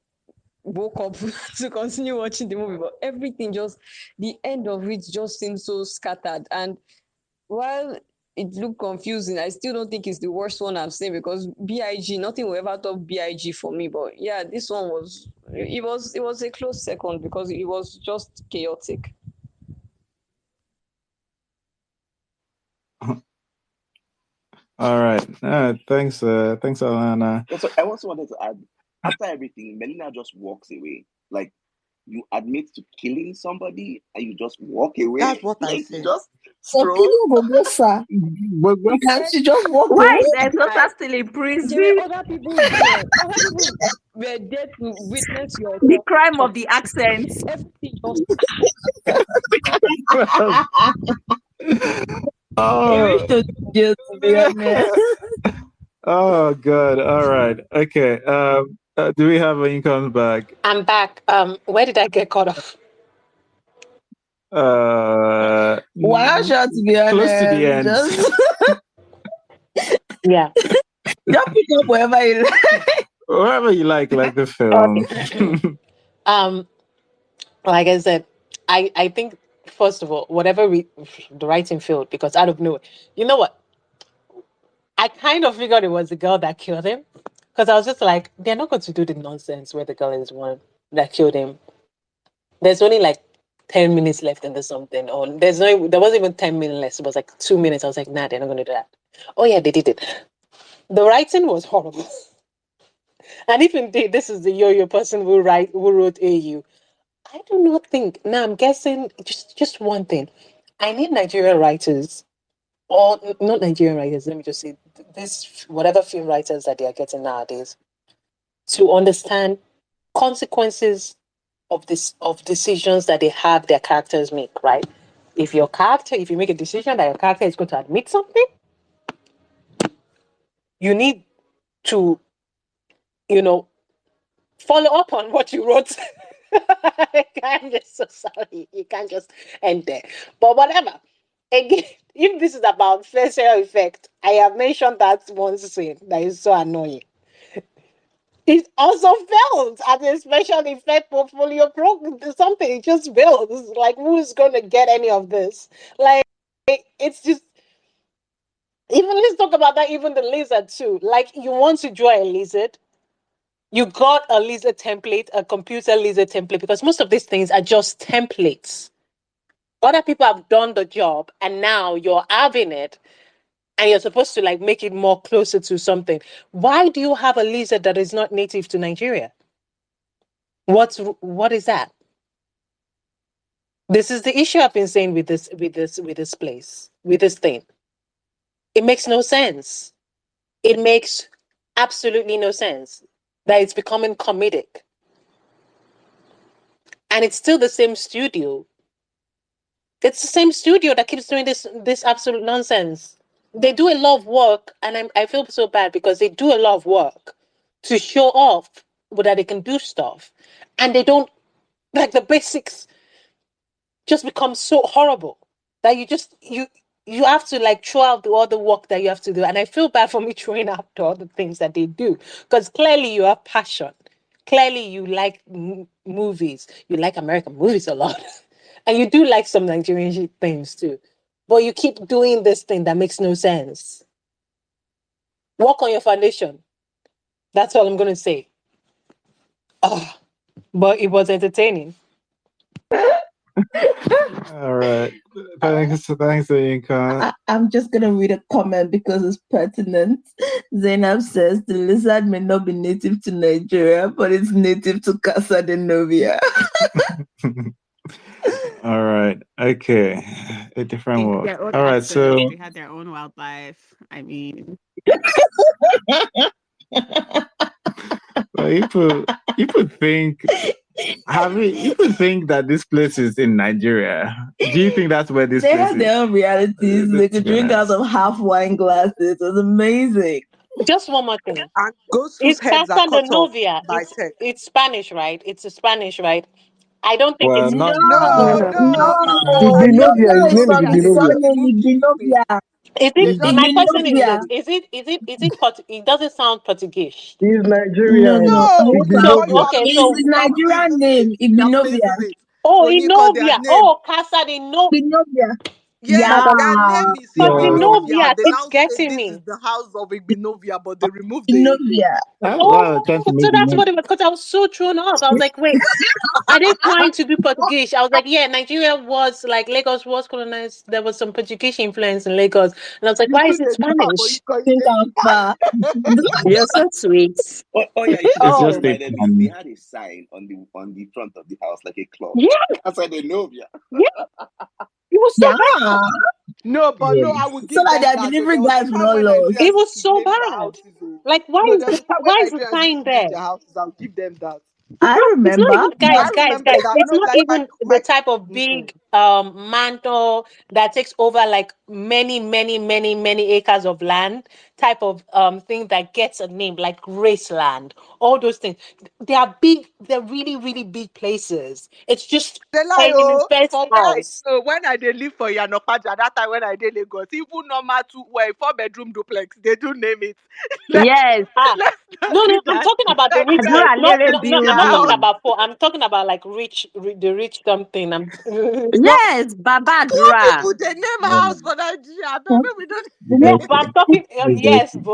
woke up to continue watching the movie, but everything just, the end of it just seemed so scattered. And while it looked confusing, I still don't think it's the worst one I've seen, because BIG, nothing will ever top BIG for me. But yeah, this one was a close second because it was just chaotic. All right. Thanks, Alana. So I also wanted to add, after everything, Melina just walks away. Like, you admit to killing somebody and you just walk away. That's what I Like, said. just So stroll. killing will go far. And she just walk Why away. is Efosa still in There prison? were other people there. Other people were there to witness your The crime of the accent. everything just Irish to jail, to be honest. Oh God! All right. Okay. Do we have an income back? I'm back. Where did I get cut off? Wow, sure, to be honest. Close to the end. Yeah. Just pick up wherever you like. Wherever you like the film. Like I said, I think, first of all, whatever the writing field, because out of nowhere, you know what? I kind of figured it was the girl that killed him, because I was just like, they're not going to do the nonsense where the girl is one that killed him. There's only like 10 minutes left and there's something, or there wasn't even 10 minutes left. It was like 2 minutes. I was like, nah, they're not going to do that. Oh yeah, they did it. The writing was horrible. And if indeed this is the Uyoyou person who wrote AU, I do not think. Now I'm guessing just one thing. I need Nigerian writers, or not Nigerian writers. Let me just say this: whatever film writers that they are getting nowadays, to understand consequences of decisions that they have their characters make. Right? If you make a decision that your character is going to admit something, you need to, follow up on what you wrote. I'm just so sorry. You can't just end there. But whatever. Again, if this is about facial effect, I have mentioned that one scene that is so annoying. It also failed at a special effect portfolio something. It just failed. It's like, who's going to get any of this? Like, it's just, even let's talk about that, even the lizard too. Like, you want to draw a lizard, you got a lizard template, a computer lizard template, because most of these things are just templates. Other people have done the job and now you're having it and you're supposed to like make it more closer to something. Why do you have a lizard that is not native to Nigeria? What is that? This is the issue I've been saying with this thing. It makes no sense. It makes absolutely no sense that it's becoming comedic. And it's still the same studio. It's the same studio that keeps doing this absolute nonsense. They do a lot of work, and I feel so bad because they do a lot of work to show off that they can do stuff. And they don't, like, the basics just become so horrible that you have to like throw out all the work that you have to do. And I feel bad for me throwing out all the things that they do, because clearly you have passion. Clearly you like movies. You like American movies a lot. And you do like some Nigerian things too. But you keep doing this thing that makes no sense. Work on your foundation. That's all I'm going to say. Oh, but it was entertaining. All right. Thanks, Yinka. I'm just going to read a comment because it's pertinent. Zainab says, the lizard may not be native to Nigeria, but it's native to Casa De Novia. All right. Okay. A They different had world. their own All right. accents. So, They had their own wildlife. I mean, well, you could think. You could think that this place is in Nigeria. Do you think that's where this They place had is? their own realities. They Let's could be drink out honest. of half wine glasses. It was amazing. Just one more thing. And ghosts whose It's heads are Casa de cut off Novia. by tech. It's Spanish, right? It's a Spanish, right? I don't think Well, it's No, not. No, no, it's no. Casa de Your Igbinovia, girl his is name is from Igbinovia. the They Igbinovia. just surname removed the space. Igbinovia. Is They it just my removed the question is Igbinovia. this? space. It doesn't sound Portuguese. He's No, Nigerian. no. No, It's, they So call it Igbinovia. okay, it's so the their Nigerian prison name, state. Their Igbinovia. prison state. oh So here, cause their Inovia. name. Oh Casa de No Igbinovia. Yes, Yeah. their name is but Yeah. Igbinovia. Inovia, They it's now say getting this is me. the house of Igbinovia, but they removed the A. Igbinovia. Well, Oh, trying to so make the that's name. what it was because I was so thrown off. I was like, wait, are they trying to be Portuguese? I was like, yeah, Nigeria was like Lagos was colonized. There was some Portuguese influence in Lagos. And I was like, You why is too, it they talk about you Spanish? call Think it I'm far. You're so sweet. Oh yeah, you should have It's just just Oh, a reminded me. They plan. had a sign on the front of the house, like a clock. Yeah, Casa de Novia. yeah. It was so Yeah. bad. No, but no, Yeah. I will So give that them their that. Though. delivery There was a guys will time not when lost. It Nigerians was used to so name their bad. houses. Oh. Like, No, there was a time when why is the Nigerians used sign to name there? their houses. I'll give them that. I It's not remember. even But I remember guys. that. It's No, not like even the my type of mm-mm. big mantle that takes over like many acres of land type of thing that gets a name like Graceland. All those things. They are big, they're really big places. It's just They lie, in the oh, first for where I house. know, when I did live for Yanopaja, that time when I did Lagos, even normal two, well, 4-bedroom duplex, they do name it. let's yes. let's not No, do I'm that. talking about the rich Nigerians guys. Adura name Not, Lere no, no, I'm their not talking house. building. about poor. I'm talking about like the rich something. It's not. Yes, Baba Poor Adura. people, they name house Um, for Nigeria. I don't know, we don't. No, it's but okay. I'm talking. It's Yes, okay.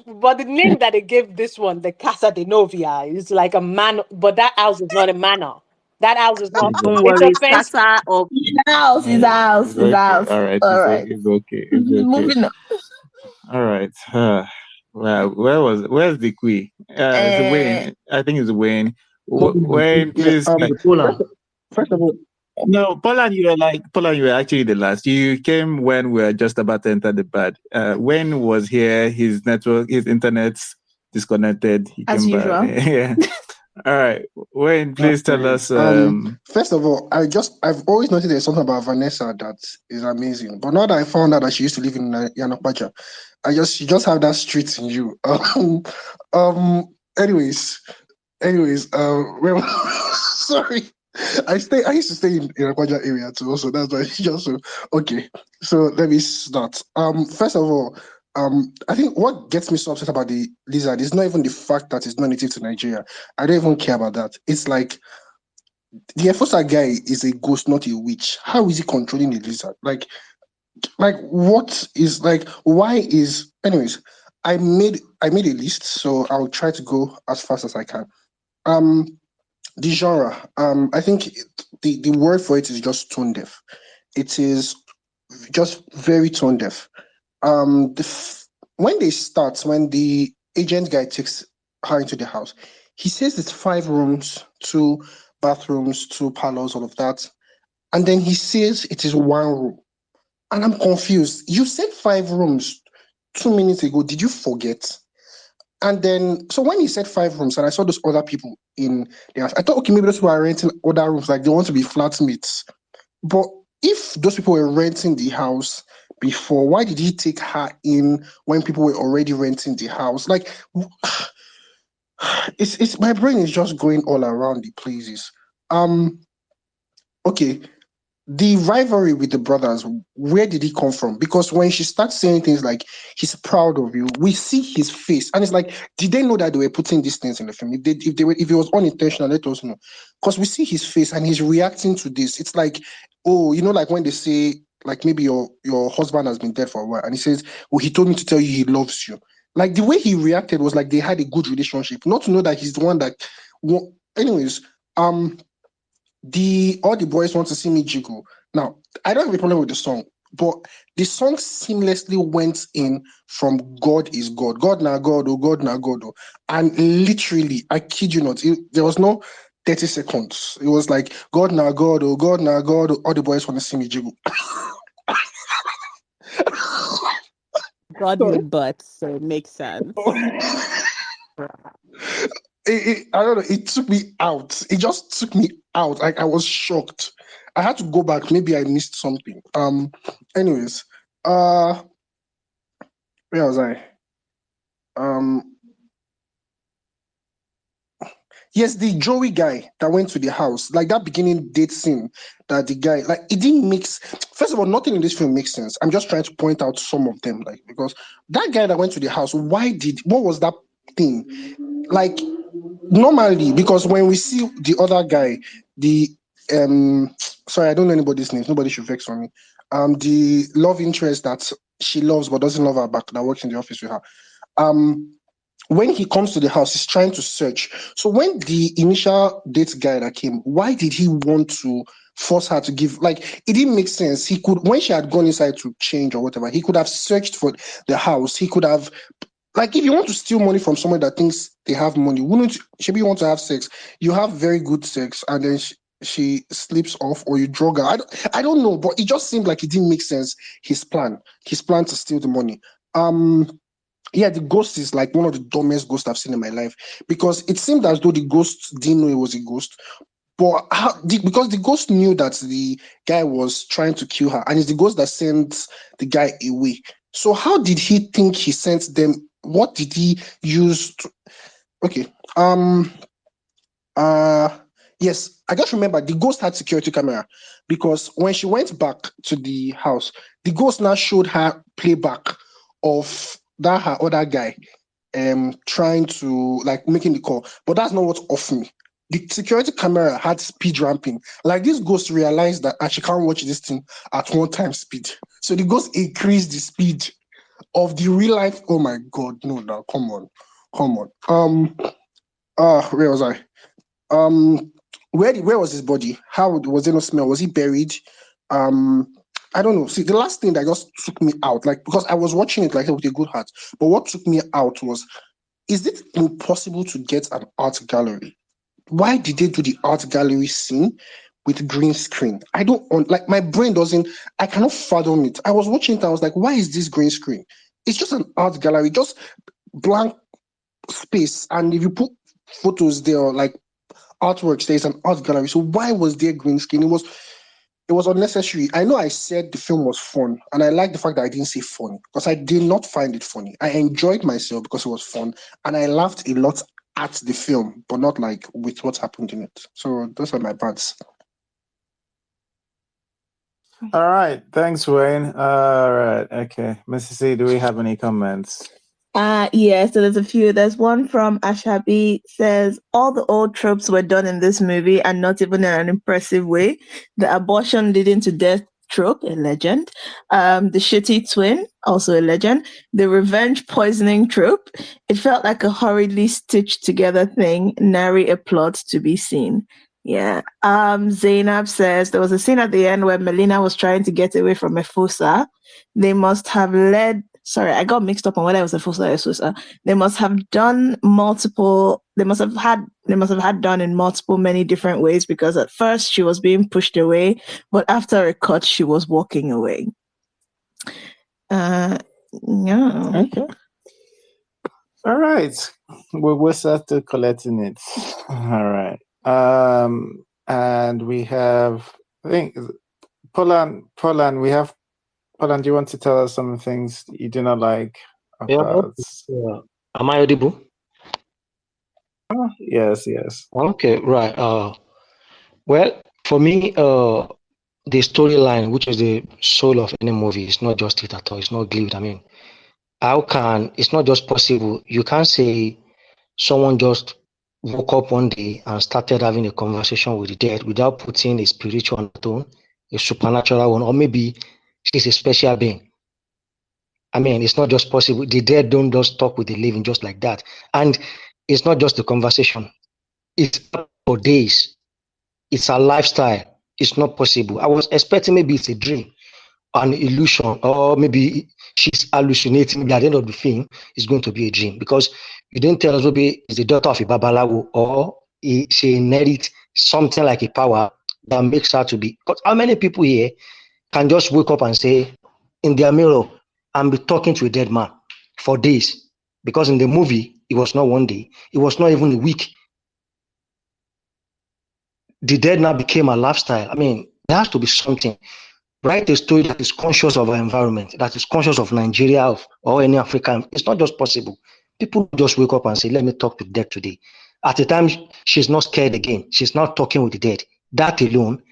but the name that they gave this one, the Casa de Novia, is like a man. But that house is not a manor. That house is not. It's Don't okay. It's a worry, fence. starter of house is a house. It's Is a okay. house. All right. All right. It's okay. It's okay. Moving on. All right. Well, where's the queen? It's Uh, Wayne. I think it's Wayne. Wayne, Yeah. please. The Poland. First of all, No, Poland, you were actually the last. You came when we were just about to enter the bad. Wayne was here. His internet's disconnected. He as came back. usual. Yeah. All right. Wayne, please tell okay. us. First of all, I've always noticed there's something about Vanessa that is amazing. But now that I found out that she used to live in Yanopacha, you just have that street in you. Um. Anyways, well, sorry. I used to stay in Yanopacha area too. Also, that's why just so okay. So let me start. First of all, I think what gets me so upset about the lizard is not even the fact that it's not native to Nigeria. I don't even care about that. It's like the Efosa guy is a ghost, not a witch. How is he controlling the lizard? What is like? Why is? Anyways, I made a list, so I'll try to go as fast as I can. Um, the genre. I think the word for it is just tone deaf. It is just very tone deaf. When when the agent guy takes her into the house, he says it's 5 rooms, 2 bathrooms, 2 parlors, all of that, and then he says it is 1 room, and I'm confused. You said 5 rooms 2 minutes ago. Did you forget? And then, so when he said 5 rooms, and I saw those other people in the house, I thought, okay, maybe those people are renting other rooms, like they want to be flatmates. But if those people were renting the house before, why did he take her in when people were already renting the house? Like, it's my brain is just going all around the places. Um, okay, the rivalry with the brothers, where did he come from? Because when she starts saying things like he's proud of you, we see his face, and it's like, did they know that they were putting these things in the film? If it was unintentional, let us know. Because we see his face and he's reacting to this. It's like, oh, like when they say, like maybe your husband has been dead for a while, and he says, "Oh, he told me to tell you he loves you." Like the way he reacted was like they had a good relationship. Not to know that he's the one that. Anyways, um the all the boys want to see me jiggle. Now, I don't have a problem with the song, but the song seamlessly went in from God is God, God na God, oh God na God, oh. And literally, I kid you not, 30 seconds. It was like, God now God, oh God now God, all the boys want to see me jiggle. God made butts, so it makes sense. I don't know, it took me out. It just took me out. Like I was shocked. I had to go back. Maybe I missed something. Anyways, where was I? Yes, the Joey guy that went to the house, like that beginning date scene, that the guy, like, it didn't mix. First of all, nothing in this film makes sense. I'm just trying to point out some of them, like, because that guy that went to the house, what was that thing? Like, normally, because when we see the other guy, sorry, I don't know anybody's name. Nobody should vex on me. The love interest that she loves but doesn't love her back, that works in the office with her. When he comes to the house, he's trying to search. So when the initial date guy that came, why did he want to force her to give? Like, it didn't make sense. He could, when she had gone inside to change or whatever, he could have searched for the house. He could have, like, if you want to steal money from someone that thinks they have money, wouldn't you want to have sex? You have very good sex, and then she slips off, or you drug her. I don't know, but it just seemed like it didn't make sense. His plan to steal the money. Yeah, the ghost is like one of the dumbest ghosts I've seen in my life, because it seemed as though the ghost didn't know it was a ghost. But because the ghost knew that the guy was trying to kill her, and it's the ghost that sent the guy away. So how did he think he sent them? What did he use to... Okay. Yes, I just remember the ghost had security camera, because when she went back to the house, the ghost now showed her playback of that her other guy trying to, like, making the call. But that's not what's off me. The security camera had speed ramping. Like, this ghost realized that she can't watch this thing at one time speed. So the ghost increased the speed of the real life. Oh my god, no, come on. Where was I? Where was his body? How was there no smell? Was he buried? I don't know. See, the last thing that just took me out, like, because I was watching it like with a good heart, but what took me out was, is it impossible to get an art gallery? Why did they do the art gallery scene with green screen? I don't like, my brain doesn't, I cannot fathom it. I was watching it, I was like, why is this green screen? It's just an art gallery, just blank space. And if you put photos there, like artworks, there's an art gallery. So why was there green screen? It was unnecessary. I know I said the film was fun, and I like the fact that I didn't say funny, because I did not find it funny. I enjoyed myself because it was fun, and I laughed a lot at the film, but not like with what happened in it. So those are my bads. All right. Thanks, Wayne. All right. Okay. Mrs. C, do we have any comments? Yeah, so there's a few. There's one from Ashabi, says all the old tropes were done in this movie, and not even in an impressive way. The abortion leading to death trope, a legend. The shitty twin, also a legend. The revenge poisoning trope. It felt like a hurriedly stitched together thing, nary a plot to be seen. Yeah. Zainab says there was a scene at the end where Melina was trying to get away from Efosa. They must have led. Sorry, I got mixed up on whether it was Efosa or Efosa. They must have done multiple. They must have had done in multiple, many different ways, because at first she was being pushed away, but after a cut, she was walking away. Yeah. Okay. All right. We'll start to collecting it. All right. And we have, I think, Poland, we have, Poland, do you want to tell us some things you do not like about? Yeah. Am I audible? Yes. Okay, right. Well, for me, the storyline, which is the soul of any movie, is not just it at all. It's not glued. I mean, it's not just possible. You can't say someone just woke up one day and started having a conversation with the dead without putting a spiritual tone, a supernatural one, or maybe she's a special being. I mean, it's not just possible. The dead don't just talk with the living just like that. And it's not just a conversation. It's for days. It's a lifestyle. It's not possible. I was expecting maybe it's a dream, an illusion, or maybe she's hallucinating. Maybe at the end of the film, it's going to be a dream, because you didn't tell us maybe it's the daughter of a babalawo, or she inherits something like a power that makes her to be. Because how many people here can just wake up and say in their mirror and be talking to a dead man for days? Because in the movie, it was not one day, it was not even a week. The dead now became a lifestyle. I mean, there has to be something. Write a story that is conscious of our environment, that is conscious of Nigeria or any African. It's not just possible. People just wake up and say, let me talk to the dead today. At the time, she's not scared again. She's not talking with the dead. That alone,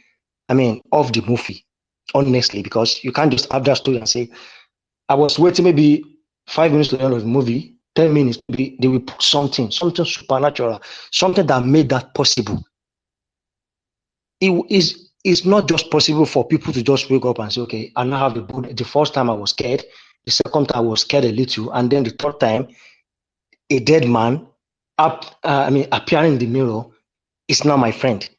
I mean, of the movie, honestly, because you can't just have that story and say, I was waiting maybe 5 minutes to the end of the movie, 10 minutes, they will put something supernatural, something that made that possible. It's not just possible for people to just wake up and say, okay, I now have the book. The first time I was scared, the second time I was scared a little, and then the third time, a dead man appearing in the mirror is now my friend.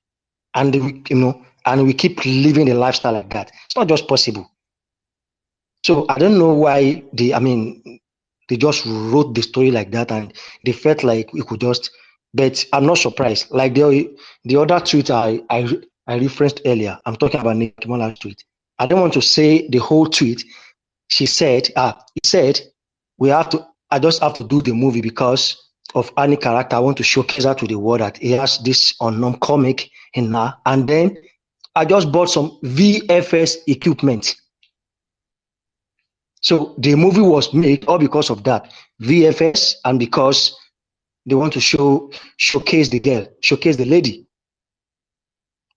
And we keep living a lifestyle like that. It's not just possible. So I don't know why they just wrote the story like that, and they felt like we could just. But I'm not surprised. Like the other tweet I referenced earlier, I'm talking about Niyi Akinmolayan's tweet. I don't want to say the whole tweet. He said, I just have to do the movie because of any character. I want to showcase her to the world that he has this unknown comic in her. And then I just bought some VFS equipment. So the movie was made all because of that. VFS, and because they want to showcase the girl, showcase the lady.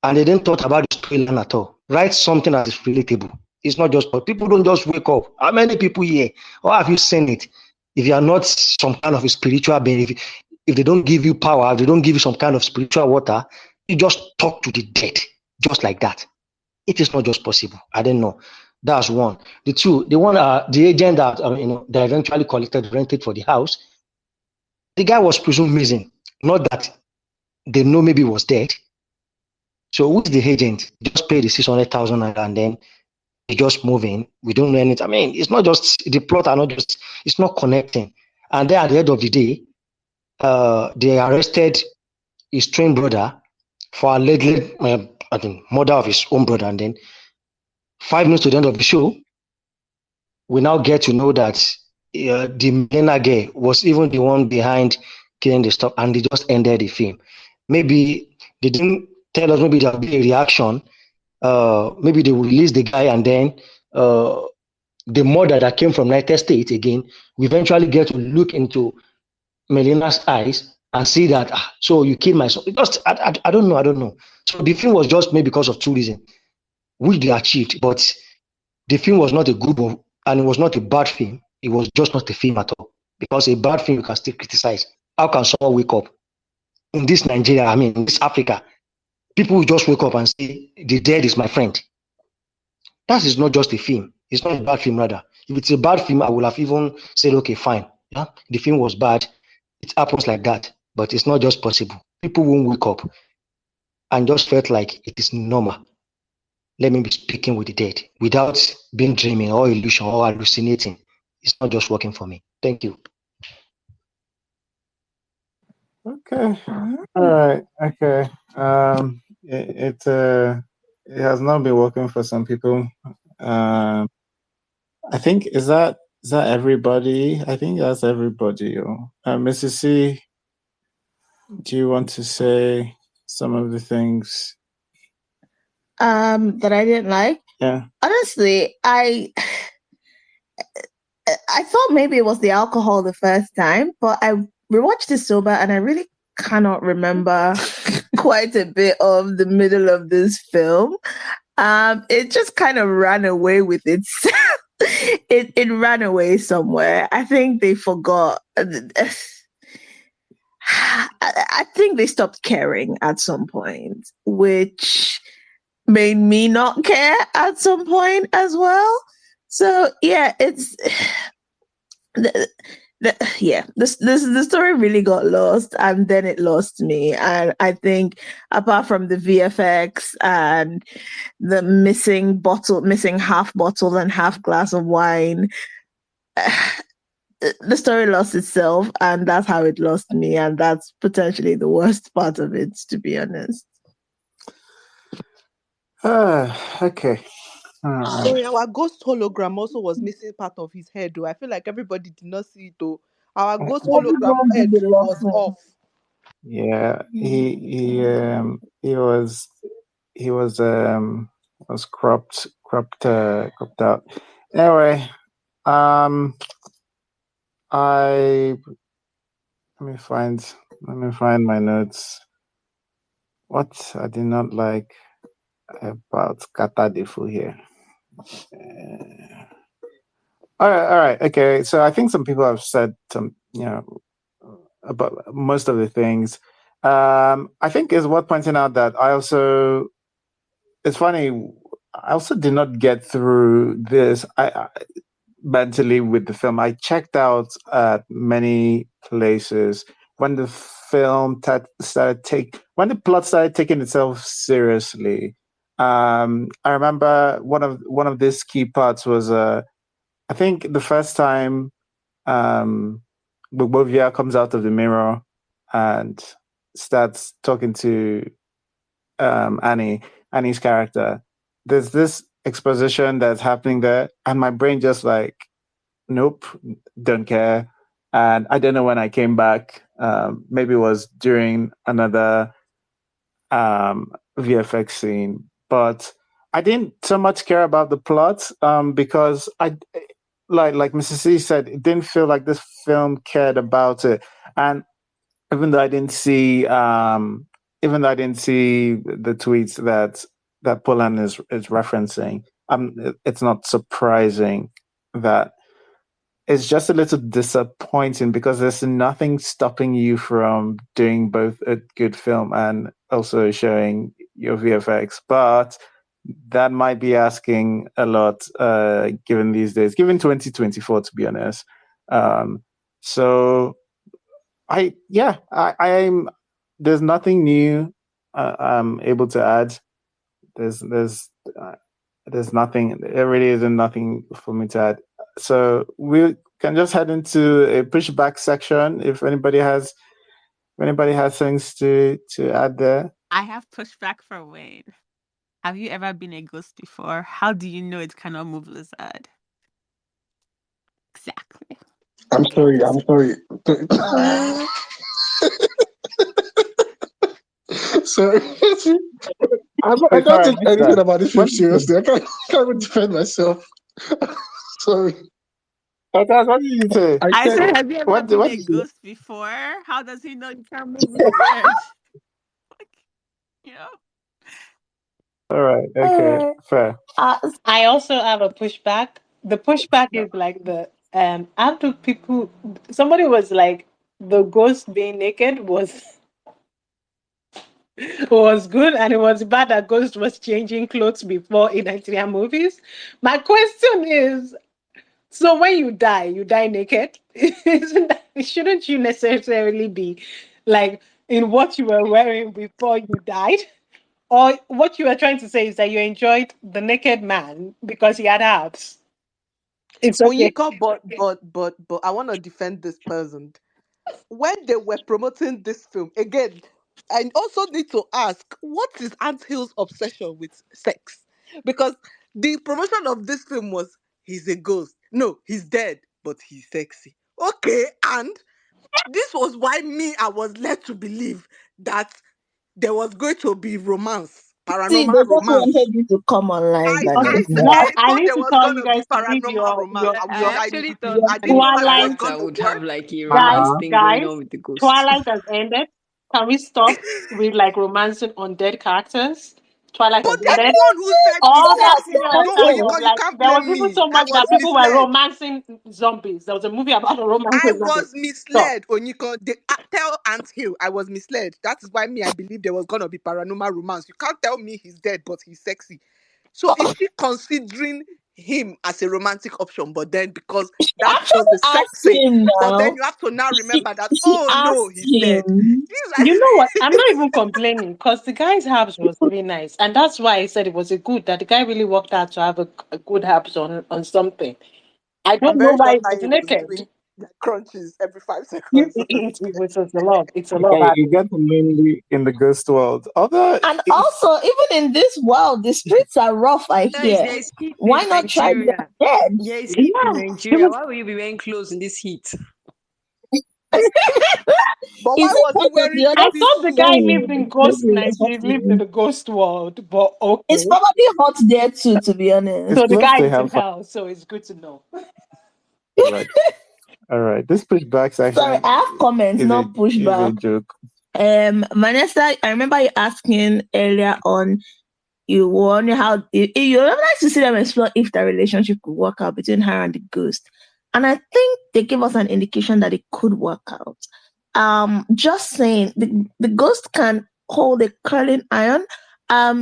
And they didn't talk about the storyline at all. Write something that is relatable. It's not just, people don't just wake up. How many people here, or have you seen it? If you are not some kind of a spiritual being, if they don't give you power, if they don't give you some kind of spiritual water, you just talk to the dead, just like that. It is not just possible. I don't know. That's one. The two, the agent that they eventually collected, rented for the house. The guy was presumed missing. Not that they know maybe he was dead. So who's the agent? Just pay the 600,000 and then they just move in. We don't know anything. I mean, it's not just the plot are not just. It's not connecting. And then at the end of the day, they arrested his twin brother for allegedly, murder of his own brother. And then 5 minutes to the end of the show, we now get to know that the Milena guy was even the one behind killing the stuff, and they just ended the film. Maybe they didn't tell us. Maybe there'll be a reaction. Maybe they will release the guy, and then the murder that came from United States again. We eventually get to look into Melena's eyes and see that. So you killed my son. Just I don't know. So the film was just made because of two reasons, which they achieved, but. The film was not a good one, and it was not a bad film. It was just not a film at all. Because a bad film you can still criticize. How can someone wake up in this Nigeria? In this Africa, people will just wake up and say the dead is my friend. That is not just a film. It's not a bad film, rather. If it's a bad film, I would have even said, okay, fine. Yeah, the film was bad. It happens like that, but it's not just possible. People won't wake up and just felt like it is normal. Let me be speaking with the dead without being dreaming or illusion or hallucinating. It's not just working for me. Thank you. Okay. All right. Okay. It has not been working for some people. I think is that everybody? I think that's everybody. Mrs. C, do you want to say some of the things that I didn't like? Yeah. Honestly, I thought maybe it was the alcohol the first time, but I rewatched it sober and I really cannot remember quite a bit of the middle of this film. It just kind of ran away with itself. It ran away somewhere. I think they forgot. I think they stopped caring at some point, which made me not care at some point as well. So yeah, it's the story really got lost, and then it lost me. And I think apart from the VFX and the missing half bottle and half glass of wine, the story lost itself, and that's how it lost me. And that's potentially the worst part of it, to be honest. Okay. Sorry, our ghost hologram also was missing part of his head, though. I feel like everybody did not see it, though. Our ghost hologram Everyone did head the love was one. off. Yeah, he was cropped out. Anyway, um, I let me find my notes. What I did not like about Katadifu here. All right, okay. So I think some people have said some, about most of the things. I think it's worth pointing out that it's funny. I also did not get through this. I mentally with the film. I checked out at many places when the film when the plot started taking itself seriously. I remember one of these key parts was I think the first time Igbinovia comes out of the mirror and starts talking to Annie's character. There's this exposition that's happening there, and my brain just like, nope, don't care. And I don't know when I came back. Maybe it was during another VFX scene, but I didn't so much care about the plot because I like Mrs. C said, it didn't feel like this film cared about it. And even though I didn't see the tweets that Poland is referencing, it's not surprising that it's just a little disappointing because there's nothing stopping you from doing both a good film and also showing your VFX. But that might be asking a lot, given these days, given 2024, to be honest. So I'm. There's nothing new I'm able to add. There's nothing. There really isn't nothing for me to add. So we can just head into a pushback section if anybody has things to add there. I have pushback for Wayne. Have you ever been a ghost before? How do you know it cannot move lizard? Exactly. I'm sorry. I'm sorry. Sorry. I Wait, can't sorry, I take missed anything that. about this film What did you say? seriously. I can't even defend myself. Sorry. What did you say? I I said said, have you ever What been did a you say? ghost before? How does he know you can't move lizard? Like, you know? All right. Okay. Fair. I also have a pushback. The pushback is like how do people somebody was like the ghost being naked was good and it was bad that ghost was changing clothes before in Nigerian movies. My question is, so when you die naked. Shouldn't you necessarily be like in what you were wearing before you died? Or what you were trying to say is that you enjoyed the naked man because he had abs. It's okay. Onyeka, but I want to defend this person. When they were promoting this film, again, I also need to ask, what is Ant Hill's obsession with sex? Because the promotion of this film was he's a ghost. No, he's dead, but he's sexy. Okay, and this was why I was led to believe that there was going to be romance, See, they paranormal just romance. wanted you to come online, Okay, I Vanessa. said now I I thought need there to was tell you gonna be guys to read paranormal romance. I I wish I actually knew. thought I didn't the know that it was Twilight. going director to would have work. like a romance Guys, thing going guys, on with the ghost. Twilight has ended. Can we stop with like romancing undead characters? Twilight But has ended. anyone who said he's All that sexy, period of don't time was Oyinkan, you like can't there was blame even me. so I much was that people were misled. romancing zombies. There was a movie about a romance I with zombies. was Stop. misled, Onyiko. They tell Ant Hill I was misled. That is why I believe there was gonna be paranormal romance. You can't tell me he's dead, but he's sexy. So is she considering him as a romantic option? But then because She that was actually the sex asked scene, him but then now. you have to now remember that She oh no, asked he's dead. him. This You is know what? I'm not even complaining because the guy's abs was really nice, and that's why I said it was a good that the guy really worked out to have a good abs on something. I I'm don't know very why sure it was Taye was naked. doing. That crunches every 5 You, seconds. it's a lot. It's a lot of Okay, hard you work. get mainly in the ghost world. Although, And also, even in this world, the streets are rough, I Guys, hear. there is heat in Why not try Nigeria. their beds? There is heat in Yeah, it Nigeria. was. Why will you be wearing clothes in this heat? But Is why it was he hot on wearing the I other bathing thought the suit? guy side? lived in Ghost maybe it's Nigeria, lived in the ghost world, but It's okay. probably hot there too, to be honest. So the close guy to is in hellfire. hell, so it's good to know. Right. All right. This pushback Sorry, section I have comments, not is a pushback. joke. Vanessa, I remember you asking earlier on, you wonder how you would like to see them explore if the relationship could work out between her and the ghost. And I think they gave us an indication that it could work out. Just saying the ghost can hold a curling iron.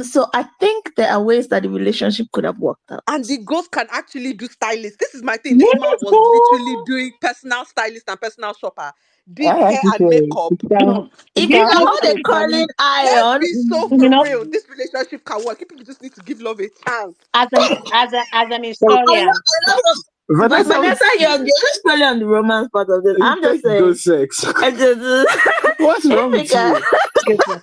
So I think there are ways that the relationship could have worked out. And the ghost can actually do stylist. This is my thing. This man Yes, was literally oh. doing personal stylist and personal shopper. Did I hair like to and say makeup. it can, If it you can can hold hold a a curling curling. Let's iron, be so You for know, real. This relationship can work. You people just need to give love a chance. as an I historian, love but Vanessa would Vanessa, you're just probably on the romance part of it. you I'm take just saying. ghost sex. I just, What's wrong if we with can, you? goodness.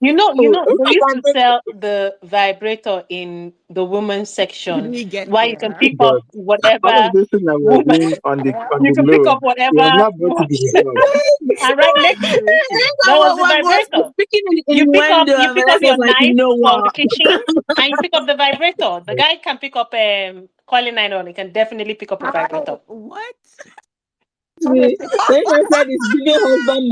You know, if they I used can to take sell the vibrator in the women's Let section me get where you can there. pick up God, all whatever of this thing that we're woman, doing on you the can pick low, up he whatever has not you brought it want. to the top. And right next to it, there was the was vibrator. speaking in You pick up innuendo, you and pick up Vanessa your was like, you knife know for the what? kitchen and you pick up the vibrator. The guy can pick up calling iron, he can definitely pick up a vibrator. How? What? Vanessa said it's giving husband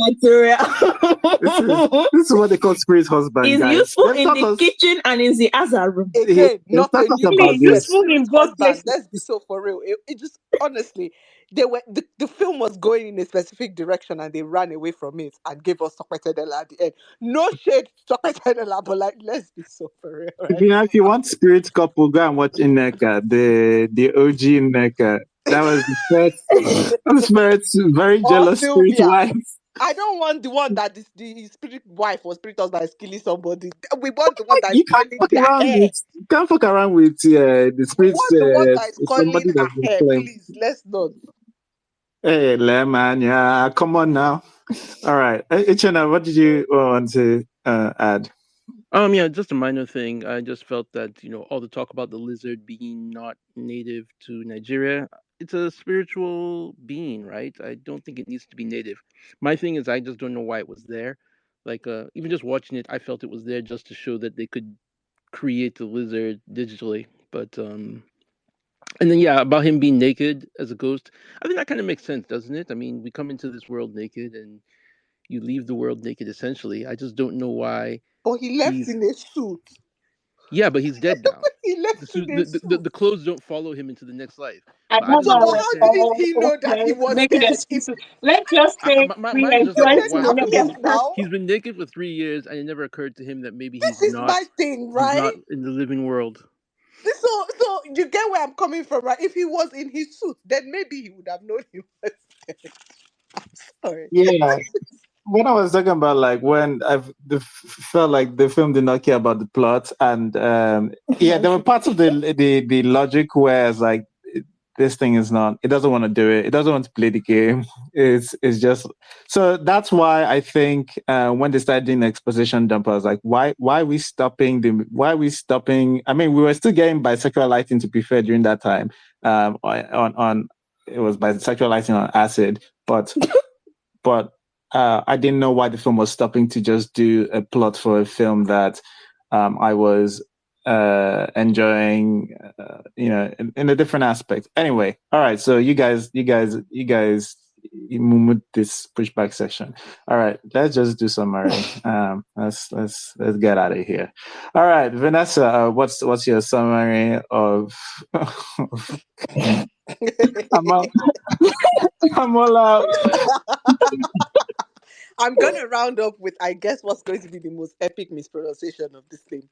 This is material. this is what they call spirit husband, It's guys. useful in the kitchen and in the other room. Again, They've not taught a us new about Really concept. this. useful Spirit in both husband. places. Let's be so for real. It just honestly, they were the film was going in a specific direction and they ran away from it and gave us Sokpetedela at the end. No shade to Sokpetedela, but like let's be so for real, right? If you want spirit couple, go and watch Ineka, the OG Ineka. That was the spirit's very Or jealous spirit Sylvia. wife. I don't want the one that is the spirit wife or spirit husband is killing somebody. We want the one that is You can't curling fuck their around hair. with you can't fuck around with the We spirits. want the one that is curling Somebody her that's been hair, claimed. please. Let's not. Hey, man, yeah, come on now. All right, Ichena, what did you want to add? Yeah, just a minor thing. I just felt that, all the talk about the lizard being not native to Nigeria, it's a spiritual being, right? I don't think it needs to be native. My thing is, I just don't know why it was there. Like, even just watching it, I felt it was there just to show that they could create the lizard digitally. But, and then, yeah, about him being naked as a ghost, I think that kind of makes sense, doesn't it? I mean, we come into this world naked and you leave the world naked essentially. I just don't know why But he left he's in a suit. yeah, but he's dead now. He The, left suit, in a the suit. clothes don't follow him into the next life. I But I don't just So, don't but know. how understand. didn't he know that he Okay, was make it dead? If excuses. Let's just say we Mine is just you're like, enjoy getting why? How come serious cinema. now, he's been naked for 3 years and it never occurred to him that maybe this is my thing, he's right? not in the living world. So you get where I'm coming from, right? If he was in his suit, then maybe he would have known he was dead. Sorry. Yeah, when I was talking about like when felt like the film did not care about the plot, and yeah, there were parts of the logic where it's like this thing is not. It doesn't want to do it. It doesn't want to play the game. It's just so that's why I think when they started doing the exposition dump, I was like, why are we stopping the? Why are we stopping? I mean, we were still getting bisexual lighting to be fair during that time. On it was bisexual lighting on acid, but I didn't know why the film was stopping to just do a plot for a film that I was enjoying, in a different aspect. Anyway, all right. So you guys, you moved this pushback session. All right, let's just do summary. Let's get out of here. All right, Vanessa, what's your summary of? I'm all out. I'm gonna round up with I guess what's going to be the most epic mispronunciation of this thing.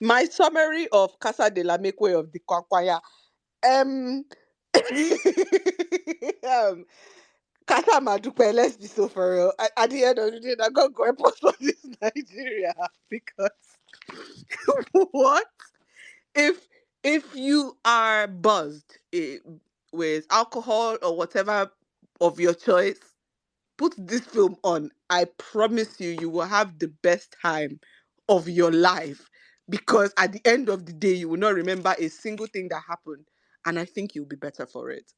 My summary of Casa de la Mekwe of the Kwakwaya. Um, um Casa Madupe, let's be so for real. At the end of the day, I'm gonna go and post on this Nigeria because what if you are buzzed with alcohol or whatever of your choice, put this film on. I promise you, you will have the best time of your life, because at the end of the day, you will not remember a single thing that happened, and I think you'll be better for it.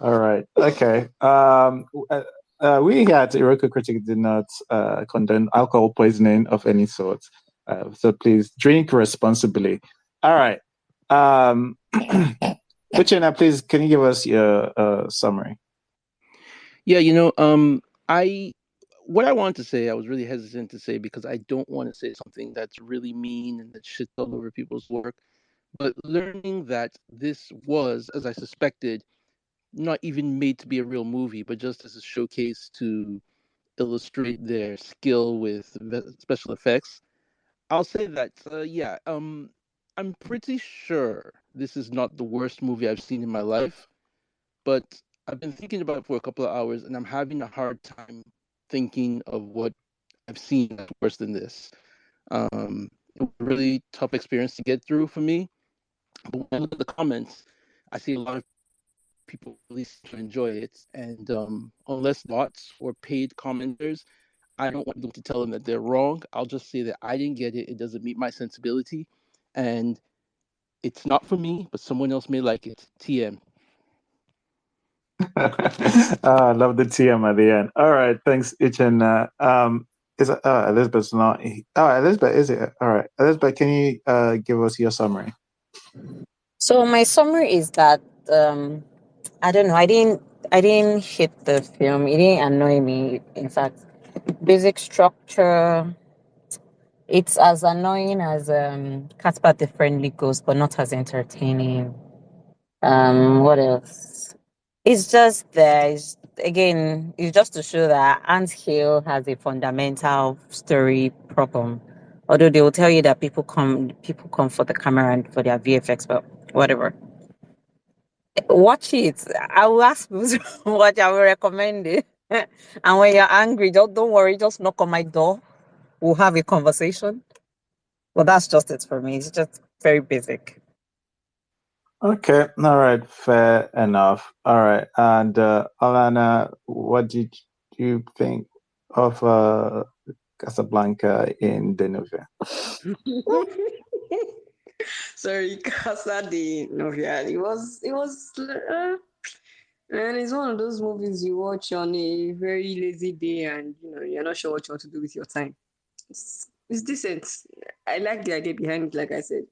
All right. Okay. We here at Iroko Critic did not condone alcohol poisoning of any sort. So please drink responsibly. All right. Uchenna, please, can you give us your summary? Yeah, what I wanted to say, I was really hesitant to say because I don't want to say something that's really mean and that shits all over people's work. But learning that this was, as I suspected, not even made to be a real movie, but just as a showcase to illustrate their skill with special effects, I'll say that, I'm pretty sure this is not the worst movie I've seen in my life, but I've been thinking about it for a couple of hours, and I'm having a hard time thinking of what I've seen that's worse than this. It was a really tough experience to get through for me. But when I look at the comments, I see a lot of people really seem to enjoy it. And unless bots or paid commenters, I don't want them to tell them that they're wrong. I'll just say that I didn't get it. It doesn't meet my sensibility. And it's not for me, but someone else may like it. TM. I love the TM at the end. All right, thanks, Uchenna. Is Elizabeth's not? Oh, Elizabeth, is it? All right, Elizabeth, can you give us your summary? So my summary is that I don't know. I didn't hate the film. It didn't annoy me. In fact, basic structure. It's as annoying as Casper the Friendly Ghost, but not as entertaining. What else? It's just there. It's just to show that Ant Hill has a fundamental story problem. Although they will tell you that people come for the camera and for their VFX, but whatever. Watch it. I will ask you to watch. I will recommend it. And when you're angry, don't worry. Just knock on my door. We'll have a conversation. But that's just it for me. It's just very basic. Okay, all right, fair enough. All right, and Alana, what did you think of Casablanca in De Novia? Sorry, Casa De Novia. And it's one of those movies you watch on a very lazy day, and you're not sure what you want to do with your time. It's decent. I like the idea behind it. Like I said,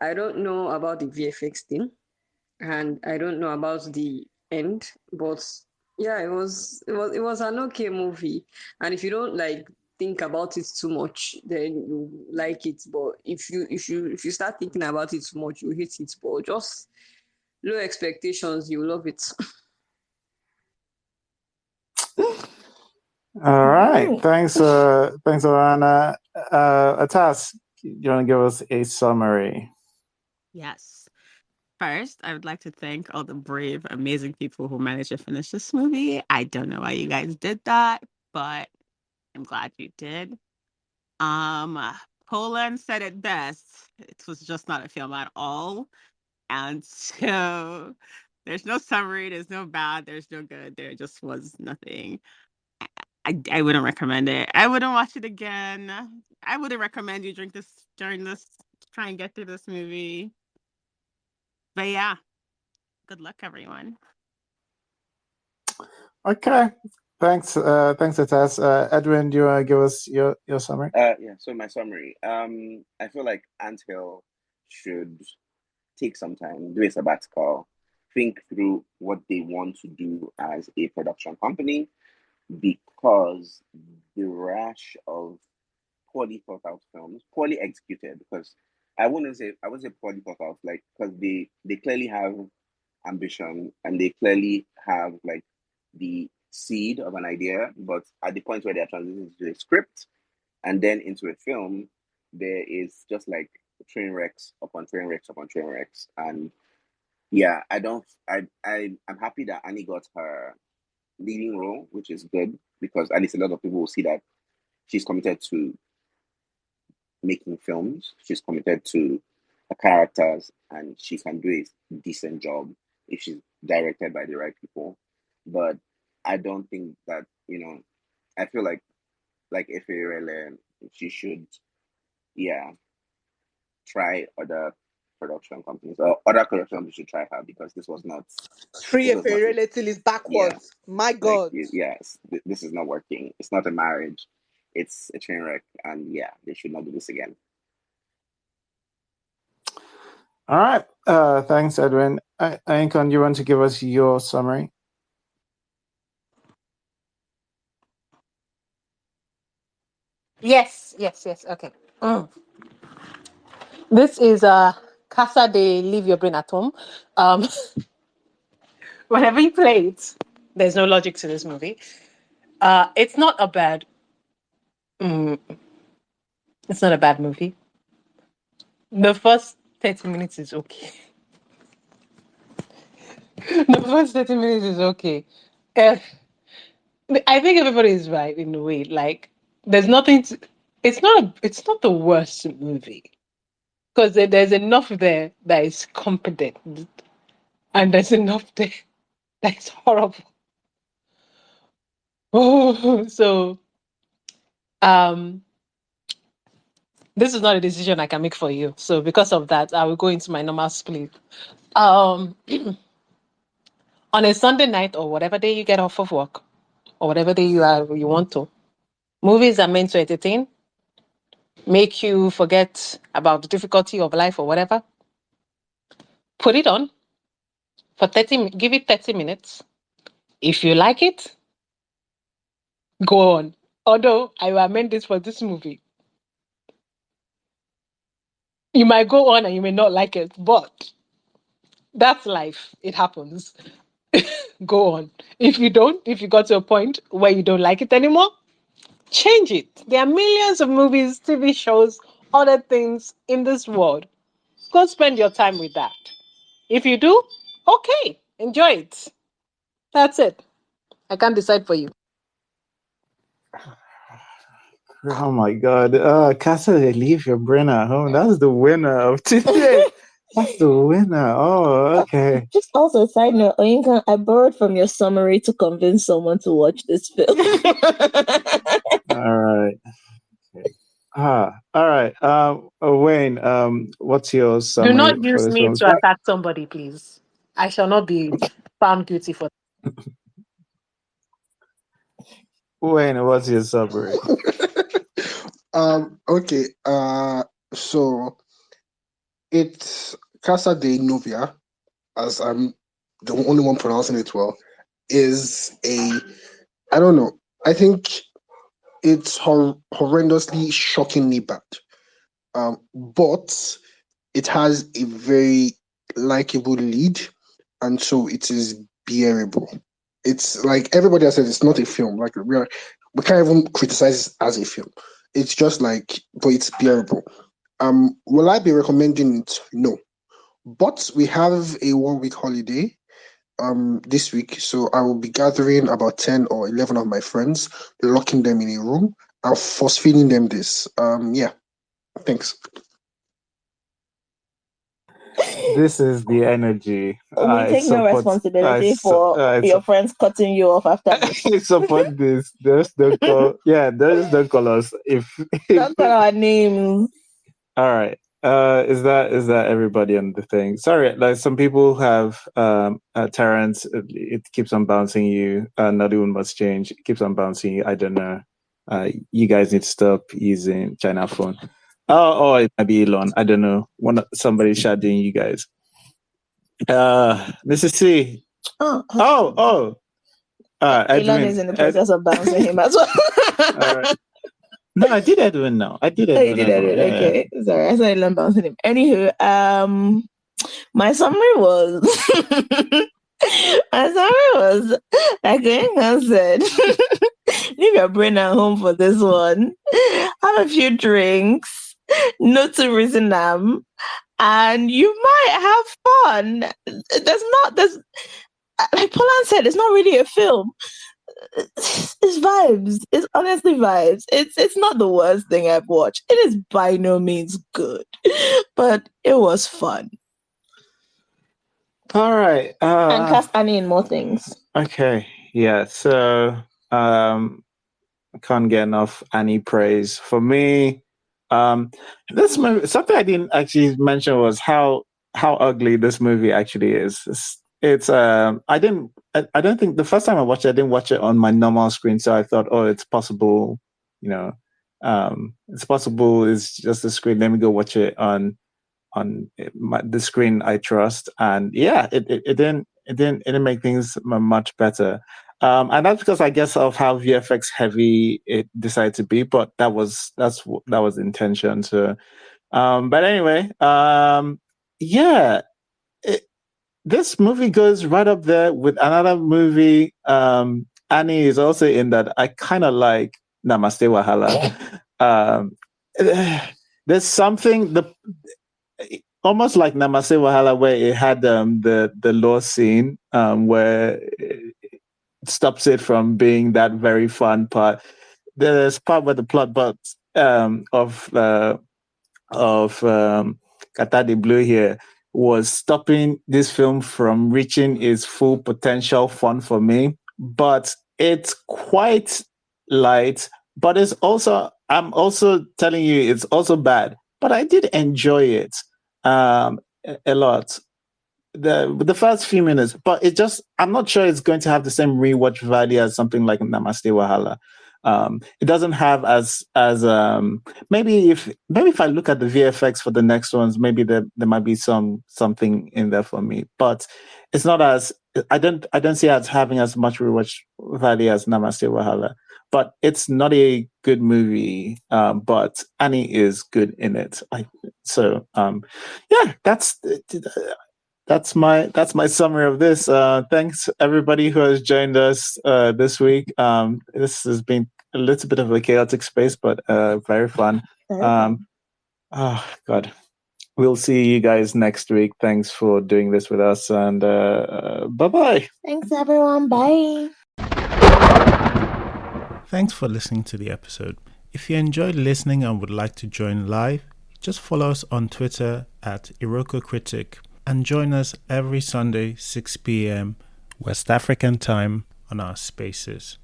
I don't know about the VFX thing, and I don't know about the end, but yeah, it was an okay movie. And if you don't think about it too much, then you like it. But if you start thinking about it too much, you hate it. But just low expectations, you love it. All right, thanks, Alana. Atas, you want to give us a summary? Yes. First, I would like to thank all the brave, amazing people who managed to finish this movie. I don't know why you guys did that, but I'm glad you did. Um, Poland said it best. It was just not a film at all. And so there's no summary, there's no bad, there's no good. There just was nothing. I wouldn't recommend it. I wouldn't watch it again. I wouldn't recommend you drink this during this, try and get through this movie. But yeah, good luck, everyone. Okay, thanks, Atas. Edwin, do you want to give us your summary? Yeah. So my summary. I feel like Anthill should take some time, do a sabbatical, think through what they want to do as a production company, because the rash of poorly thought out films, poorly executed, because I wouldn't say poorly thought out, like, because they clearly have ambition and they clearly have like the seed of an idea, but at the point where they're transitioning to a script and then into a film, there is just like train wrecks upon train wrecks upon train wrecks. And yeah, I don't I'm happy that Annie got her leading role, which is good, because at least a lot of people will see that she's committed to making films, she's committed to the characters, and she can do a decent job if she's directed by the right people. But I don't think that, I feel like Efe, she should, yeah, try other production companies, or other production companies should try her, because Free this if was not it. relative is Yeah, backwards. My like God. yes, this is not working. It's not a marriage. It's a train wreck, and yeah, they should not do this again. All right. Thanks, Edwin. Ankon, you want to give us your summary? Yes. Okay. This is Casa de Leave Your Brain at Home. Whenever you play it, there's no logic to this movie. It's not a bad. It's not a bad movie. The first 30 minutes is okay. The first 30 minutes is okay. Uh, I think everybody is right in a way. Like, there's nothing to. It's not the worst movie, because there's enough there that is competent, and there's enough there that is horrible. Oh, so this is not a decision I can make for you. So because of that, I will go into my normal split. On a Sunday night or whatever day you get off of work, or whatever day you want to, movies are meant to entertain, make you forget about the difficulty of life or whatever. Put it on for 30, give it 30 minutes. If you like it, go on. Although I will amend this for this movie. You might go on and you may not like it, but that's life. It happens. Go on. If you got to a point where you don't like it anymore, change it. There are millions of movies, TV shows, other things in this world. Go spend your time with that. If you do, okay, enjoy it. That's it. I can't decide for you. Oh my God. Casa de Leave Your Brain at Home. That's the winner of today. That's the winner. Oh, okay. Just also a side note, Oyinka, I borrowed from your summary to convince someone to watch this film. All right. Okay. All right. Wayne, what's your Do summary not for use this me one? to attack somebody, please. I shall not be found guilty for that. Wayne, what's your summary? Okay. So it's Casa de Novia, as I'm the only one pronouncing it well, is I don't know. I think it's horrendously, shockingly bad. But it has a very likable lead, and so it is bearable. It's like everybody has said, it's not a film. Like we can't even criticize it as a film. It's just like, but it's bearable. Will I be recommending it? No. But we have a 1 week holiday this week, so I will be gathering about 10 or 11 of my friends, locking them in a room and force feeding them this. Yeah. Thanks. This is the energy. We take no responsibility for your friends cutting you off after this. I support this. There's the call. Yeah, there's the colors. Don't call our names. All right. Is that everybody on the thing? Sorry, like some people have Terrence. It keeps on bouncing you. Nollywood must change. It keeps on bouncing you. I don't know. You guys need to stop using China phone. Oh, it might be Elon. I don't know. Somebody shouting you guys. Mrs. C. Oh. Elon is in the process of bouncing him as well. All right. No, I did Edwin now. I did Edwin. You did Edwin. Okay. Yeah. Sorry, I saw Elon bouncing him. Anywho, my summary was like Glenn said, leave your brain at home for this one. Have a few drinks, not to reason them, and you might have fun. There's like Polan said, it's not really a film. It's vibes. It's honestly vibes. It's not the worst thing I've watched. It is by no means good, but it was fun. All right. And cast Annie in more things. Okay. Yeah. So I can't get enough Annie praise. For me, this movie, something I didn't actually mention was how ugly this movie actually is. It's I don't think the first time I watched it, I didn't watch it on my normal screen, so I thought, oh, it's possible, you know, it's possible. It's just a screen. Let me go watch it on the screen I trust, and yeah, it didn't make things much better. And that's because I guess of how VFX heavy it decided to be, but that was the intention. So, but anyway, yeah, this movie goes right up there with another movie. Annie is also in that. I kind of like Namaste Wahala. There's something almost like Namaste Wahala, where it had the law scene where it stops it from being that very fun part. There's part where the plot of Kata de Blue here was stopping this film from reaching its full potential fun for me. But it's quite light, but it's also, I'm also telling you, it's also bad. But I did enjoy it a lot. The first few minutes, but I'm not sure it's going to have the same rewatch value as something like Namaste Wahala. It doesn't have as maybe if I look at the VFX for the next ones, maybe there might be something in there for me, but it's not as I don't see it as having as much rewatch value as Namaste Wahala. But it's not a good movie. But Annie is good in it. Yeah, that's my summary of this. Thanks everybody who has joined us this week. This has been a little bit of a chaotic space, but very fun. Oh God, we'll see you guys next week. Thanks for doing this with us, and bye-bye. Thanks everyone. Bye. Thanks for listening to the episode. If you enjoyed listening and would like to join live, just follow us on Twitter at Iroko Critic and join us every Sunday 6 p.m. West African time on our spaces.